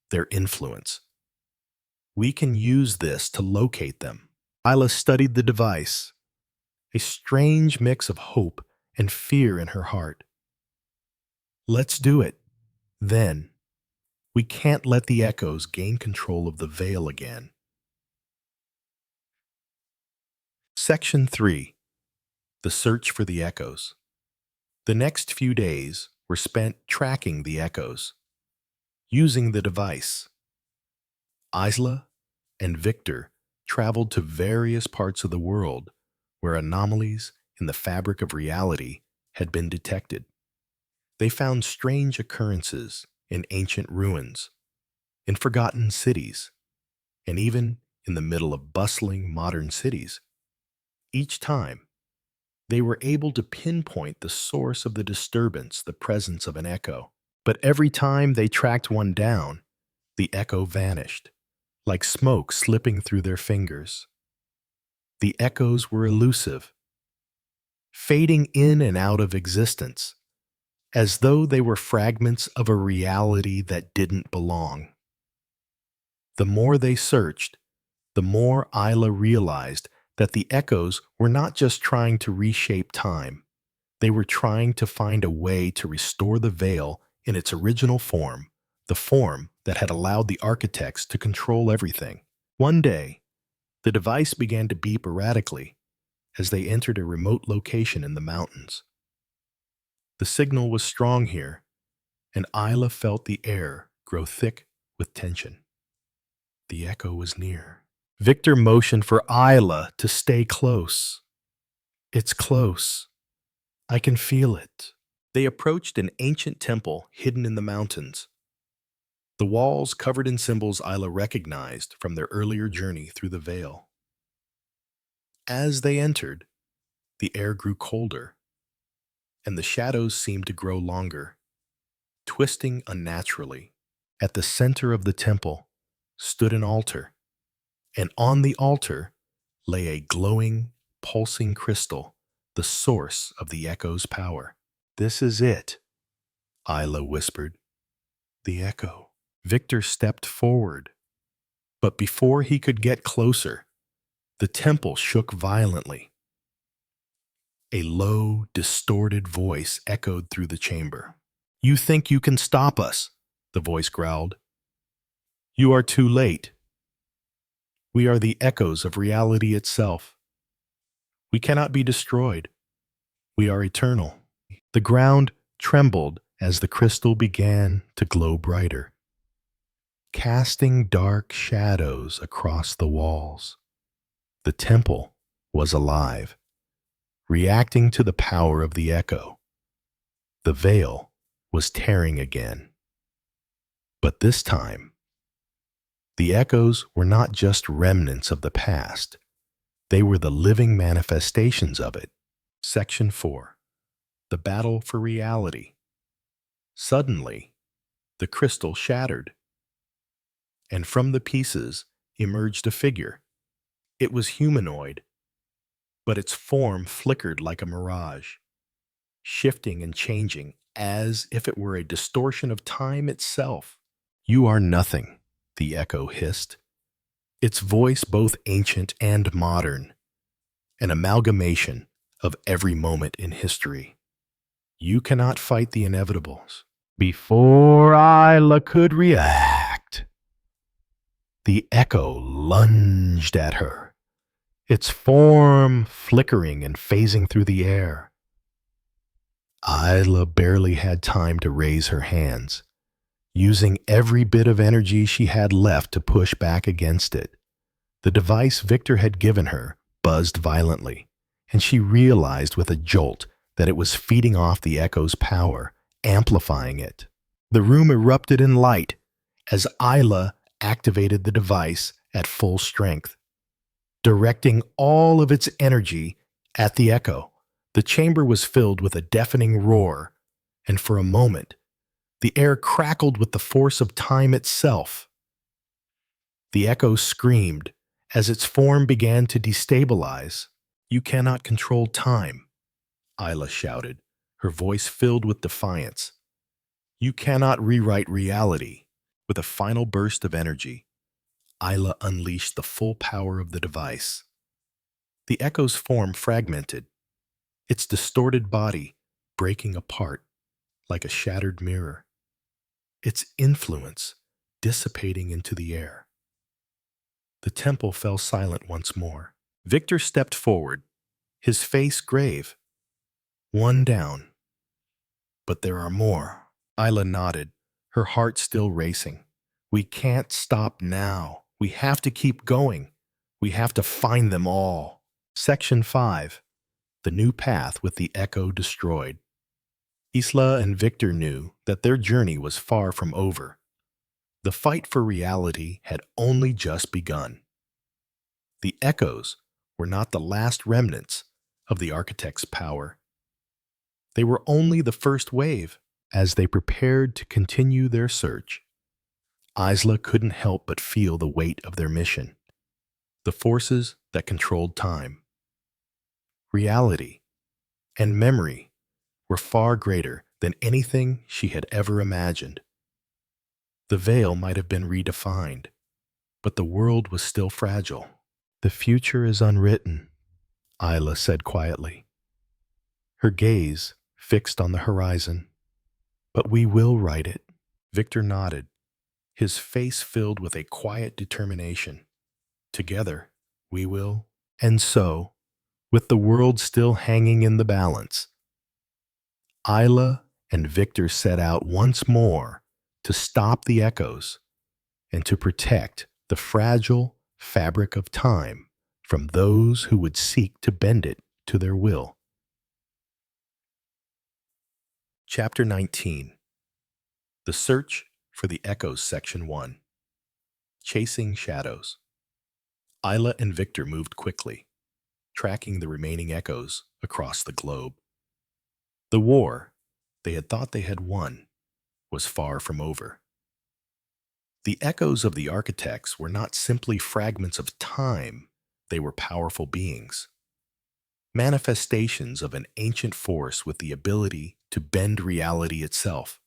their influence. We can use this to locate them." Isla studied the device, a strange mix of hope and fear in her heart. "Let's do it," Then, we can't let the echoes gain control of the veil again. Section 3. The Search for the Echoes. The next few days were spent tracking the echoes. Using the device, Isla and Victor traveled to various parts of the world where anomalies in the fabric of reality had been detected. They found strange occurrences in ancient ruins, in forgotten cities, and even in the middle of bustling modern cities. Each time, they were able to pinpoint the source of the disturbance, the presence of an echo. But every time they tracked one down, the echo vanished, like smoke slipping through their fingers. The echoes were elusive, fading in and out of existence, as though they were fragments of a reality that didn't belong. The more they searched, the more Isla realized that the echoes were not just trying to reshape time. They were trying to find a way to restore the veil in its original form, the form that had allowed the architects to control everything. One day, the device began to beep erratically as they entered a remote location in the mountains. The signal was strong here, and Isla felt the air grow thick with tension. The echo was near. Victor motioned for Isla to stay close. It's close. I can feel it. They approached an ancient temple hidden in the mountains. The walls covered in symbols Isla recognized from their earlier journey through the veil. As they entered, the air grew colder, and the shadows seemed to grow longer, twisting unnaturally. At the center of the temple stood an altar, and on the altar lay a glowing, pulsing crystal, the source of the echo's power. This is it, Isla whispered. The echo. Victor stepped forward, but before he could get closer, the temple shook violently. A low, distorted voice echoed through the chamber. You think you can stop us? The voice growled. You are too late. We are the echoes of reality itself. We cannot be destroyed. We are eternal. The ground trembled as the crystal began to glow brighter, casting dark shadows across the walls. The temple was alive, reacting to the power of the echo. The veil was tearing again. But this time, the echoes were not just remnants of the past. They were the living manifestations of it. Section 4. The Battle for Reality. Suddenly, the crystal shattered, and from the pieces emerged a figure. It was humanoid, but its form flickered like a mirage, shifting and changing as if it were a distortion of time itself. You are nothing, the echo hissed, its voice both ancient and modern, an amalgamation of every moment in history. You cannot fight the inevitables. Before Isla could react, the echo lunged at her, its form flickering and phasing through the air. Isla barely had time to raise her hands, using every bit of energy she had left to push back against it. The device Victor had given her buzzed violently, and she realized with a jolt that it was feeding off the echo's power, amplifying it. The room erupted in light as Isla activated the device at full strength, directing all of its energy at the echo. The chamber was filled with a deafening roar, and for a moment, the air crackled with the force of time itself. The echo screamed as its form began to destabilize. You cannot control time, Isla shouted, her voice filled with defiance. You cannot rewrite reality. With a final burst of energy, Isla unleashed the full power of the device. The echo's form fragmented, its distorted body breaking apart like a shattered mirror. its influence dissipating into the air. The temple fell silent once more. Victor stepped forward, his face grave. One down. But there are more. Isla nodded, her heart still racing. We can't stop now. We have to keep going. We have to find them all. Section 5. The New Path with the Echo Destroyed. Isla and Victor knew that their journey was far from over. The fight for reality had only just begun. The echoes were not the last remnants of the architect's power. They were only the first wave. As they prepared to continue their search, Isla couldn't help but feel the weight of their mission, the forces that controlled time. Reality and memory were far greater than anything she had ever imagined. The veil might have been redefined, but the world was still fragile. The future is unwritten, Isla said quietly, her gaze fixed on the horizon. But we will write it. Victor nodded, his face filled with a quiet determination. Together, we will. And so, with the world still hanging in the balance, Isla and Victor set out once more to stop the echoes and to protect the fragile fabric of time from those who would seek to bend it to their will. Chapter 19. The Search for the Echoes, Section 1. Chasing Shadows. Isla and Victor moved quickly, tracking the remaining echoes across the globe. The war they had thought they had won was far from over. The echoes of the architects were not simply fragments of time, they were powerful beings, manifestations of an ancient force with the ability to bend reality itself.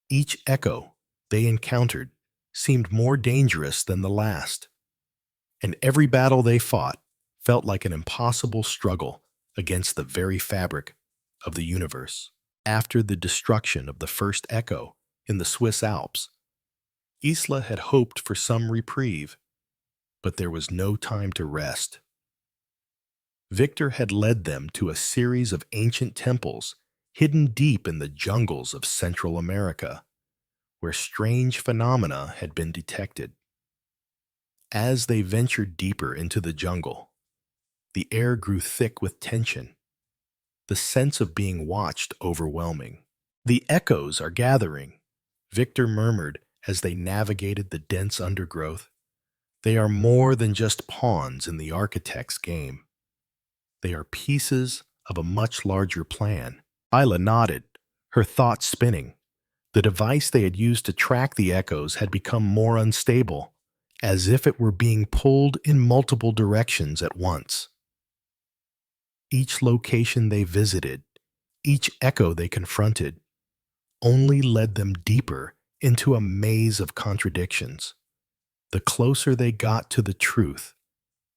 Each echo they encountered seemed more dangerous than the last, and every battle they fought felt like an impossible struggle against the very fabric of the universe. After the destruction of the first echo in the Swiss Alps, Isla had hoped for some reprieve, but there was no time to rest. Victor had led them to a series of ancient temples hidden deep in the jungles of Central America, where strange phenomena had been detected. As they ventured deeper into the jungle, the air grew thick with tension, the sense of being watched overwhelming. The echoes are gathering, Victor murmured as they navigated the dense undergrowth. They are more than just pawns in the architect's game. They are pieces of a much larger plan. Isla nodded, her thoughts spinning. The device they had used to track the echoes had become more unstable, as if it were being pulled in multiple directions at once. Each location they visited, each echo they confronted, only led them deeper into a maze of contradictions. The closer they got to the truth,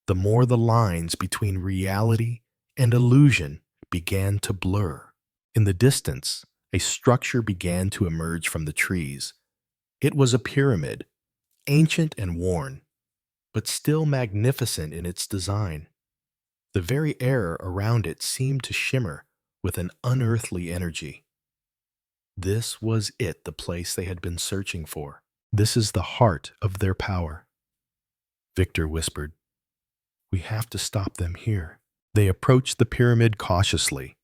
the more the lines between reality and illusion began to blur. In the distance, a structure began to emerge from the trees. It was a pyramid, ancient and worn, but still magnificent in its design. The very air around it seemed to shimmer with an unearthly energy. This was it, the place they had been searching for. This is the heart of their power. Victor whispered, "We have to stop them here." They approached the pyramid cautiously,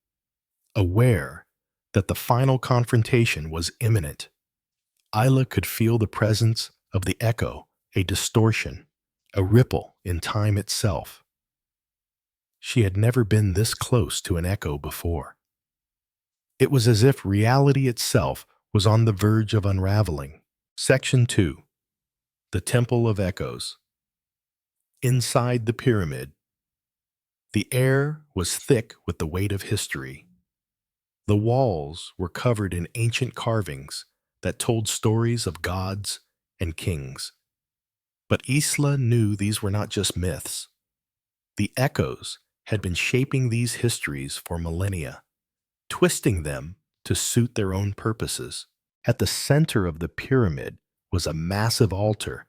aware that the final confrontation was imminent. Isla could feel the presence of the echo, a distortion, a ripple in time itself. She had never been this close to an echo before. It was as if reality itself was on the verge of unraveling. Section 2. The Temple of Echoes. Inside the pyramid, the air was thick with the weight of history. The walls were covered in ancient carvings that told stories of gods and kings. But Isla knew these were not just myths. The echoes had been shaping these histories for millennia, twisting them to suit their own purposes. At the center of the pyramid was a massive altar,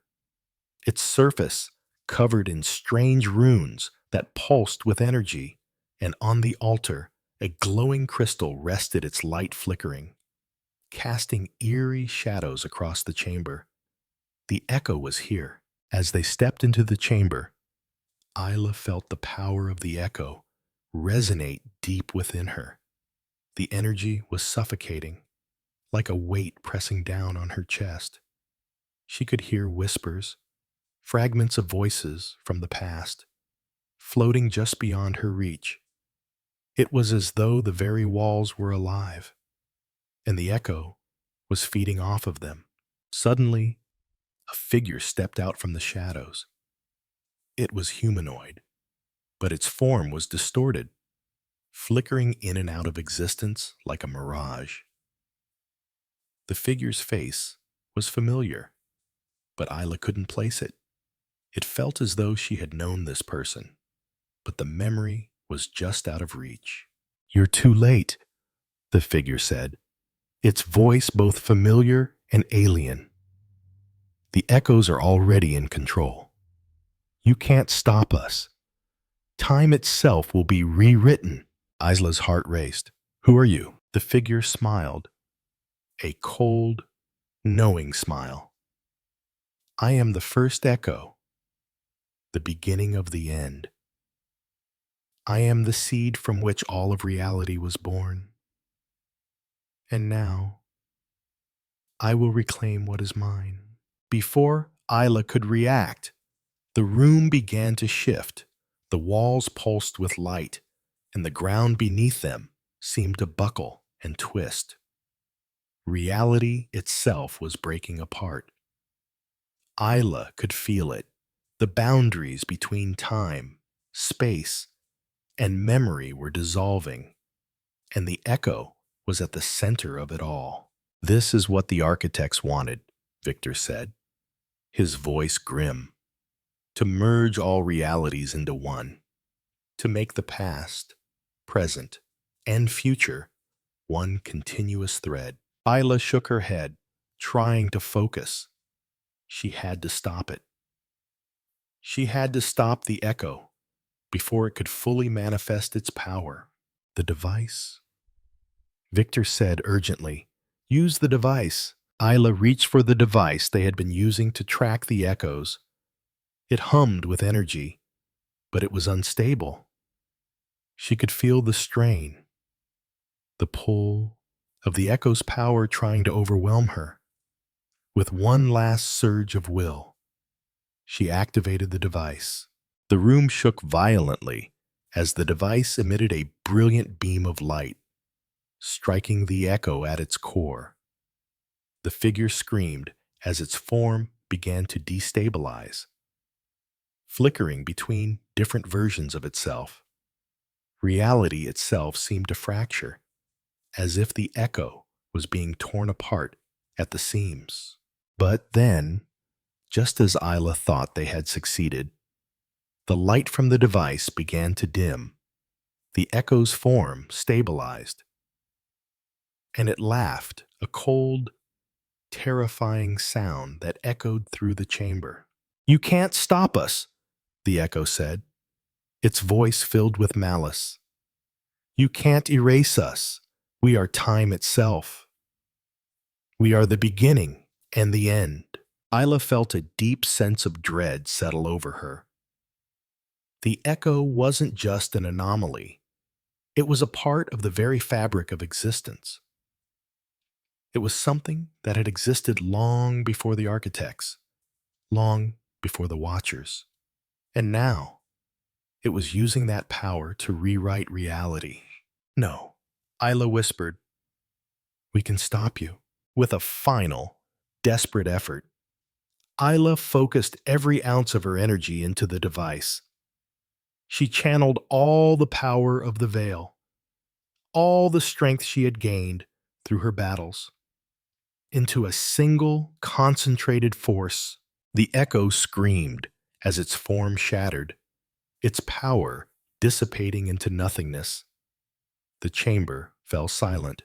its surface covered in strange runes that pulsed with energy, and on the altar, a glowing crystal rested, its light flickering, casting eerie shadows across the chamber. The echo was here. As they stepped into the chamber, Isla felt the power of the echo resonate deep within her. The energy was suffocating, like a weight pressing down on her chest. She could hear whispers, fragments of voices from the past, floating just beyond her reach. It was as though the very walls were alive, and the echo was feeding off of them. Suddenly, a figure stepped out from the shadows. It was humanoid, but its form was distorted, flickering in and out of existence like a mirage. The figure's face was familiar, but Isla couldn't place it. It felt as though she had known this person, but the memory was just out of reach. "You're too late," the figure said, its voice both familiar and alien. "The echoes are already in control. You can't stop us. Time itself will be rewritten." Isla's heart raced. "Who are you?" The figure smiled, a cold, knowing smile. "I am the first echo, the beginning of the end. I am the seed from which all of reality was born. And now, I will reclaim what is mine." Before Isla could react, the room began to shift. The walls pulsed with light, and the ground beneath them seemed to buckle and twist. Reality itself was breaking apart. Isla could feel it. The boundaries between time, space, and memory were dissolving, and the echo was at the center of it all. "This is what the architects wanted," Victor said, his voice grim. "To merge all realities into one. To make the past, present, and future one continuous thread." Isla shook her head, trying to focus. She had to stop it. She had to stop the echo before it could fully manifest its power. "The device?" Victor said urgently. "Use the device." Isla reached for the device they had been using to track the echoes. It hummed with energy, but it was unstable. She could feel the strain, the pull of the echo's power trying to overwhelm her. With one last surge of will, she activated the device. The room shook violently as the device emitted a brilliant beam of light, striking the echo at its core. The figure screamed as its form began to destabilize, flickering between different versions of itself. Reality itself seemed to fracture, as if the echo was being torn apart at the seams. But then, just as Isla thought they had succeeded, the light from the device began to dim. The echo's form stabilized, and it laughed, a cold, terrifying sound that echoed through the chamber. "You can't stop us," the echo said, its voice filled with malice. "You can't erase us. We are time itself. We are the beginning and the end." Isla felt a deep sense of dread settle over her. The echo wasn't just an anomaly. It was a part of the very fabric of existence. It was something that had existed long before the architects, long before the Watchers. And now, it was using that power to rewrite reality. "No," Isla whispered. "We can stop you." With a final, desperate effort, Isla focused every ounce of her energy into the device. She channeled all the power of the veil, all the strength she had gained through her battles, into a single, concentrated force. The echo screamed as its form shattered, its power dissipating into nothingness. The chamber fell silent.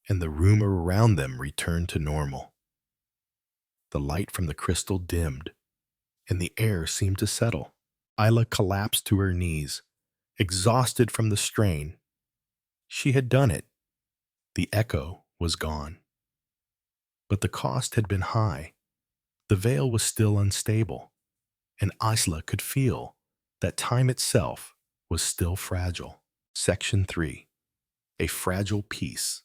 and the room around them returned to normal. The light from the crystal dimmed, and the air seemed to settle. Isla collapsed to her knees, exhausted from the strain. She had done it. The echo was gone. But the cost had been high. The veil was still unstable, and Isla could feel that time itself was still fragile. Section 3. A fragile peace.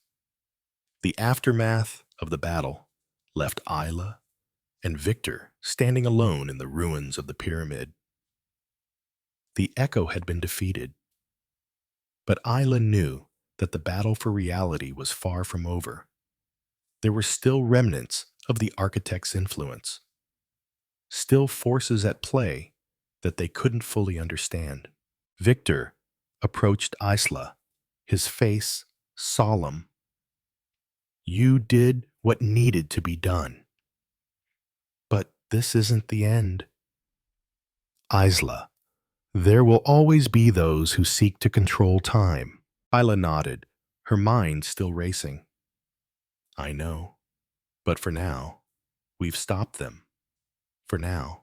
The aftermath of the battle left Isla and Victor standing alone in the ruins of the pyramid. The echo had been defeated, but Isla knew that the battle for reality was far from over. There were still remnants of the architect's influence, still forces at play that they couldn't fully understand. Victor approached Isla, his face solemn. You did what needed to be done. But this isn't the end. Isla, there will always be those who seek to control time. Isla nodded, her mind still racing. I know, but for now, we've stopped them. For now,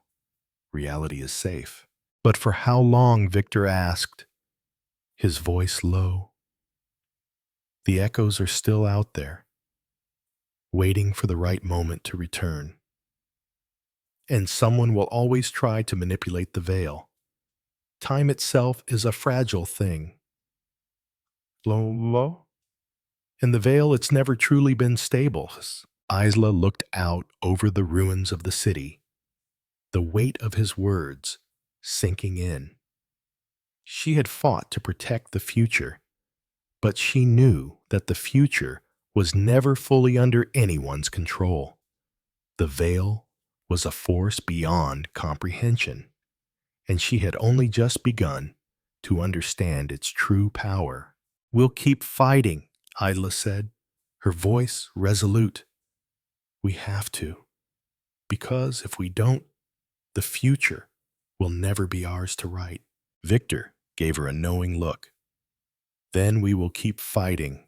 reality is safe. But for how long? Victor asked, his voice low. The echoes are still out there, waiting for the right moment to return. And someone will always try to manipulate the veil. Time itself is a fragile thing. Lo? In the veil, it's never truly been stable. Isla looked out over the ruins of the city, the weight of his words sinking in. She had fought to protect the future, but she knew that the future was never fully under anyone's control. The veil was a force beyond comprehension, and she had only just begun to understand its true power. We'll keep fighting, Isla said, her voice resolute. We have to, because if we don't, the future will never be ours to write. Victor gave her a knowing look. Then we will keep fighting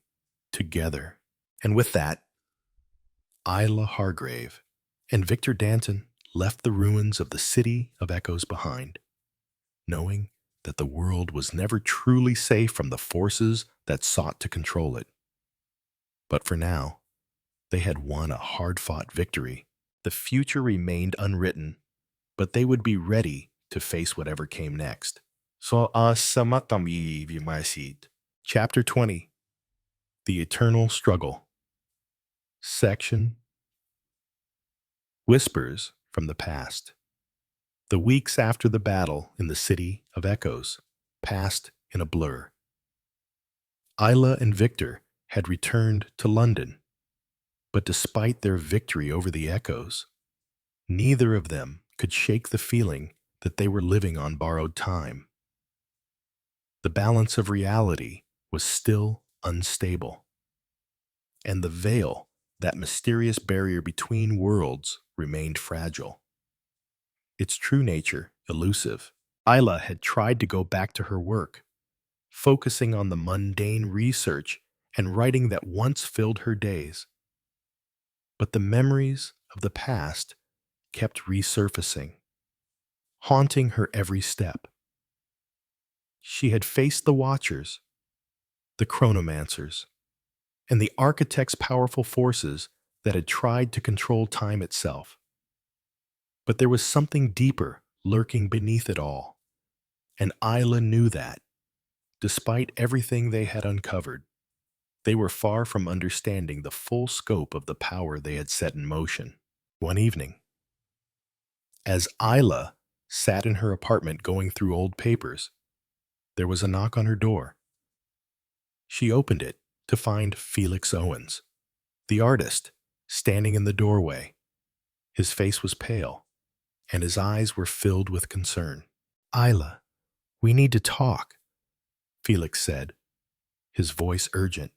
together. And with that, Isla Hargrave and Victor Danton left the ruins of the City of Echoes behind, knowing that the world was never truly safe from the forces that sought to control it. But for now, they had won a hard-fought victory. The future remained unwritten, but they would be ready to face whatever came next. So, Chapter 20. The Eternal Struggle. Section. Whispers from the Past. The weeks after the battle in the City of Echoes passed in a blur. Isla and Victor had returned to London, but despite their victory over the Echoes, neither of them could shake the feeling that they were living on borrowed time. The balance of reality was still unstable, and the veil, that mysterious barrier between worlds, remained fragile. Its true nature elusive. Isla had tried to go back to her work, focusing on the mundane research and writing that once filled her days. But the memories of the past kept resurfacing, haunting her every step. She had faced the Watchers, the Chronomancers, and the Architect's powerful forces that had tried to control time itself. But there was something deeper lurking beneath it all, and Isla knew that, despite everything they had uncovered, they were far from understanding the full scope of the power they had set in motion. One evening, as Isla sat in her apartment going through old papers, there was a knock on her door. She opened it to find Felix Owens, the artist, standing in the doorway. His face was pale, and his eyes were filled with concern. Isla, we need to talk, Felix said, his voice urgent.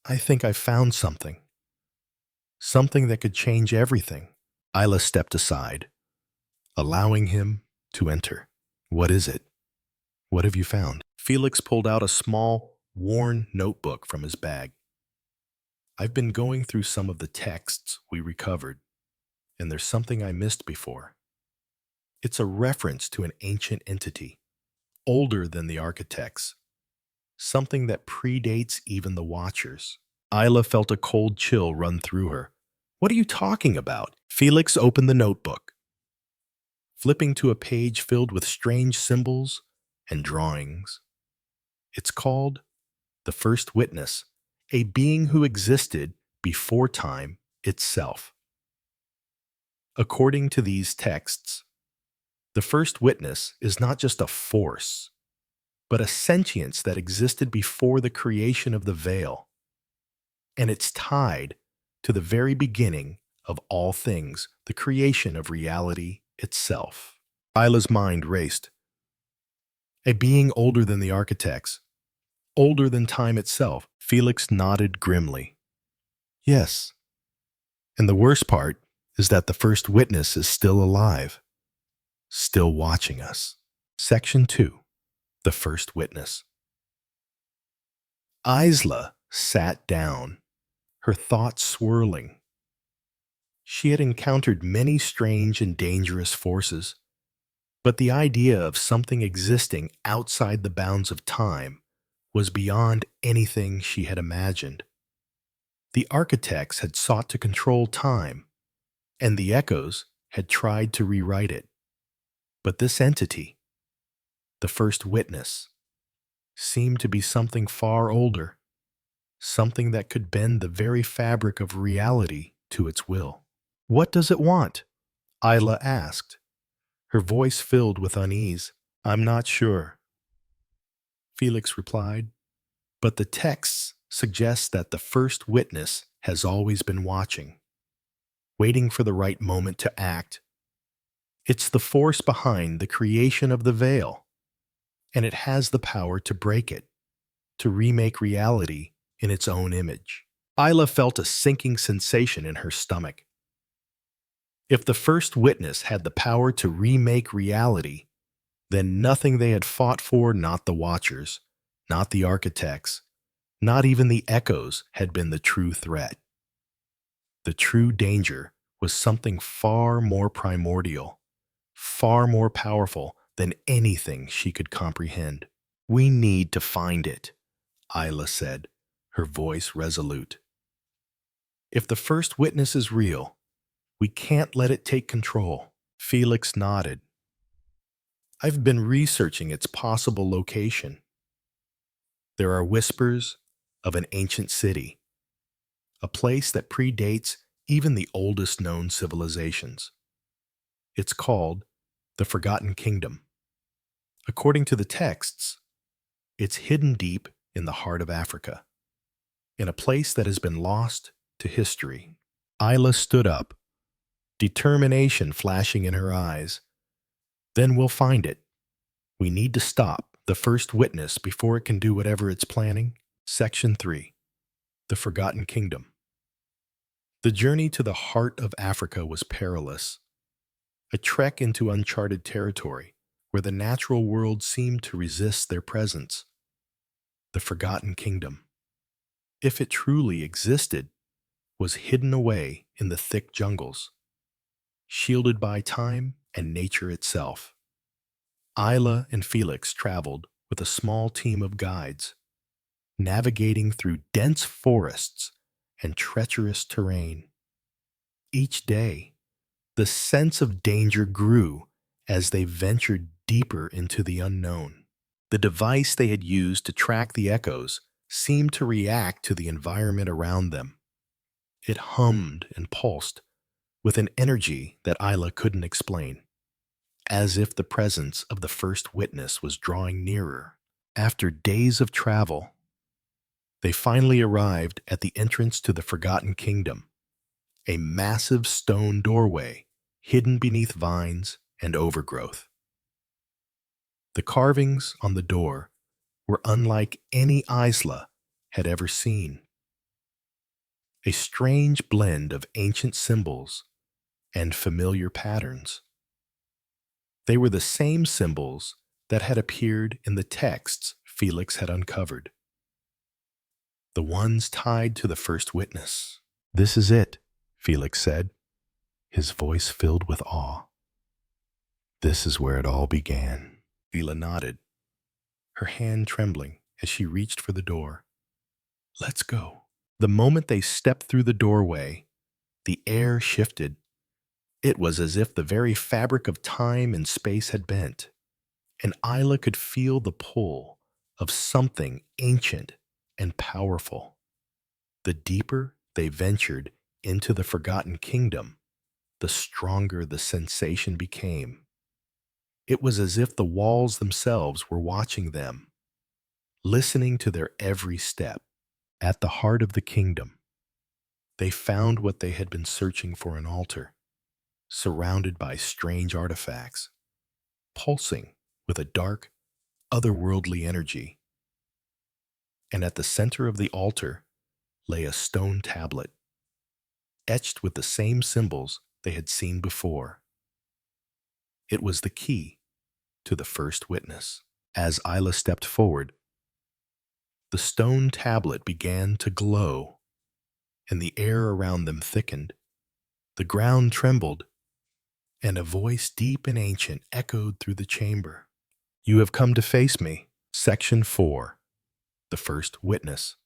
I think I found something. Something that could change everything. Isla stepped aside, allowing him to enter. What is it? What have you found? Felix pulled out a small, worn notebook from his bag. I've been going through some of the texts we recovered, and there's something I missed before. It's a reference to an ancient entity, older than the architects, something that predates even the Watchers. Isla felt a cold chill run through her. What are you talking about? Felix opened the notebook, flipping to a page filled with strange symbols and drawings. It's called The First Witness, a being who existed before time itself. According to these texts, the first witness is not just a force, but a sentience that existed before the creation of the veil, and it's tied to the very beginning of all things, the creation of reality itself. Isla's mind raced. A being older than the architects, older than time itself. Felix nodded grimly. Yes, and the worst part is that the first witness is still alive, still watching us. Section 2. The First Witness. Isla sat down, her thoughts swirling. She had encountered many strange and dangerous forces, but the idea of something existing outside the bounds of time was beyond anything she had imagined. The architects had sought to control time, and the echoes had tried to rewrite it. But this entity, the first witness, seemed to be something far older, something that could bend the very fabric of reality to its will. What does it want? Isla asked, her voice filled with unease. I'm not sure, Felix replied, but the texts suggest that the first witness has always been watching, waiting for the right moment to act. It's the force behind the creation of the veil, and it has the power to break it, to remake reality in its own image. Isla felt a sinking sensation in her stomach. If the first witness had the power to remake reality, then nothing they had fought for, not the Watchers, not the architects, not even the echoes, had been the true threat. The true danger was something far more primordial, far more powerful than anything she could comprehend. We need to find it, Isla said, her voice resolute. If the first witness is real, we can't let it take control. Felix nodded. I've been researching its possible location. There are whispers of an ancient city, a place that predates even the oldest known civilizations. It's called the Forgotten Kingdom. According to the texts, it's hidden deep in the heart of Africa, in a place that has been lost to history. Isla stood up, determination flashing in her eyes. Then we'll find it. We need to stop the first witness before it can do whatever it's planning. Section 3. The Forgotten Kingdom. The journey to the heart of Africa was perilous, a trek into uncharted territory where the natural world seemed to resist their presence. The Forgotten Kingdom, if it truly existed, was hidden away in the thick jungles, shielded by time and nature itself. Isla and Felix traveled with a small team of guides, navigating through dense forests and treacherous terrain. Each day, the sense of danger grew as they ventured deeper into the unknown. The device they had used to track the echoes seemed to react to the environment around them. It hummed and pulsed with an energy that Isla couldn't explain, as if the presence of the first witness was drawing nearer. After days of travel, they finally arrived at the entrance to the Forgotten Kingdom, a massive stone doorway hidden beneath vines and overgrowth. The carvings on the door were unlike any Isla had ever seen. A strange blend of ancient symbols and familiar patterns. They were the same symbols that had appeared in the texts Felix had uncovered. the ones tied to the first witness. "This is it," Felix said, his voice filled with awe. "This is where it all began." Leela nodded, her hand trembling as she reached for the door. "Let's go." The moment they stepped through the doorway, the air shifted. It was as if the very fabric of time and space had bent, and Isla could feel the pull of something ancient and powerful. The deeper they ventured into the forgotten kingdom, the stronger the sensation became. It was as if the walls themselves were watching them, listening to their every step. At the heart of the kingdom, they found what they had been searching for: an altar, surrounded by strange artifacts, pulsing with a dark, otherworldly energy. And at the center of the altar lay a stone tablet, etched with the same symbols they had seen before. It was the key to the first witness. As Isla stepped forward, the stone tablet began to glow, and the air around them thickened. The ground trembled, and a voice deep and ancient echoed through the chamber. "You have come to face me." Section 4. The First Witness.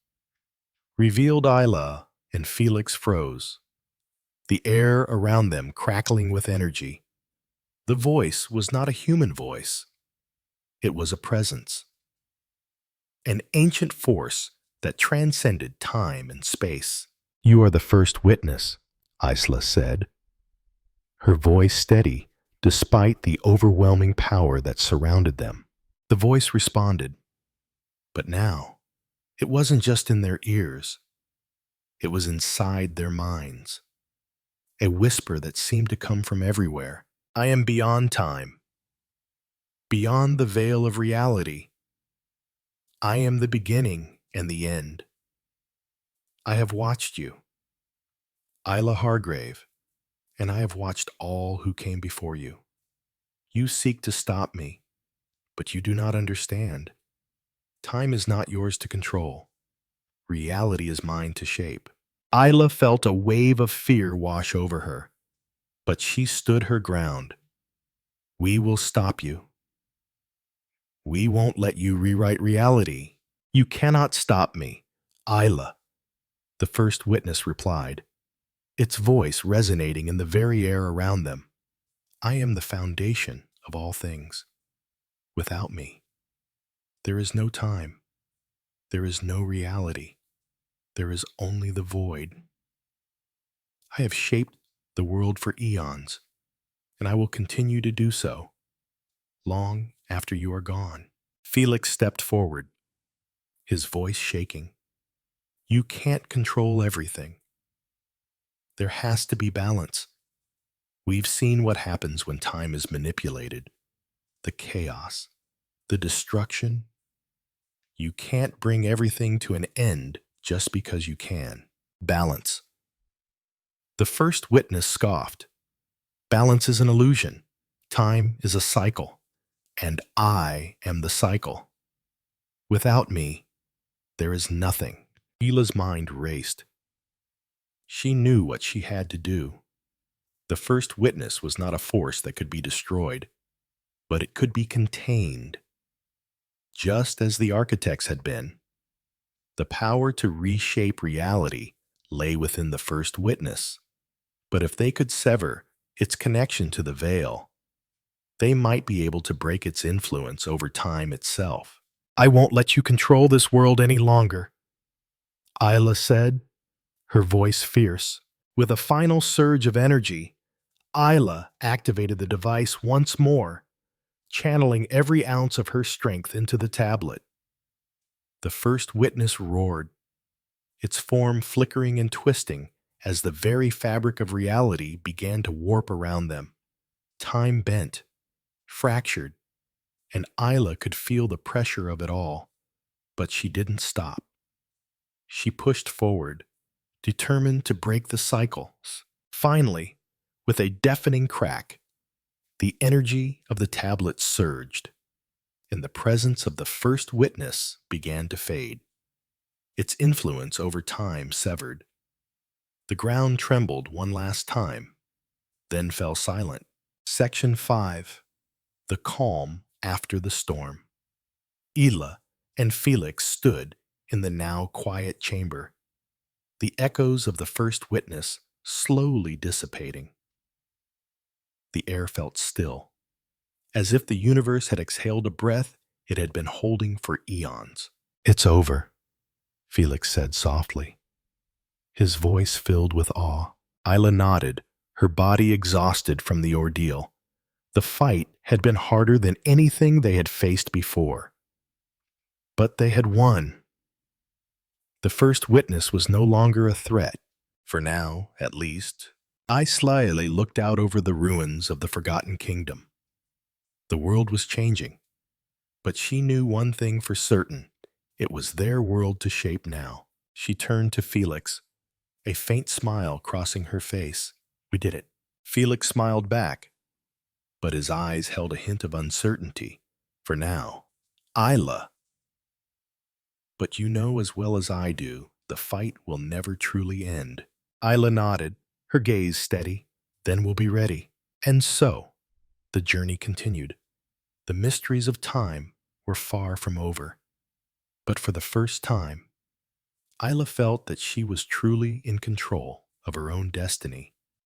Revealed Isla and Felix froze, the air around them crackling with energy. The voice was not a human voice. It was a presence, an ancient force that transcended time and space. "You are the first witness," Isla said, her voice steady despite the overwhelming power that surrounded them. The voice responded, but now it wasn't just in their ears. It was inside their minds, a whisper that seemed to come from everywhere. "I am beyond time, beyond the veil of reality. I am the beginning and the end. I have watched you, Isla Hargrave, and I have watched all who came before you. You seek to stop me, but you do not understand. Time is not yours to control. Reality is mine to shape." Isla felt a wave of fear wash over her, but she stood her ground. "We will stop you. We won't let you rewrite reality." "You cannot stop me, Isla," the first witness replied, its voice resonating in the very air around them. "I am the foundation of all things. Without me, there is no time. There is no reality. There is only the void. I have shaped the world for eons, and I will continue to do so, long after you are gone." Felix stepped forward, his voice shaking. "You can't control everything. There has to be balance. We've seen what happens when time is manipulated. The chaos, the destruction. You can't bring everything to an end just because you can. Balance." The first witness scoffed. "Balance is an illusion. Time is a cycle, and I am the cycle. Without me, there is nothing." Ila's mind raced. She knew what she had to do. The first witness was not a force that could be destroyed, but it could be contained. Just as the architects had been, the power to reshape reality lay within the first witness. But if they could sever its connection to the veil, they might be able to break its influence over time itself. "I won't let you control this world any longer," Isla said, her voice fierce. With a final surge of energy, Isla activated the device once more, channeling every ounce of her strength into the tablet. The first witness roared, its form flickering and twisting as the very fabric of reality began to warp around them. Time bent, fractured, and Isla could feel the pressure of it all, but she didn't stop. She pushed forward, determined to break the cycles. Finally, with a deafening crack, the energy of the tablet surged, and the presence of the first witness began to fade. its influence over time severed. The ground trembled one last time, then fell silent. Section 5. The Calm After the Storm. Ela and Felix stood in the now quiet chamber, the echoes of the first witness slowly dissipating. The air felt still, as if the universe had exhaled a breath it had been holding for eons. "It's over," Felix said softly, his voice filled with awe. Ela nodded, her body exhausted from the ordeal. The fight had been harder than anything they had faced before. But they had won. The first witness was no longer a threat, for now, at least. I slyly looked out over the ruins of the Forgotten Kingdom. The world was changing, but she knew one thing for certain. It was their world to shape now. She turned to Felix, a faint smile crossing her face. "We did it." Felix smiled back, but his eyes held a hint of uncertainty. "For now." "Ila." "But you know as well as I do, the fight will never truly end." Ila nodded, her gaze steady. "Then we'll be ready." And so, the journey continued. The mysteries of time were far from over. But for the first time, Ila felt that she was truly in control of her own destiny.